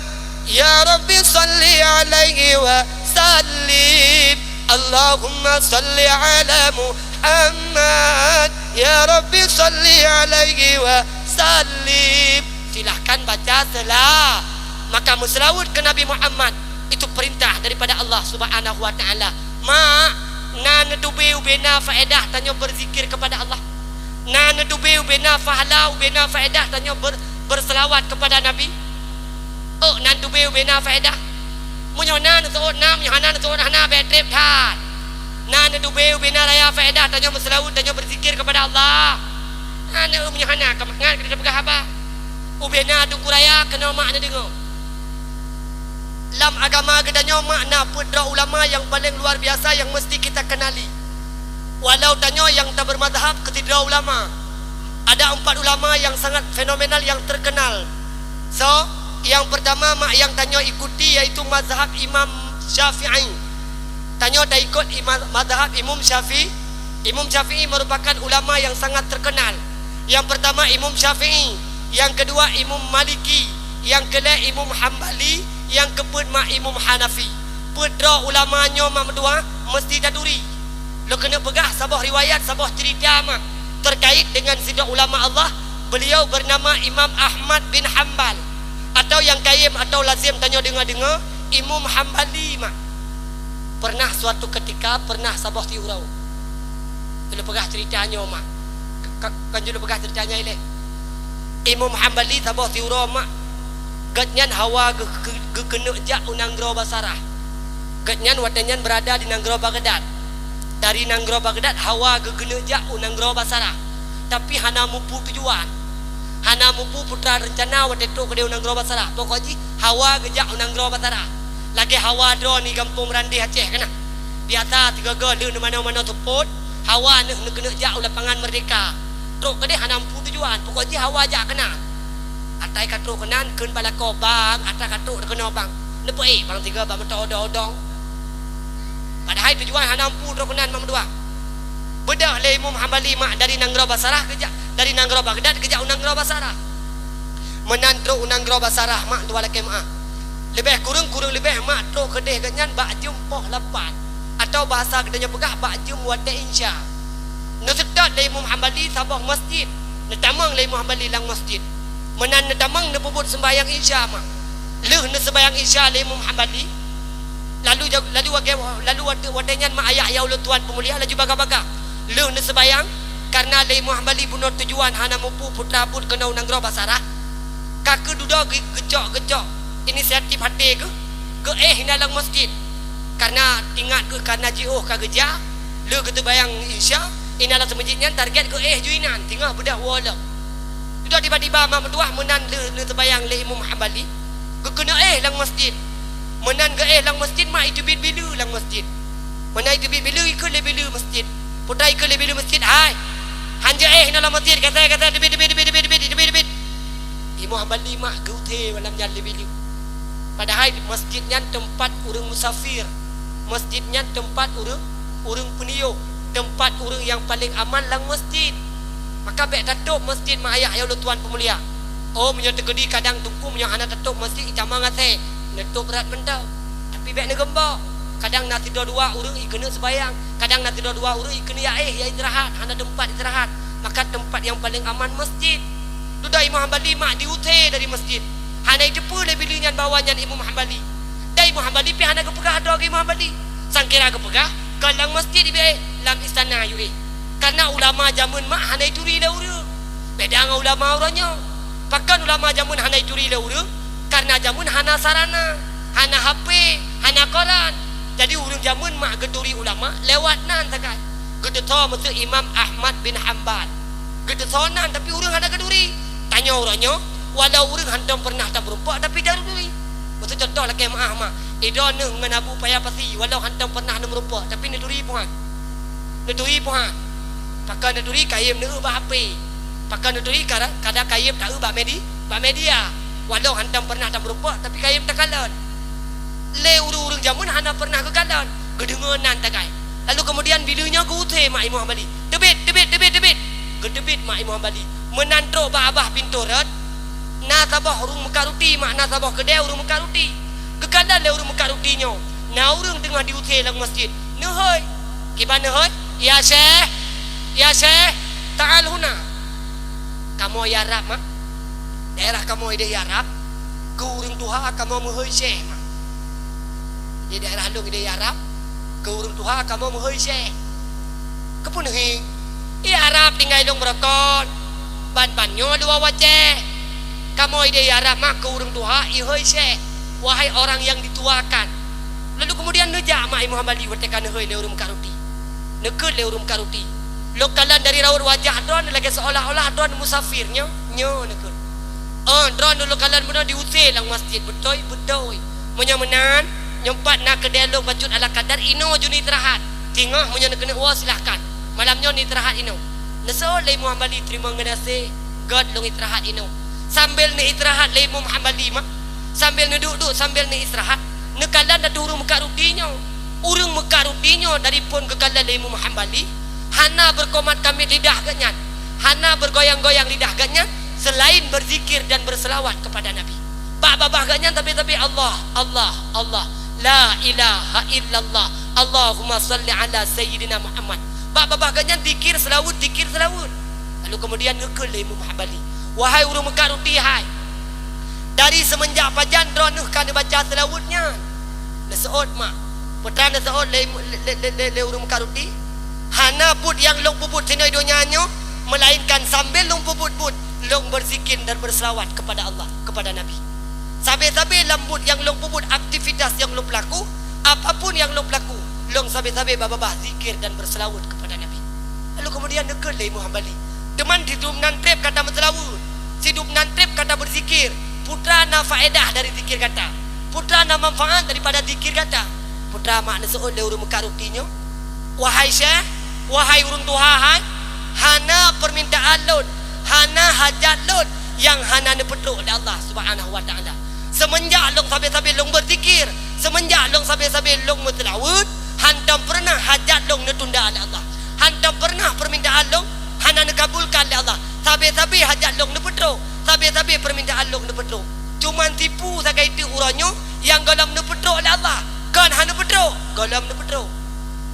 Ya Rabbi salli alaihi wa sallim. Allahumma salli ala Muhammad. Ya Rabbi salli alaihi wa sallim. Silahkan baca selah. Maka selawut ke Nabi Muhammad itu perintah daripada Allah Subhanahu wa taala. Mak, nan dubi ubena faedah tanya berzikir kepada Allah. Nan dubi ubena fahala ubena faedah tanya berselawat kepada Nabi. Oh, nan dubi ubena faedah. Munyo nan soot nam yohanan soot hana betrep that. Nan dubi ubena raya faedah tanya berselawat tanya berzikir kepada Allah. Ana munyo hana kemangat kita pegah apa? Ubena tu kuraya kena mak na dengar. Dalam agama gedanya makna perdra ulama yang paling luar biasa yang mesti kita kenali. Walau tanya yang tak bermadhab ketidra ulama. Ada 4 ulama yang sangat fenomenal yang terkenal. So, yang pertama mak yang tanya ikuti yaitu mazhab Imam Syafi'i. Tanya dah ikut mazhab Imam Syafi'i. Imam Syafi'i merupakan ulama yang sangat terkenal. Yang pertama Imam Syafi'i, yang kedua Imam Maliki, yang kedua Imam Hambali, yang keempat mak Imam Hanafi. Pedra ulamanya mak dua mesti daduri. Lo kena pegah sabah riwayat, sabah cerita mak terkait dengan sidang ulama Allah. Beliau bernama Imam Ahmad bin Hanbal atau Kalau yang kaim atau lazim tanya dengar-dengar, Imam Hambali mak pernah suatu ketika pernah sabah tiurau. Kalau pegah ceritanya mak. Kan juga pegah ceritanya ile. Imam Hambali sabah tiurau mak. Gatnyan hawa kena jak unang gro basarah. Gatnyan watanyan berada di Nanggro Baghdad. Dari Nanggro Baghdad hawa kena jak unang gro basarah. Tapi hana mupu tujuan. Hana mupu putra rencana watetu ke dia unang gro basarah. Pokoknya hawa gejak unang gro basarah. Lagi hawa do ni kampung Randih Aceh kena. Biasa tiga gol di mana-mana tuput. Hawa nak kena jak lapangan Merdeka. Truk ke dia hana mupu tujuan. Pokoknya hawa jak kena. Atai katruk kenan keun balako bang, atai katruk kena bang. Nepoi bang tiga bang mentok odong-odong. Padahal tujuan hana mupu truk kenan mak dua. Bedah le Imam Hambali mak dari Nanggro Basarah kejak, dari Nanggro Baghdad kejak Nanggro Basarah. Menantro Nanggro Basarah mak dua laki mak. Lebih kurang lebih mak truk kedeh ganyan bak jumpoh lapan. Atau bahasa kedenya pegah bak jum wate insya. Nesedat le Imam Hambali sabah masjid. Netamang le Imam Hambali lang masjid. Menan nedamang nebubut sembahyang isya mak. Leuh ne sembahyang isya le Imam Hambali. Lalu watenyan mak ayah ya Allah tuan pemulia laju baga-baga. Leuh ne sembahyang karena le Imam Hambali bunuh tujuan hana mupu putra pun kena Nanggro Basarah. Kaka duda gecok inisiatif hati ke dalam masjid. Karena ingat ke karena jioh ka geja. Leuh gitu bayang isya inalah semajidnya target ke juinan tinggal bedah wala. Sudah tiba-tiba mak menduah menan le terbayang le Imam Hambali. Kena lang masjid. Menan ke lang masjid mak itu bilu lang masjid. Mana itu bilu ikut le bilu masjid. Putra ikut le bilu masjid. Hai. Hanja dalam masjid kata debit. Imam Hambali mak geute dalam jalan le bilu. Padahal masjidnya tempat urang musafir. Masjidnya tempat urang peniup. Tempat urang yang paling aman lang masjid. Maka baik tutup masjid mak ayah ya Allah tuan pemulia. Oh punya tegedi kadang tungku punya anak tutup masjid icama ngate. Netup berat benda. Tapi baik negembak. Kadang nak tidur dua urang ikena sembahyang. Kadang nak tidur dua urang ikena ya istirahat. Hana tempat istirahat. Maka tempat yang paling aman masjid. Sudah Imam Hambali mak diutai dari masjid. Hana itu pula bilingan bawanya Imam Hambali. Dari Imam Hambali pi hana kepegah ada Imam Hambali. Sangkira kepegah kalang masjid di lam istana yu Karena ulama zaman mak hanai turi lau dia. Beda dengan ulama orangnya. Pakan ulama zaman hanai turi lau dia. Karena zaman hana sarana, hana HP, hana koran. Jadi urang zaman mak geduri ulama lewat nan takai. Gedetho mesti Imam Ahmad bin Hanbal. Gedetho nan tapi urang hana geduri. Tanya orangnya, walau urang hantam pernah tak berumpak tapi jaruri. Mesti contoh lagi maaf mak. Ida ne dengan Abu Payah pasti walau hantam pernah nak berumpak tapi neduri puan. Neduri puan. Pakai neduri kayim ne ubah HP. Pakai neduri kada kayim tak ubah media. Walau hantam pernah tak berumpak tapi kayim tak kalan. Le urang jamun hana pernah ke kalan. Gedengenan takai. Lalu kemudian bilanya gute mak Imam Hambali. Debit. Gedebit mak Imam Hambali. Menandro abah pinturat. Na tabah urang mekaruti mak na tabah kedai urang mekaruti. Kekalan le urang mekarutinya. Na urang tengah diutai lang masjid. Nehoi. Kibana hoi? Ya Syekh, ta'al huna. Kamu ya Arab mak. Daerah kamu ide ya Arab. Ke urang tuha kamu menghoi Syekh mak. Di daerah lu ide ya Arab. Ke urang tuha kamu menghoi Syekh. Kepun hing. Ya Arab tinggal long berakon. Ban-banyo dua wajah. Kamu ide ya Arab mak ke urang tuha ihoi Syekh. Wahai orang yang dituakan. Lalu kemudian nejak mak Imam Hambali wetekan hoi le urang mekaruti. Nekut le urang mekaruti. Lokalan dari raut wajah don lagi seolah-olah don musafirnya nyo nekut. Don lokalan benar diusir lang masjid betul. Menyamenan nyempat nak ke dialog bacut ala kadar ino juni terahat. Tingah munya nak kena silahkan. Malamnya ni terahat ino. Neso le Imam Hambali terima ngenase God long istirahat ino. Sambil ni istirahat le Imam Hambali mak. Sambil ni duduk sambil ni istirahat. Nekalan dah urang mekarutinya. Urang mekarutinya daripun kekalan le Imam Hambali. Hana berkomat kami lidah ganyan. Hana bergoyang-goyang lidah ganyan selain berzikir dan berselawat kepada Nabi. Babah ganyan tapi Allah. La ilaha illallah. Allahumma salli ala sayyidina Muhammad. Babah ganyan zikir selawat. Lalu kemudian ngekul Imam Hambali. Wahai urang mekaruti hai. Dari semenjak pajan dronuh kan baca selawutnya. Leseot mak. Putra leseot le urung karuti. Hana put yang long puput sini donyanya melainkan sambil long puput long berzikir dan berselawat kepada Allah, kepada Nabi. Sabe-sabe lambut yang long puput aktivitas yang long pelaku, apapun yang long pelaku, long sabe-sabe babah zikir dan berselawat kepada Nabi. Lalu kemudian dekat lagi Muhammad Ali. Teman hidup nantrep kata berselawat, hidup nantrep kata berzikir. Putra na faedah dari zikir kata, putra na manfaat daripada zikir kata. Putra makna seol le urung karutinyo. Wahai Syekh, wahai urung Tuhan, hana permintaan lon, hana hajat lon yang hana nepeduk oleh Allah Subhanahu wa taala. Semenjak long sabe-sabe long berzikir, semenjak long sabe-sabe long berselawat, hantam pernah hajat long netunda oleh Allah. Hantam pernah permintaan long hana nekabulkan oleh Allah. Sabe-sabe hajat long nepeduk, sabe-sabe permintaan long nepeduk. Cuman tipu sakai itu uranyo yang galam nepeduk oleh Allah. Kan hana peduk, galam nepeduk.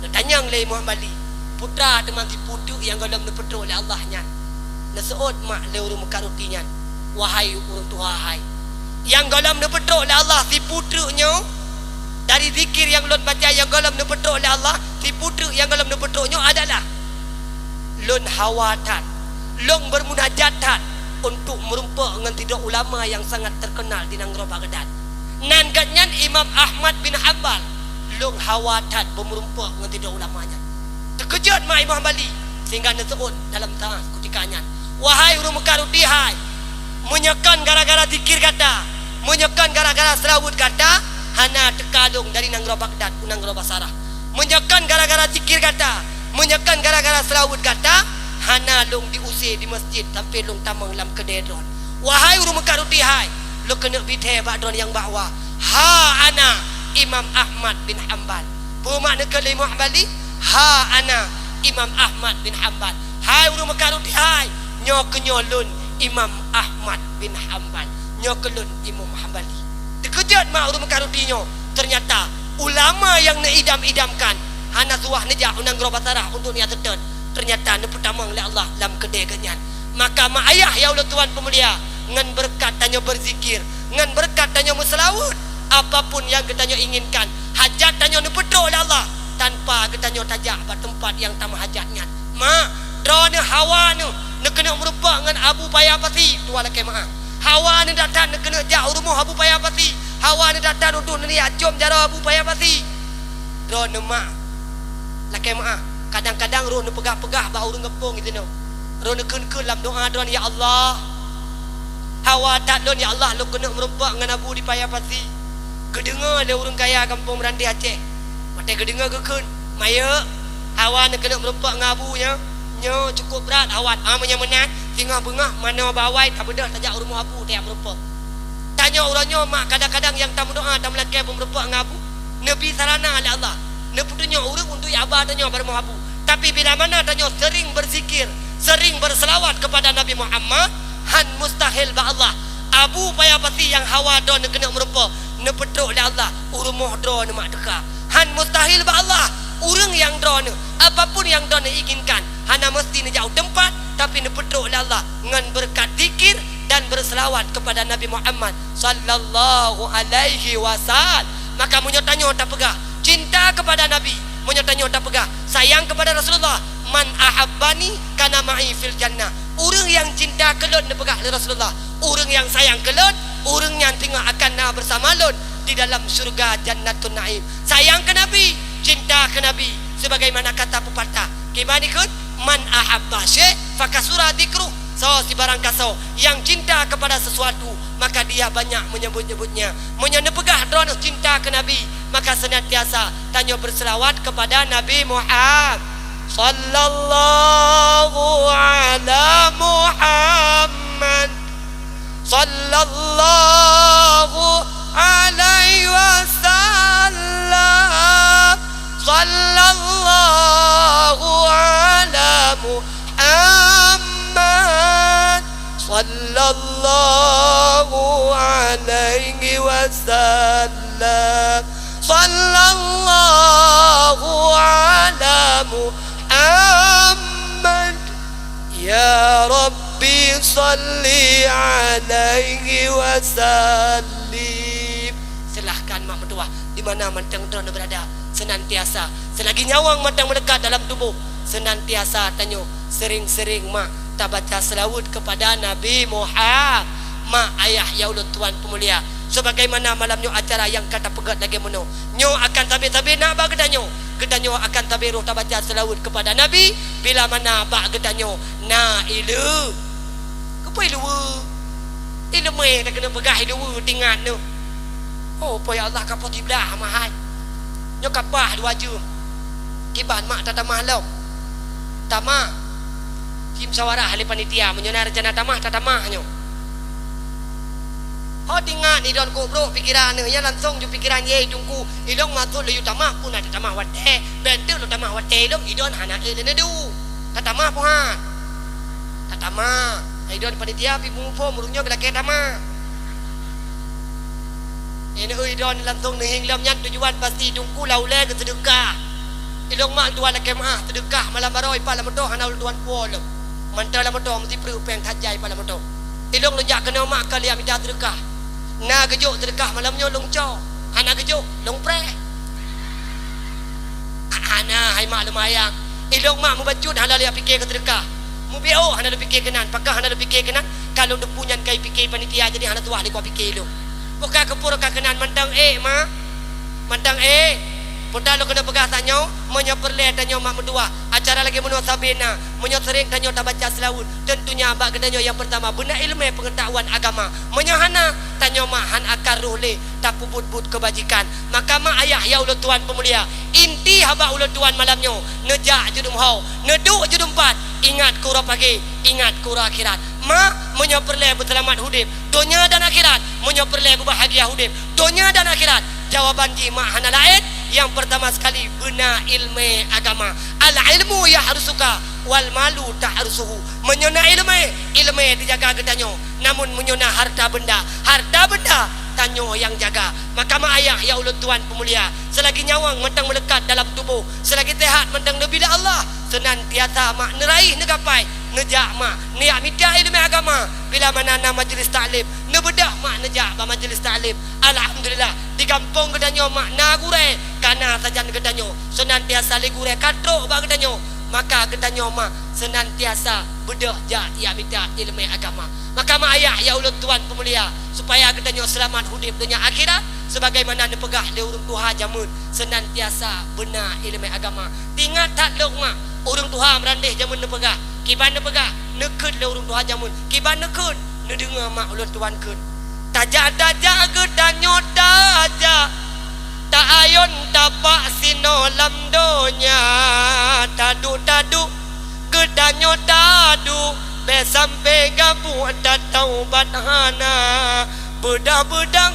Tanya oleh Muhammad Ali, putra teman tipu tu yang galam nepeduk oleh Allah nya. Naseot mak le urung mekaruti nya. Wahai urung Tuhan, yang galam nepeduk oleh Allah si putranya dari zikir yang lon baca yang galam nepeduk oleh Allah, si putru yang galam nepeduknya adalah lon hawatan, long bermunajatan untuk merumpa dengan tiga ulama yang sangat terkenal di Negeri Baghdad. Nan ganyan Imam Ahmad bin Hanbal long hawatan bermerumpa dengan tiga ulamanya. Terkejut mak Imam Hanbali sehingga disebut dalam tangan ketikanya, wahai urung mekaruti hai, menyekan gara-gara zikir kata, menyekan gara-gara selawat kata, hana tekadung dari Negeri Baghdad unang Negeri Basarah. Menyekan gara-gara zikir kata, menyekan gara-gara selawat kata, hana long diusir di masjid sampai long tamang lam kedai dron. Wahai urung mekaruti hai, lo kena bithe bakdron yang bawa. Ha ana Imam Ahmad bin Hanbal. Bermakna kali Muhammad Ali, ha ana Imam Ahmad bin Hanbal. Hai urung mekaruti hai, nyo kenyolun Imam Ahmad bin Hanbal, nyo kelun Imam Hanbali. Terkejut mak urung mekarutinyo. Ternyata ulama yang neidam-idamkan hana suah nejak unang Negeri Basarah untuk niat terden. Ternyata ne pertama oleh Allah dalam kedai ganyan. Maka mak ayah ya Allah Tuhan pemulia, ngan berkat tanya berzikir, ngan berkat tanya berselawat, apapun yang ketanya inginkan, hajat tanya nepeduk oleh Allah tanpa ketanya tajak pada tempat yang tamu hajatnya. Ma drone hawa nu ne kena merupa dengan Abu Payapati tu ala ke maa. Hawa ni datang ne kena jak rumah Abu Payapati. Hawa ni datang untuk niat jom jara Abu Payapati. Drone mak lakai maa. Kadang-kadang roh ne pegah-pegah bau urang ngepung gitu no. Roh ne keun-keun dalam doa drone ya Allah. Hawa tak don ya Allah lo kena merumpak dengan Abu di Payapati. Kedengar le urang kaya kampung Meranti Aceh. Mate kedengar keun maya hawa ne kena merumpak dengan Abu nya. Nyo cukup berat awat. Amanya menat tinggal bengah mana bawai tak bedah tajak rumah Abu tiap merumpak. Tanya orangnya mak kadang-kadang yang tamu doa tamu lakai merumpak dengan Abu. Nabi sarana oleh Allah. Ne putunya urang untuk ya abah tanya pada Abu. Tapi bila mana tanya sering berzikir, sering berselawat kepada Nabi Muhammad, han mustahil ba Allah. Abu Payapati yang hawa don kena merupa ne peduk oleh Allah, urumuh dro ne mak deka. Han mustahil ba Allah, urang yang dro ne apapun yang dro ne inginkan, hana mesti ne jauh tempat tapi ne peduk oleh Allah ngan berkat zikir dan berselawat kepada Nabi Muhammad sallallahu alaihi wasallam. Maka munyo tanya tak pegah, cinta kepada Nabi, munyo tanya tak pegah, sayang kepada Rasulullah. Man ahabbani kana ma'i fil jannah. Orang yang cinta kelon ne pegah Rasulullah, orang yang sayang kelon, orang yang tengok akan na bersama lon di dalam syurga Jannatun Naim. Sayang ke Nabi, cinta ke Nabi, sebagaimana kata pepatah, gimana ikut man ahabba syai fakasura dzikru. So si barang kaso yang cinta kepada sesuatu maka dia banyak menyebut-nyebutnya. Menyebegah drone cinta ke Nabi, maka senantiasa tanya berselawat kepada Nabi Muhammad sallallahu ala Muhammad sallallahu alaihi wasallam sallallahu ala Muhammad sallallahu alaihi wasallam sallallahu ala Muhammad ya Rabbi salli alaihi wasallim. Silahkan mak mertua di mana matang drone berada, senantiasa selagi nyawang matang melekat dalam tubuh, senantiasa tanyo sering-sering mak tak baca selawat kepada Nabi Muhammad. Mak ayah ya Allah tuan pemulia, sebagaimana malamnya acara yang kata pegat lagi mono nyo akan tabe-tabe nak ba gedanyo, gedanyo akan tabe roh tak baca selawat kepada Nabi bila mana ba gedanyo na ilu kepo ilu ilmu tak kena pegah ilu tingat tu. Oh poy Allah kapo tiblah mahal nyo kapah dua ju kiban mak tak tamah law tamah tim sawarah ahli panitia menyona rencana tamah tak tamah nyo. Oh tingat idon ko bro pikiran ya langsung ju pikiran ye tungku idong masuk le tamah pun ada tamah wate bentu lo tamah wate dong idon hana le nedu tamah pohan tamah idon panitia pi mufo murunyo gela ke tamah ini idon langsung nehing lam nyan tujuan pasti tungku laule ke sedekah idong mak tuan ke maah sedekah malam baroi pala moto hana tuan pol mantra la moto mesti perlu peng tajai pala moto idong lo jak kena mak kali amida sedekah na gejuk sedekah malamnya long cho hana gejuk long pre hana hai mak lumayang ilong mak mu bacut hana dia fikir ke sedekah mu bio hana dia fikir kenan pakah hana dia fikir kenan kalau dia punya kai fikir panitia jadi hana tuah dia kau fikir lu bukan kepur ka kenan mantang mak mantang Putar lo kena pegah tanyo, menyo perle tanyo mak merdua. Acara lagi menua sabena, menyo sering tanyo tak baca selawat. Tentunya abak kedanyo yang pertama benar ilmu pengetahuan agama. Menyo hana tanyo mak han akar ruh le, tak puput-put kebajikan. Maka mak ayah ya Allah tuan pemulia, inti haba Allah tuan malamnyo, nejak judum hau, neduk judum pat. Ingat kura pagi, ingat kura akhirat. Mak menyo perle berselamat hudib, dunia dan akhirat. Menyo perle berbahagia hudib, dunia dan akhirat. Jawaban ji mak hana lain. Yang pertama sekali benar ilmu agama. Al ilmu ya harusuka wal malu tak harusuhu. Menyona ilmu dijaga gedanyo. Namun menyona harta benda tanyo yang jaga. Maka mak ayah ya Allah tuan pemulia, selagi nyawang mentang melekat dalam tubuh, selagi sehat mentang nebila Allah, senantiasa mak neraih negapai nejak mak niat minta ilmu agama. Bila mana majlis taklim nebedah mak nejak ba majlis taklim. Alhamdulillah di kampung gedanyo mak nagure kana sajan gedanyo senantiasa legure katrok ba gedanyo. Maka gedanyo mak senantiasa bedah ja ia minta ilmu agama. Maka mak ayah ya Allah tuan pemulia, supaya gedanyo selamat hudib dunia akhirat, sebagaimana nepegah le urang Tuhan jamun senantiasa benar ilmu agama. Tingat tak lok mak urang Tuhan merandih jamun nepegah kiban nepegah nekut le urang Tuhan jamun kiban nekut nedengar mak Allah tuan kun tajak-tajak gedanyo tajak tak ayon tapak sino lam donya tadu-tadu gedanyo tadu be sampai gabu tak taubat hana bedah-bedang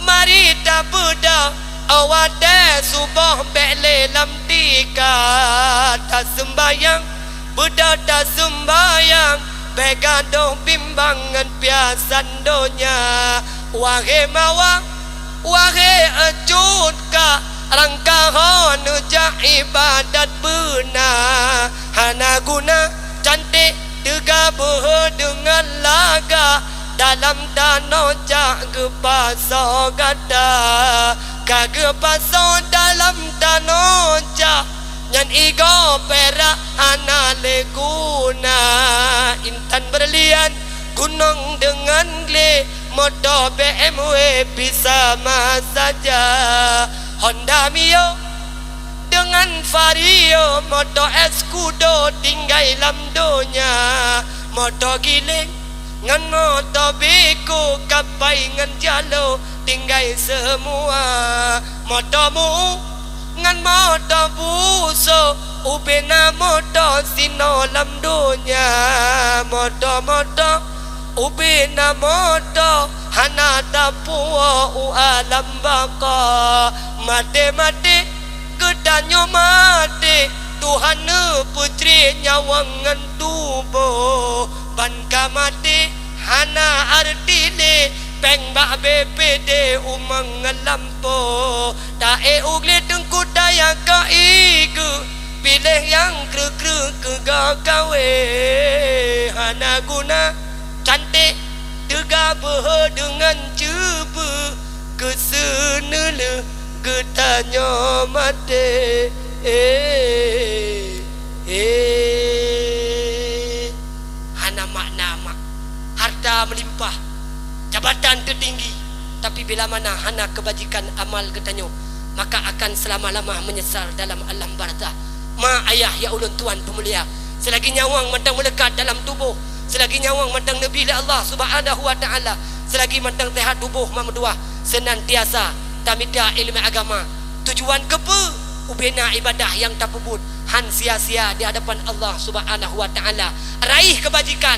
mari tak bedah awade subuh bele lam tika tak sembayang bedah tak sembayang begadoh bimbangan piasan donya wahai mawang wahai acut ka rangka hon ja ibadat benar hana guna cantik tegabah dengan laga dalam tanah jak gepaso gada kagepaso dalam tanah jak nyan igo perak hana leguna intan berlian gunung dengan gle motor BMW bisa saja Honda Mio dengan Vario motor Escudo tinggal lam donya motor giling ngan motor beko kapai ngan jalo tinggal semua motormu ngan motor buso ubena motor sino lam donya motor ubena motor hana tapua alam baka mate gedanyo mate Tuhan putri nyawangan tubuh banka mate hana artile peng ba BPD umang lampo ta ugle tengku daya ka igu pilih yang kru ke gawe hana guna apa dengan cuba kesenele getanya mati hana makna mak harta melimpah jabatan tertinggi tapi bila mana hana kebajikan amal getanyo maka akan selama-lama menyesal dalam alam barzah. Ma ayah ya ulun tuan pemulia, selagi nyawang mandang melekat dalam tubuh, selagi nyawang mandang nabi Allah Subhanahu wa taala, selagi mandang sehat tubuh mamduah senantiasa tamida ilmu agama. Tujuan kepe ubena ibadah yang tak puput han sia-sia di hadapan Allah Subhanahu wa taala. Raih kebajikan,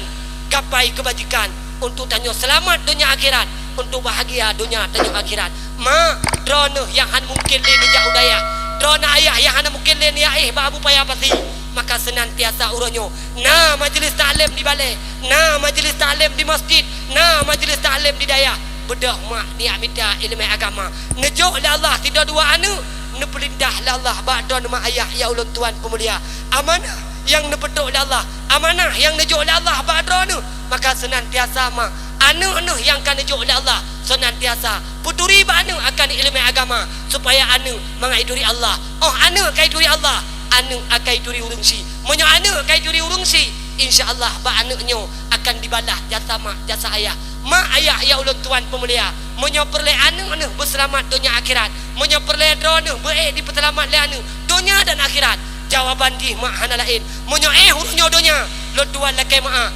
gapai kebajikan untuk tanyo selamat dunia akhirat, untuk bahagia dunia tanyo akhirat. Ma drone yang han mungkin le nejak udaya, drone ayah yang han mungkin le ya babu payah pasti, maka senantiasa uronyo na majlis taklim di balai, na majlis taklim di masjid, na majlis taklim di daya bedah mak ni amida ilmu agama nejuk la Allah tidak dua anu nepelindah la Allah ba'da mak ayah ya ulun tuan pemulia. Amanah yang nepeduk la Allah, amanah yang nejuk la Allah ba'da anu, maka senantiasa mak anu yang kan nejuk la Allah senantiasa puturi ba anu akan ilmu agama supaya anu mengaiduri Allah. Oh anu kaiduri Allah, anu akaiduri urungsi, monyo anu kaiduri urungsi, insyaallah ba anu nyo akan dibalas jasa mak jasa ayah. Ma ayah ya ulun tuan pemulia, monyo perle anu berselamat dunia akhirat, monyo perle drone be di peselamat le anu dunia dan akhirat. Jawaban di mak hana lain, monyo urunyo dunia lo tuan lakai ma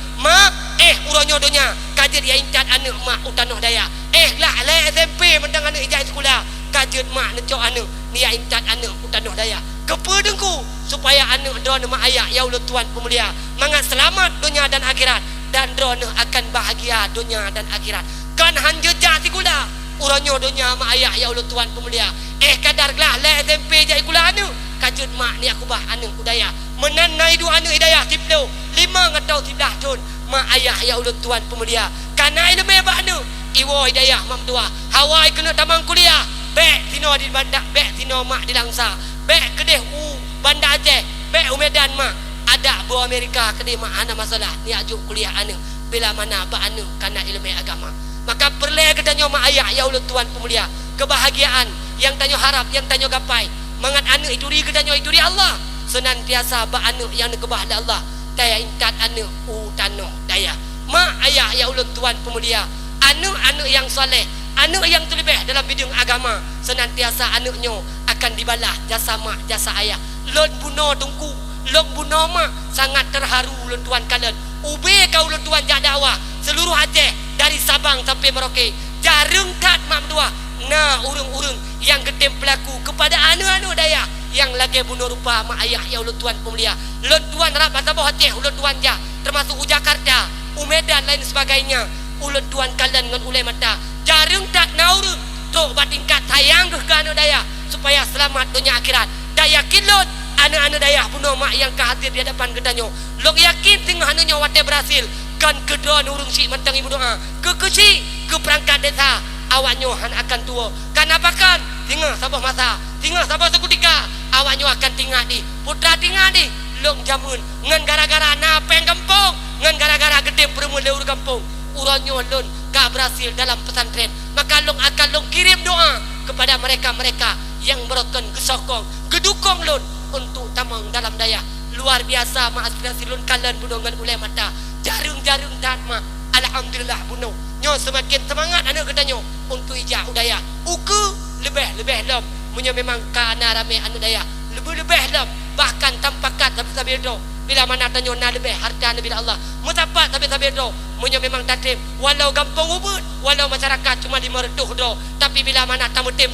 urunyo dunia kajet ya intat anu mak utanoh daya lah le SMP mendang anu ijai sekolah kajet mak neco anu dia intat anu utanoh daya kepe dengku supaya anu drone mak ayah ya ulun tuan pemulia mangat selamat dunia dan akhirat, dan drone akan bahagia dunia dan akhirat. Kan han jejak sikula uranyo dunia mak ayah ya ulun tuan pemulia kadarlah le SMP jai kula anu kajut mak ni aku bah anu udaya menanai dua anu hidayah tiplo 5 atau 13 tahun mak ayah ya ulun tuan pemulia kana ilmu ba anu iwo hidayah mak dua hawai kena tamang kuliah bek tino di bandar bek tino mak di Langsa bek kedeh Bandar Aceh bek Medan mak ada bu Amerika kedeh mak ana masalah ni ajuk kuliah anu bila mana ba anu kana ilmu agama. Maka perle kedanyo mak ayah ya ulun tuan pemulia kebahagiaan yang tanyo harap yang tanyo gapai mangat anu ituri kedanyo ituri Allah senantiasa ba anu yang nekebah da Allah daya intat anu utano daya. Mak ayah ya ulun tuan pemulia anu yang soleh, anu yang terlebih dalam bidang agama senantiasa anuknyo akan dibalas jasa mak jasa ayah. Lon buno tungku, lon buno mak sangat terharu lon tuan kalian. Ube kau lon tuan jak dakwah seluruh Aceh dari Sabang sampai Merauke. Jarang kat mak dua. Nah urung-urung yang getem pelaku kepada anu daya yang lagi bunuh rupa mak ayah ya ulun tuan pemulia. Lon tuan rap Sabah Aceh ulun tuan ja termasuk Jakarta, Medan lain sebagainya. Ulun tuan kalian dengan ulai mata jarang tak naurun tok batingkat sayang ke anu daya supaya selamat dunia akhirat. Daya yakin lon anu daya bunuh mak yang kehadir di hadapan gedanyo. Long yakin tengah anunya wate berhasil kan kedon urung si mentang ibu doa ke keci ke perangkat desa awaknyo han akan tua. Kenapa kan tinggal sabah masa, tinggal sabah seketika awaknyo akan tinggal di putra tinggal di long jamun ngan gara-gara napeng kampung, ngan gara-gara gede perempuan leur kampung uranyo lon gak berhasil dalam pesantren. Maka long akan long kirim doa kepada mereka-mereka yang merokan gesokong gedukong lon untuk tamang dalam daya luar biasa. Ma aspirasi lon kalian budongan ulai mata jarung-jarung dat ma alhamdulillah bunuh nyo semakin semangat anak kedanyo untuk ijak udaya uku lebih lom punya memang kana rame anu daya lebih lom bahkan tampakat tapi do bila mana tanyo na lebih harta nabi Allah mutapat tapi do punya memang tatim walau gampang ubud walau masyarakat cuma 500 do tapi bila mana tamu tim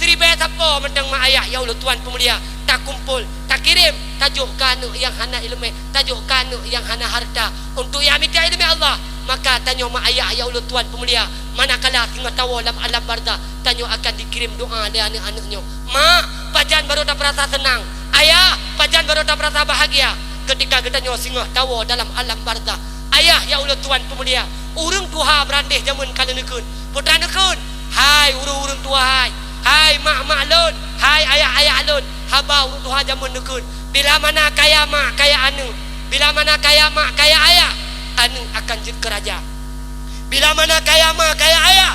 tribe siapa mendang mak ayah ya Allah tuan pemulia tak kumpul tak kirim tajuk kanu yang hana ilmu tajuk kanu yang hana harta untuk yang minta ilmu Allah. Maka tanyo mak ayah ya Allah tuan pemulia manakala tinggal tahu dalam alam barzah tanyo akan dikirim doa dari anak-anaknyo. Mak pajan baru tak merasa senang, ayah pajan baru tak merasa bahagia ketika getanyo singgah tahu dalam alam barzah. Ayah ya Allah tuan pemulia urung tuha berandeh jamun kala nekun putra nekun hai urung tuha hai mak lon hai ayah lon haba urung tuha jamun nekun bila mana kaya mak kaya anu bila mana kaya mak kaya ayah anu akan jid keraja Bila mana kaya mak kaya ayah,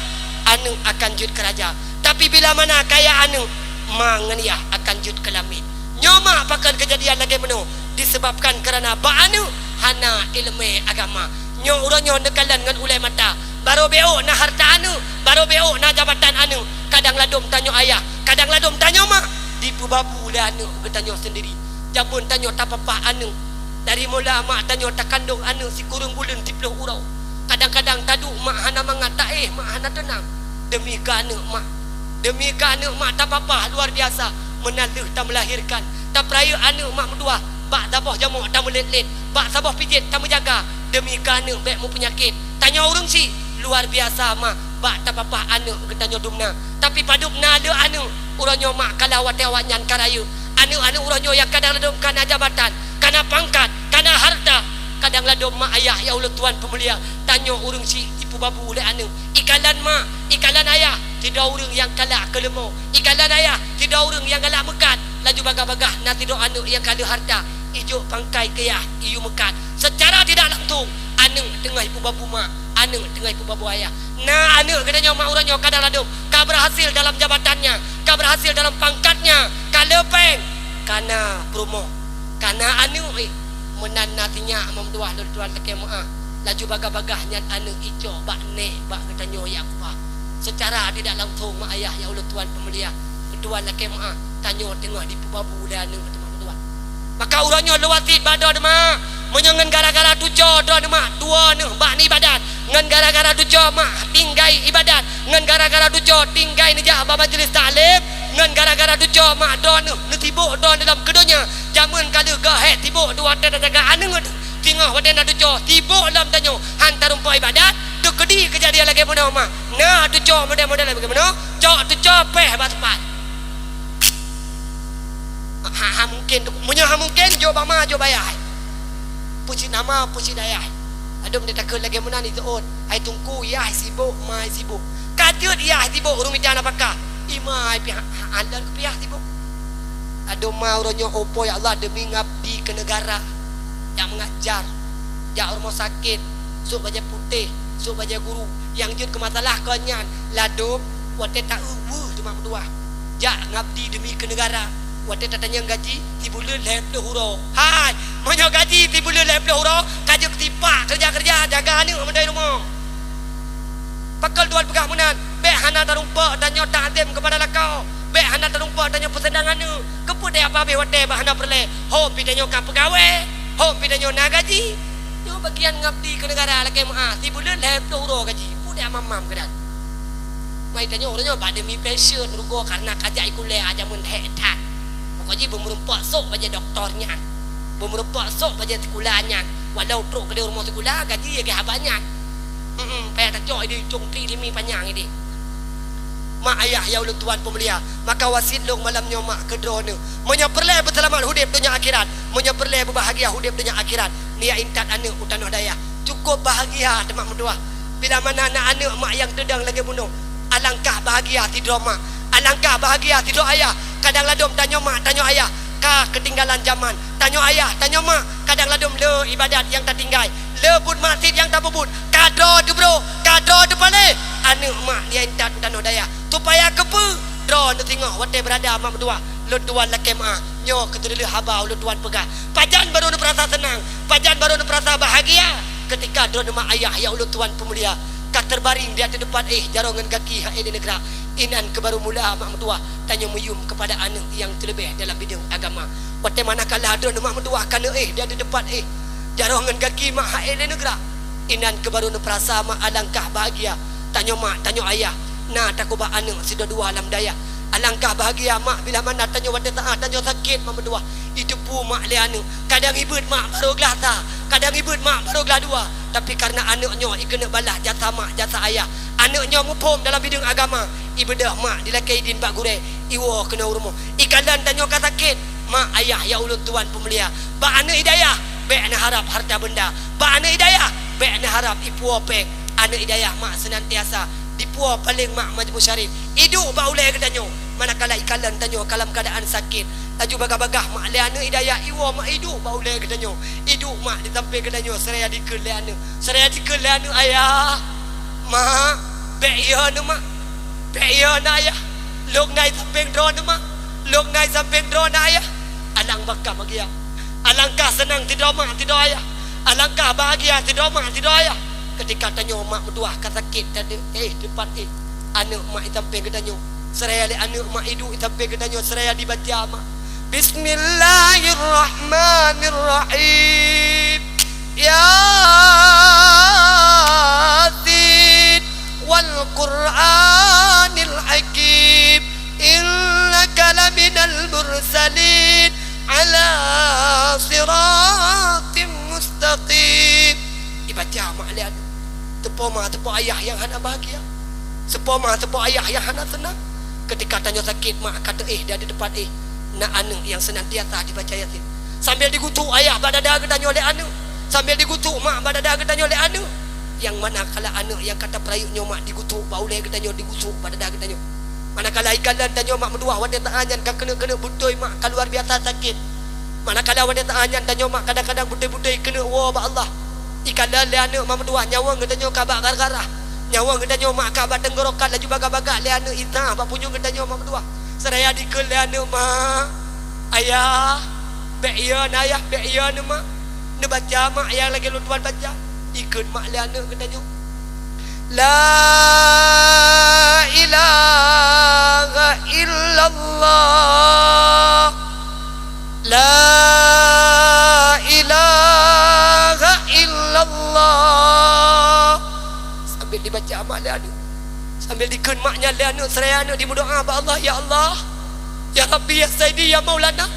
anu akan jut keraja. Tapi bila mana kaya anu mangeniah akan jut kelamin. Nyoma pakan kejadian lagi menu disebabkan kerana ba anu hana ilmu agama. Nyo uronyo nekalan ngan ulai mata. Baru beo na harta anu, baru beo na jabatan anu. Kadang ladom tanyo ayah, kadang ladom tanyo mak. Dipu babu le anu getanyo sendiri. Jamun tanyo tapapa anu. Dari mula mak tanyo tak kandung anu si kurung bulan 10 urau. Kadang-kadang tadu mak hana mangata mak hana tenang. Demi ka anu mak. Demi ka anu mak tapapa luar biasa. Menaluh tak melahirkan. Tak peraya anu mak mendua. Bak sabah jamuk tak melet-let. Bak sabah pijit tak menjaga. Demi ka anu bek mu penyakit. Tanya urung si luar biasa mak. Bak tak apa anu getanyo dumna. Tapi padupna le anu uranyo mak kalau awak nyan karaya. Anu uranyo yang kadang ladom kana jabatan, kana pangkat, kana harta. Kadang ladom mak ayah ya Allah Tuhan pemulia. Tanya urung si tipu babu le anu. Ikalan mak, ikalan ayah. Tidak urung yang kalak kelemo. Ikalan ayah, tidak urung yang galak mekat. Laju bagah-bagah na tidak anu yang kala harta. Ijo pangkai keyah iu mekat. Secara tidak langsung anu tengah ipu babu mak, anu tengah ipu babu ayah. Nah anu katanya mak uranyo kadang ladom. Ka berhasil dalam jabatannya, ka berhasil dalam pangkatnya, ka lepeng kana promo. Kana anu menanatinya memduah tuan leke mak. Laju bagah-bagahnya anu ijo bak ne bak katanya ya apa. Secara tidak langsung mak ayah ya Allah Tuhan pemulia. Kedua laki mak tanya tengah di babu dan teman-teman. Maka uranyo lewatit badan mak. Menyengen gara-gara tujuh don mak dua ne bak ni ibadat. Ngan gara-gara tujuh mak tinggai ibadat. Ngan gara-gara tujuh tinggai ni jah majlis taklim. Ngan gara-gara tujuh mak don ne tibuk don dalam kedunya. Jamun kala gahet tibuk dua tanda jaga anu tengah wadan tujuh tibuk dalam tanyo hantar rumpah ibadat. Tu kedi kejadian lagi mana mak. Nah tu cok model-model lagi mana? Cok tu cok peh tepat. Ha mungkin punya mungkin jo mama jo bayar. Puji nama puji daya. Adom dia takut lagi mana ni tu on. Ai tungku ya sibuk mai sibuk. Kajut ya sibuk rumitan apakah? Imai pihak alan pihak sibuk. Adom mau ronyo opo ya Allah demi ngabdi ke negara. Yang mengajar. Ya rumah sakit. Sok baja putih. So baca guru yang jut ke masalah konyan ladum wate tak cuma berdua jak ngabdi demi ke negara wate tatanya gaji tibulan 20 huro hai monyo gaji tibulan 20 huro kajuk tipak kerja jaga ni mendai rumah pakal tuan pegah menan be hana tarumpa dan nyota azim kepada lakau be hana tarumpa dan nyo persendangan ni kepu dia apa be wate ba hana perle ho pidanyo ka pegawai ho pidanyo na gaji. Yo bagian ngabdi ke negara lagi mak si bulan 20 euro gaji. Budak mamam kedan. Mai tanya orangnya bak demi passion rugo karena kajak kuliah aja mun hetat. Pokoknya bermerempak sok baca doktornya. Bermerempak sok baca sekolahnya. Walau truk ke rumah sekolah gaji ya banyak. Payah tak cok dia cung tri limi panjang ini. Mak ayah ya Allah Tuhan pemulia. Maka wasilung malamnya mak kedro ni. Menyaperleh berselamat hudib dunia akhirat. Menyaperleh berbahagia hudib dunia akhirat. Nia intat anak utanah daya. Cukup bahagia temak mendua. Bila mana anak-anak mak yang dedang lagi bunuh. Alangkah bahagia tidur mak. Alangkah bahagia tidur ayah. Kadang ladom tanya mak, tanya ayah. Kah ketinggalan zaman. Tanya ayah, tanya mak. Kadang ladom le ibadat yang tak tinggal. Le bud masjid yang tak bubut. Kadro tu bro. Kadro tu pale. Anak mak dia intat utanah daya. Supaya kepu draw nu tengok wate berada mak berdua lu tuan laki mak nyo ketelu haba lu tuan pegang pajan baru nu perasa senang pajan baru nu perasa bahagia ketika draw mak ayah ya Allah tuan pemulia kat terbaring di atas depan jarongan kaki hak di negara inan ke baru mula mak berdua tanya muyum kepada anak yang terlebih dalam bidang agama wate manakala draw mak berdua kana di atas depan jarongan kaki mak hak di negara inan ke baru nu perasa mak alangkah bahagia tanya mak tanya ayah. Nah takuba anak sudah dua alam daya. Alangkah bahagia mak bila mana tanya wate taat tanya sakit mak berdua. Itu pu mak le anak. Kadang ibut mak baru gelasa, kadang ibut mak baru gelah dua. Tapi karena anaknya ikena balah jasa mak jasa ayah. Anaknya ngupum dalam bidang agama. Ibadah mak dilakai din bak gure. Iwo kena urmo. Ikalan tanya ka sakit. Mak ayah ya Allah Tuhan pemulia. Ba anak hidayah, be ana harap harta benda. Ba anak hidayah, be ana harap ipu openg. Anak hidayah mak senantiasa dipuah paling mak majmu syarif hidup baulai kedanyo manakala ikalan tanyo kalam keadaan sakit laju bagah-bagah mak leana hidayah iwa mak hidup baulai kedanyo hidup mak ditampai kedanyo seraya dikeleana ayah mak bek ya nu mak bek ya na ayah lok nai samping dro nu mak lok nai samping dro na ayah alang bakal bahagia alangkah senang tidak mak tidak ayah alangkah bahagia tidak mak tidak ayah ketika tanya mak berdua kata sakit tadi depan anak mak samping ketanyo seraya le anak mak hidup samping ketanyo seraya dibaca mak Bismillahirrahmanirrahim Yasin wal Qur'anil Hakim innaka laminal mursalin ala siratim mustaqim dibaca mak lihat tepo mak tepo ayah yang hana bahagia sepo mak tepo ayah yang hana senang ketika tanya sakit mak kata dah di depan nak anu yang senantiasa dibaca Yasin sambil digutuk ayah badada gedanya oleh anu sambil digutuk mak badada gedanya oleh anu yang mana kala anu yang kata perayuknya mak digutuk bauleh gedanya digutuk badada gedanya manakala ikalan tanya mak mendua wadah taanyan kan kena butoi mak keluar biasa sakit manakala wadah taanyan tanya mak kadang-kadang butoi kena wah ba Allah ikalan le anu mak mendua nyawa gedanya kabak gara-gara nyawa gedanya mak kabak tenggorokan laju baga-baga le anu itah ba punyung gedanya mak mendua seraya dikul le anu mak ayah bek ya na ayah bek ya nu mak nu baca mak ayah lagi lu tuan baca ikut mak le anu gedanya La ilaha illallah La ilaha illallah sambil dibaca mak le anu sambil dikun maknya le anu seraya anu dimudoa ba Allah ya Allah ya Rabbi ya Sayyidi ya Maulana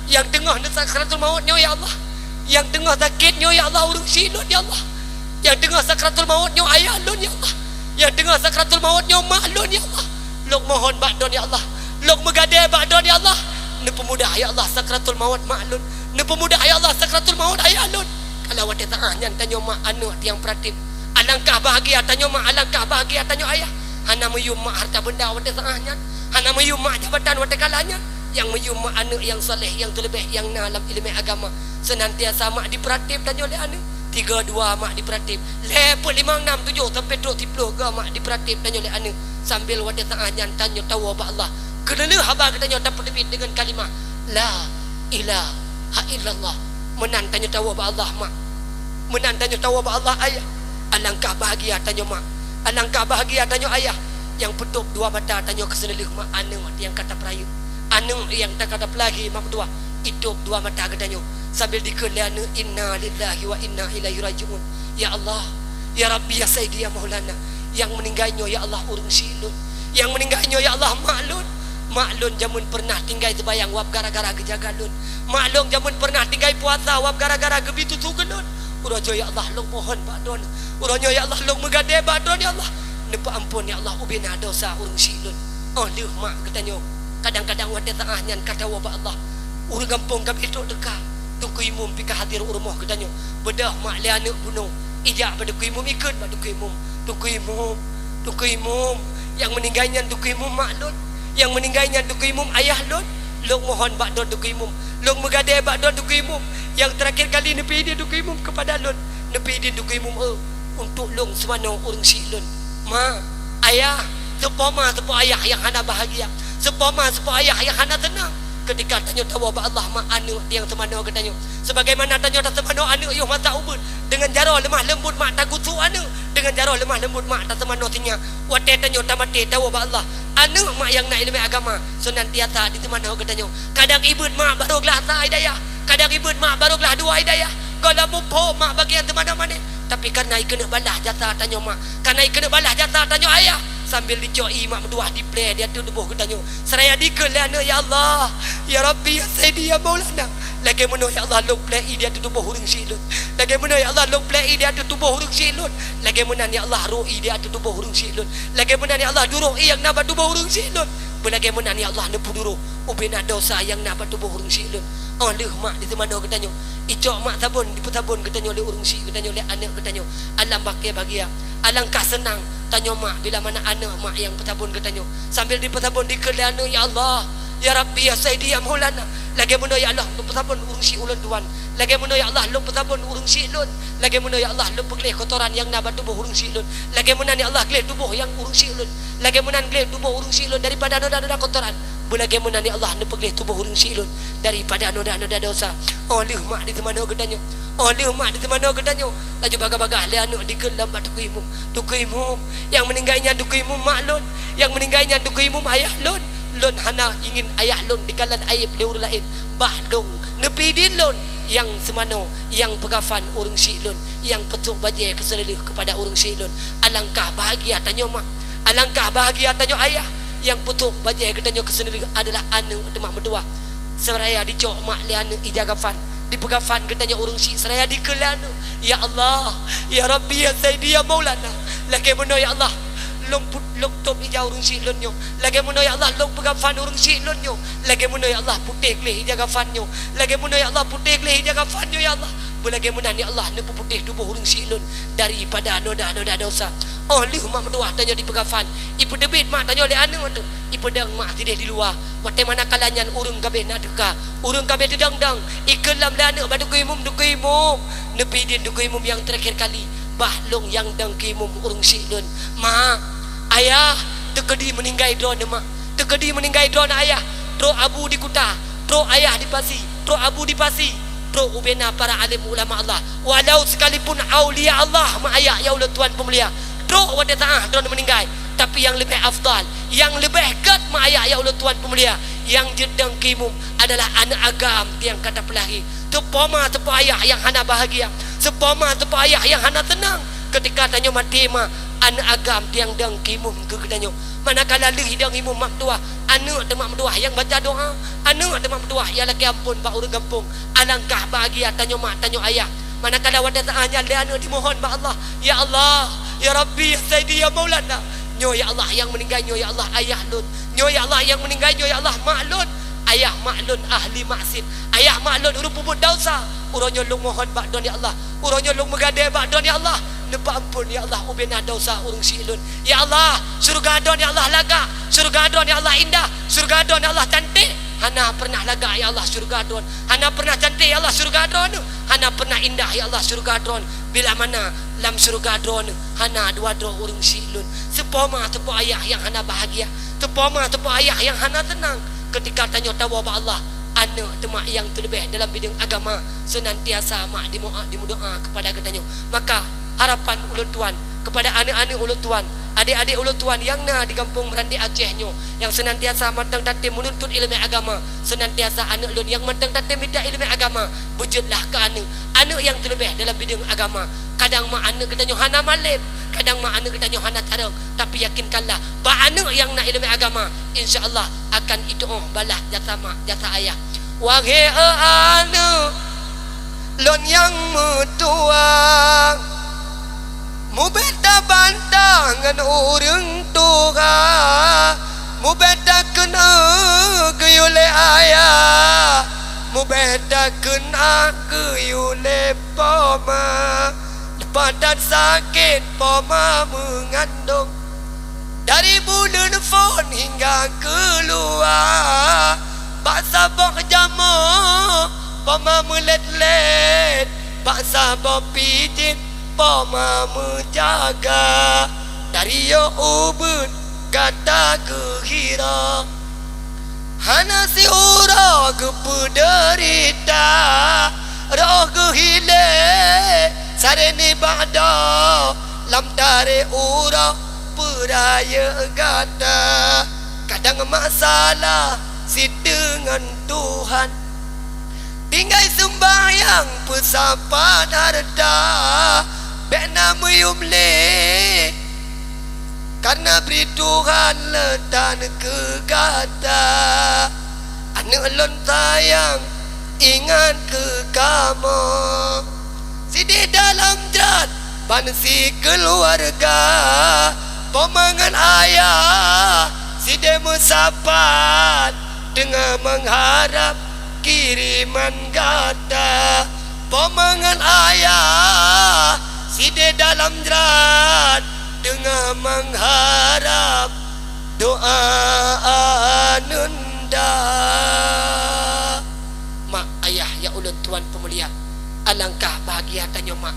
yang tengah nak sakratul mautnya ya Allah yang tengah sakitnya ya Allah urung silun ya Allah yang tengah sakratul mautnya ayah lun ya Allah yang tengah sakratul mautnya mak lun ya Allah lok mohon bakdon ya Allah lok megade bakdon ya Allah nu pemudah ya Allah sakratul maut mak lun nu pemudah ya Allah sakratul maut ayah lun kalau wate taah nyan tanyo mak anu tiang pratip alangkah bahagia tanyo mak alangkah bahagia tanyo ayah hana meyum mak harta benda wate taah nyan hana meyum mak jabatan wate kalanya yang meyum mak anu yang soleh yang terlebih yang dalam ilmu agama senantiasa mak dipratip tanyo le anu 32 mak dipratip leput 5 6 7 sampai 20 ke mak dipratip tanyo le anu sambil wate taah nyan tanyo tawa ba Allah kerana haba katanya dapat lebih dengan kalimah la ilaha illallah menan tanyo tawa ba Allah mak menan tanyo tawa ba Allah ayah alangkah bahagia tanyo mak alangkah bahagia tanyo ayah yang petup dua mata tanyo kesenelih mak anu yang kata perayu anu yang tak kata pelagi mak berdua hidup dua mata katanya sambil dikelana inna lillahi wa inna ilaihi rajiun ya Allah ya Rabbi ya Sayyidi ya Maulana yang meninggalnya ya Allah urung silun yang meninggalnya ya Allah maklun maklun jamun pernah tinggal sebayang wap gara-gara gejaga lun maklun jamun pernah tinggal puasa wap gara-gara gebitu tugelun urojo ya Allah long mohon badon urojo ya Allah long megade badon ya Allah nepa ampun ya Allah ubina dosa urung silun oh leuh mak katanya kadang-kadang wate taah nyan kata wa ba Allah urang kampung kami itu dekat tungku imum pika hadir urmoh katanya bedah mak le anak bunuh ijak pada kuimum ikut pada kuimum tungku imum yang meninggalnya tungku imum mak lun yang meninggalnya tungku imum ayah lun long mohon bak don tungku imum long megade bak don tungku imum yang terakhir kali nepi dia tungku imum kepada lun nepi dia tungku imum untuk long semana urang si lun ma ayah sepoma sepo ayah yang hana bahagia sepoma sepo ayah yang hana tenang ketika tanya tawa ba Allah mak anu yang semana katanya sebagaimana tanya tak semana anu yuh mata ubun dengan jaro lemah lembut mak tagutu anu dengan jaro lemah lembut mak tak semana tinya wate tanya tamate tawa ba Allah anu mak yang nak ilmu agama senantiasa di semana katanya kadang ibut mak barulah sa hidayah kadang ibut mak barulah dua hidayah kalau mupo mak bagian semana-mana tapi karena kena balah jasa tanya mak karena kena balah jasa tanya ayah sambil dicoi mak berdua di play dia tu debuh katanya seraya dikelana ya Allah ya Rabbi ya Sayyidi ya Maulana lagi mana ya Allah long play dia tu debuh hurung silun lagi mana ya Allah long play dia tu tubuh hurung silun lagi mana ya Allah ru'i dia tu tubuh hurung silun lagi mana ya Allah duru yang nak tubuh hurung silun bagaimana ya Allah nepu duru ubina dosa yang nak tubuh hurung silun oh leuh mak di mana katanya icok mak sabun di sabun katanya oleh urung si katanya oleh anak katanya alam bahagia bahagia alangkah senang tanya mak bila mana anak mak yang petabun katanya sambil di petabun dikelana ya Allah ya Rabbi ya Sayyidi ya Maulana Lagi mana ya Allah lu petabun urung si ulun tuan. Lagi mana ya Allah lu petabun urung si ulun. Lagi mana ya Allah lu pegleh kotoran yang nabat tubuh urung si ulun. Lagi mana ya Allah gleh tubuh yang urung si ulun. Lagi mana gleh tubuh urung si ulun daripada noda-noda kotoran. Bagaimana ni Allah nu pegleh tubuh urung si ulun daripada noda-noda dosa. Oleh mak di temano gedanyo. Oleh mak di temano gedanyo. Laju baga-baga le anu dikelam batu kuimum. Dukuimum yang meninggalnya dukuimum mak lun. Yang meninggalnya dukuimum ayah lun. Lun hana ingin ayah lun dikalan aib leur lain. Bah dong nepi din lun yang semano yang pegafan urung si lun yang petuk bajai keselelih kepada urung si lun. Alangkah bahagia tanyo mak. Alangkah bahagia tanyo ayah yang petuk bajai ketanyo keselelih adalah anu demak medua. Seraya dicok mak le anu ijagafan. Di pegafan ketanyo urung si seraya dikelanu. Ya Allah, ya Rabbi, ya Sayyidi, ya Maulana. Lagi mana ya Allah long top ijau urung si lunyo. Lagi mana ya Allah long pegafan urung si lunyo. Lagi mana ya Allah putih gleh ijagafanyo. Lagi mana ya Allah putih gleh ijagafanyo ya Allah. Bagaimana ya Allah nu putih tubuh urung si lun daripada noda-noda dosa. Oh liu mak medua tanya di pegafan. Ipu debit mak tanya le anu tu. Ipu dang mak tideh di luar. Wate mana kalanyan urung kabeh nak deka. Urung kabeh dedang-dang. Ikelam le anu badu kuimum dukuimum. Nepi din dukuimum yang terakhir kali. Bahlong yang dang kimum urung si lun. Mak, ayah tekedi meninggai drone mak. Tekedi meninggai drone ayah. Tro abu di kuta, tro ayah di pasi, tro abu di pasi. Tro ubena para alim ulama Allah. Walau sekalipun aulia Allah mak ayah ya Allah tuan pemulia. Tro wada taah drone meninggai. Tapi yang lebih afdal, yang lebih kat mak ayah ya Allah tuan pemulia, yang jedang kimum adalah anak agam yang kata pelahi. Tepoma tepa ayah yang hana bahagia. Sepoma tepa ayah yang hana tenang. Ketika tanya mati mak anak agam tiang dang kimum ke gedanyo. Manakala lih dang imum mak tua, anak demak medua yang baca doa, anak demak medua yang lagi ampun bak urang kampung. Alangkah bahagia tanya mak tanya ayah. Manakala wada taahnya le anak dimohon ba Allah, ya Allah, ya Rabbi, ya Sayyidi, ya Maulana. Nyo ya Allah yang meninggal, nyo ya Allah ayah lun. Nyo ya Allah yang meninggal, nyo ya Allah mak lun. Ayah mak lun ahli maksud. Ayah mak lun urung puput dosa. Uronyo lung mohon bak don ya Allah. Uronyo lung megade bak don ya Allah. Nebak ampun ya Allah ubena dosa urung si lun. Ya Allah, surga don ya Allah laga. Surga don ya Allah indah. Surga don ya Allah cantik. Hana pernah laga ya Allah surga don. Hana pernah cantik ya Allah surga don. Hana pernah indah ya Allah surga don. Bila mana lam surga don hana dua dro urung si lun. Sepoma tepo ayah yang hana bahagia. Sepoma tepo ayah yang hana tenang. Ketika tanya tawa ba Allah, anak temak yang terlebih dalam bidang agama senantiasa mak dimudoa kepada ketanyo. Maka harapan ulun tuan kepada anak-anak ulun tuan, adik-adik ulun tuan yang na di kampung Merandi Aceh-nyo, yang senantiasa matang tatim menuntut ilmu agama, senantiasa anak ulun yang matang tatim minta ilmu agama, wujudlah ke anak yang terlebih dalam bidang agama. Kadang mak anak ketanyo hana malim, kadang mak anak ketanyo hana tarang, tapi yakinkanlah ba anak yang nak ilmu agama insya-Allah akan itu balah jasa mak jasa ayah. Wahai anak lon yang mutua, mu beta bantangan urang tua, mu beta kena geyule ayah, mu beta kena geyule poma, badan sakit poma mengandung. Dari bulan phone hingga keluar, bak sabar jamu poma melet-let, bak sabar pijit poma menjaga. Dari yo ubud kata kehira, hana si ura kepuderita, roh kehile sareni bada lam tare ura peraya gata. Kadang masalah si dengan Tuhan, tinggal sembahyang pesapan harta, bena meyumle karena beri Tuhan letan ke kata. Anak lon sayang ingat ke kamu, sidih dalam jat pansi keluarga, pemangan ayah sidih musapat dengan mengharap kiriman gata. Pemangan ayah sidih dalam jerat dengan mengharap doa anunda. tuan pemulia, alangkah bahagia tanyo mak,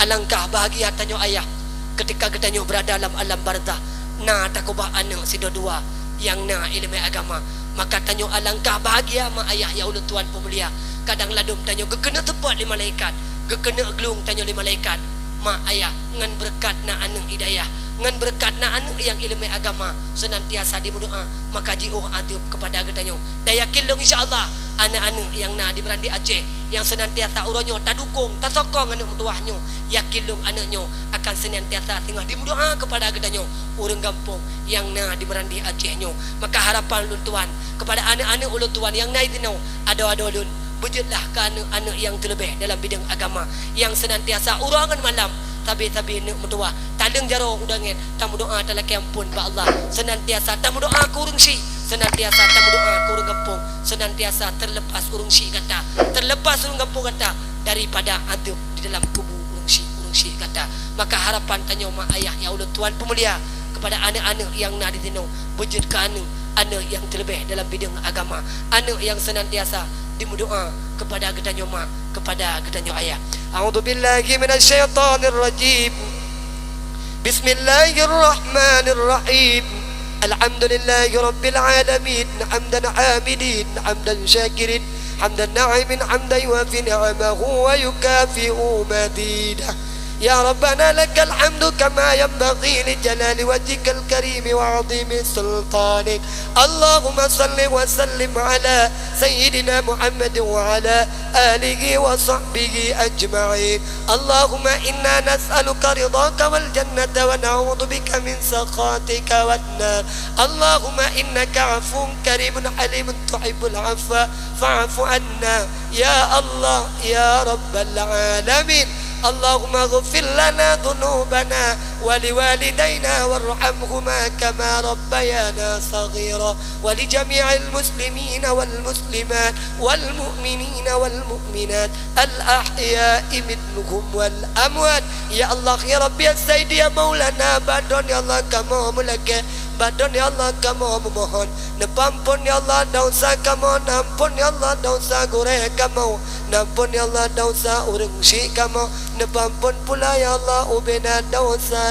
alangkah bahagia tanyo ayah ketika getanyo berada dalam alam barzah. Na takuba anak si dua yang na ilmu agama, maka tanyo alangkah bahagia mak ayah ya ulun tuan pemulia. Kadang ladum tanyo gekena tepat li malaikat, gekena gelung tanyo li malaikat. Mak ayah ngan berkat na anak hidayah, ngan berkat na anak yang ilmu agama senantiasa diberdoa, maka jiuh adub kepada getanyo. Dan yakin dong insyaallah anak-anak yang na di Merandi Aceh yang senantiasa uronyo tak dukung, tak sokong anak mutuahnyo, yakin dong anaknyo akan senantiasa tinggal diberdoa kepada getanyo urang kampung yang na di Merandi Aceh-nyo. Maka harapan ulun tuan kepada anak-anak ulun tuan yang na itino ada ulun, wujudlah ke anak-anak yang terlebih dalam bidang agama yang senantiasa urangan malam tabi-tabi nak berdoa tadeng jaro udangan tamu doa talaki ampun ba Allah, senantiasa tamu doa ku urang si, senantiasa tamu doa ku urang kampung, senantiasa terlepas urang si kata, terlepas urang kampung kata daripada adub di dalam kubu urang si kata. Maka harapan tanyo mak ayah ya Allah tuan pemulia kepada anak-anak yang na ditino, wujud ke anak yang terlebih dalam bidang agama, anak yang senantiasa dimudoa kepada gedanyo mak, kepada gedanyo ayah. A'udzubillahi minasyaitonir rajim. Bismillahirrahmanirrahim. Alhamdulillahi rabbil alamin, hamdan hamidin, hamdan syakirin, hamdan na'imin, hamdan yuafi ni'amahu wa yukafi'u madidah. يا ربنا لك الحمد كما ينبغي لجلال وجهك الكريم وعظيم سلطانك. اللهم صل وسلم على سيدنا محمد وعلى آله وصحبه أجمعين. اللهم إنا نسألك رضاك والجنة ونعوذ بك من سخطك والنار. اللهم إنك عفو كريم حليم تحب العفو فاعف عنا يا الله يا رب العالمين. اللهم اغفر لنا ذنوبنا ولوالدينا وارحمهما كما ربيانا صغيرا ولجميع المسلمين والمسلمات والمؤمنين والمؤمنات الأحياء منهم والأموات. يا الله يا ربي يا سيدي يا مولانا badon ya Allah kamu mulake badon ya Allah kamu memohon nepampun ya Allah dosa kamu, nampun ya Allah dosa gore kamu, nampun ya Allah dosa urang si kamu, nepampun pula ya Allah ubena dosa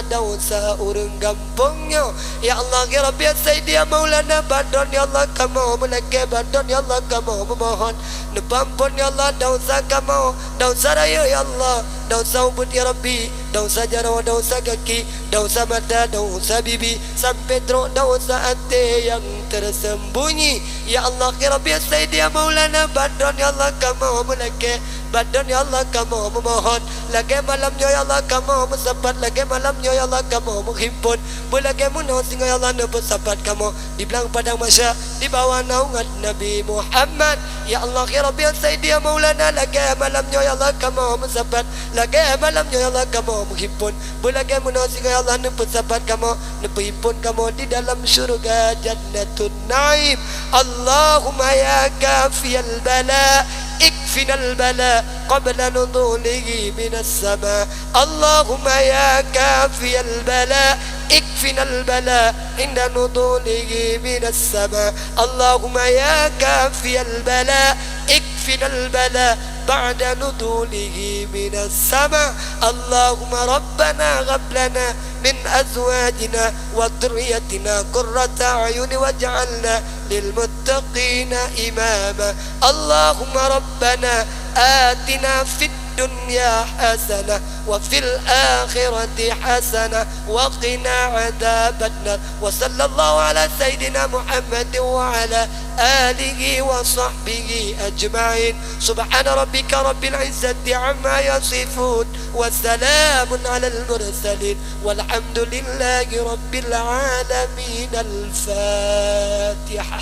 urang kampungnya. Ya Allah ya Rabbi ya Sayyidi ya Maulana badon ya Allah kamu mulake badon ya Allah kamu memohon nepampun ya Allah dosa kamu, dosa raya ya Allah, dosa ubud ya Rabbi, dosa jarawa, dosa kaki, dosa mata, dosa bibi, sampai teruk dosa hati yang tersembunyi. Ya Allah ya Rabbi ya Sayyidi ya Maulana badon ya Allah kamu mulake badon ya Allah kamu memohon lagi malamnya ya Allah kamu bersabat, lagi malamnya ya Allah kamu menghimpun belagi muno sehingga ya Allah bersabat kamu di belang padang masya di bawah naungan Nabi Muhammad. Ya Allah ya Rabbi ya Sayyidi ya Maulana lagi malamnya ya Allah kamu bersabat, lagi malamnya ya Allah kamu menghimpun belagi muno sehingga ya Allah bersabat kamu berhimpun kamu di dalam syurga jannatun naim. Allahumma ya kafiyal bala اكفنا البلاء قبل نزوله من السماء. اللهم يا كافي البلاء اكفنا البلاء عند نزوله من السماء. اللهم يا كافي البلاء اكفنا البلاء بعد نزوله من السماء. اللهم ربنا هب لنا من أزواجنا وذريتنا قرة أعين واجعلنا للمتقين إماما. اللهم ربنا آتنا في الدنيا حسنة وفي الآخرة حسنة وقنا عذاب النار. وصلى الله على سيدنا محمد وعلى آله وصحبه أجمعين. سبحان ربك رب العزة عما يصفون وسلام على المرسلين والحمد لله رب العالمين. الفاتحة.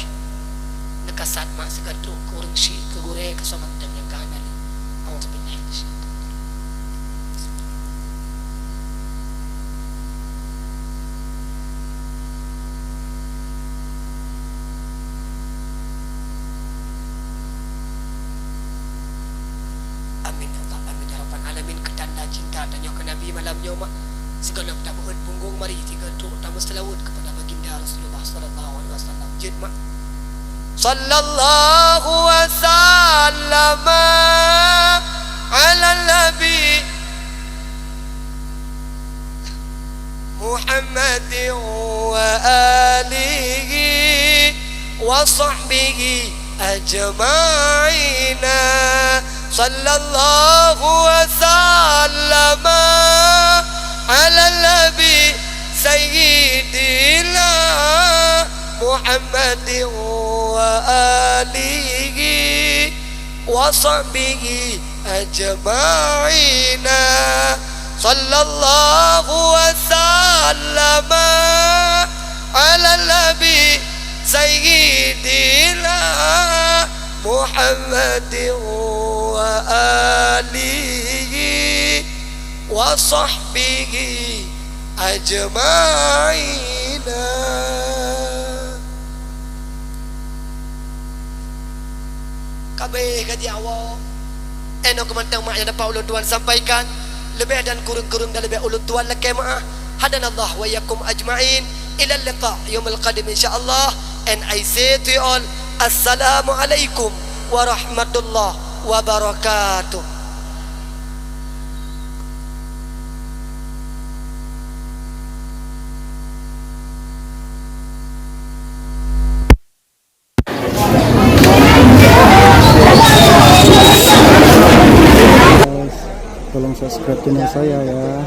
Nekasat mak segaduk kurang si kegure kesomat dan yang kahanan. Alhamdulillah. Amin ya Allah, amin ya Rabbal alamin. Ketanda cinta tanya ke Nabi malam nyomak segala tak buat punggung mari tiga duk tamu selawat kepada baginda Rasulullah sallallahu alaihi wasallam. Jid mak sallallahu wasallam على النبي محمد وآله وصحبه أجمعين صلى الله وسلم على النبي سيدنا محمد وآله وصحبه أجمعين صلى الله وسلم على النبي سيدنا محمد وآله وصحبه أجمعين. Kabeh kaji awak eno kemantang mak yang dapat ulun tuan sampaikan lebih dan kurung-kurung dan lebih ulun tuan lekai maaf hadanallah wa yakum ajma'in ila liqa yaumil qadim insyaallah. And I say to you all assalamu alaikum warahmatullahi wabarakatuh. Tolong subscribe channel saya ya.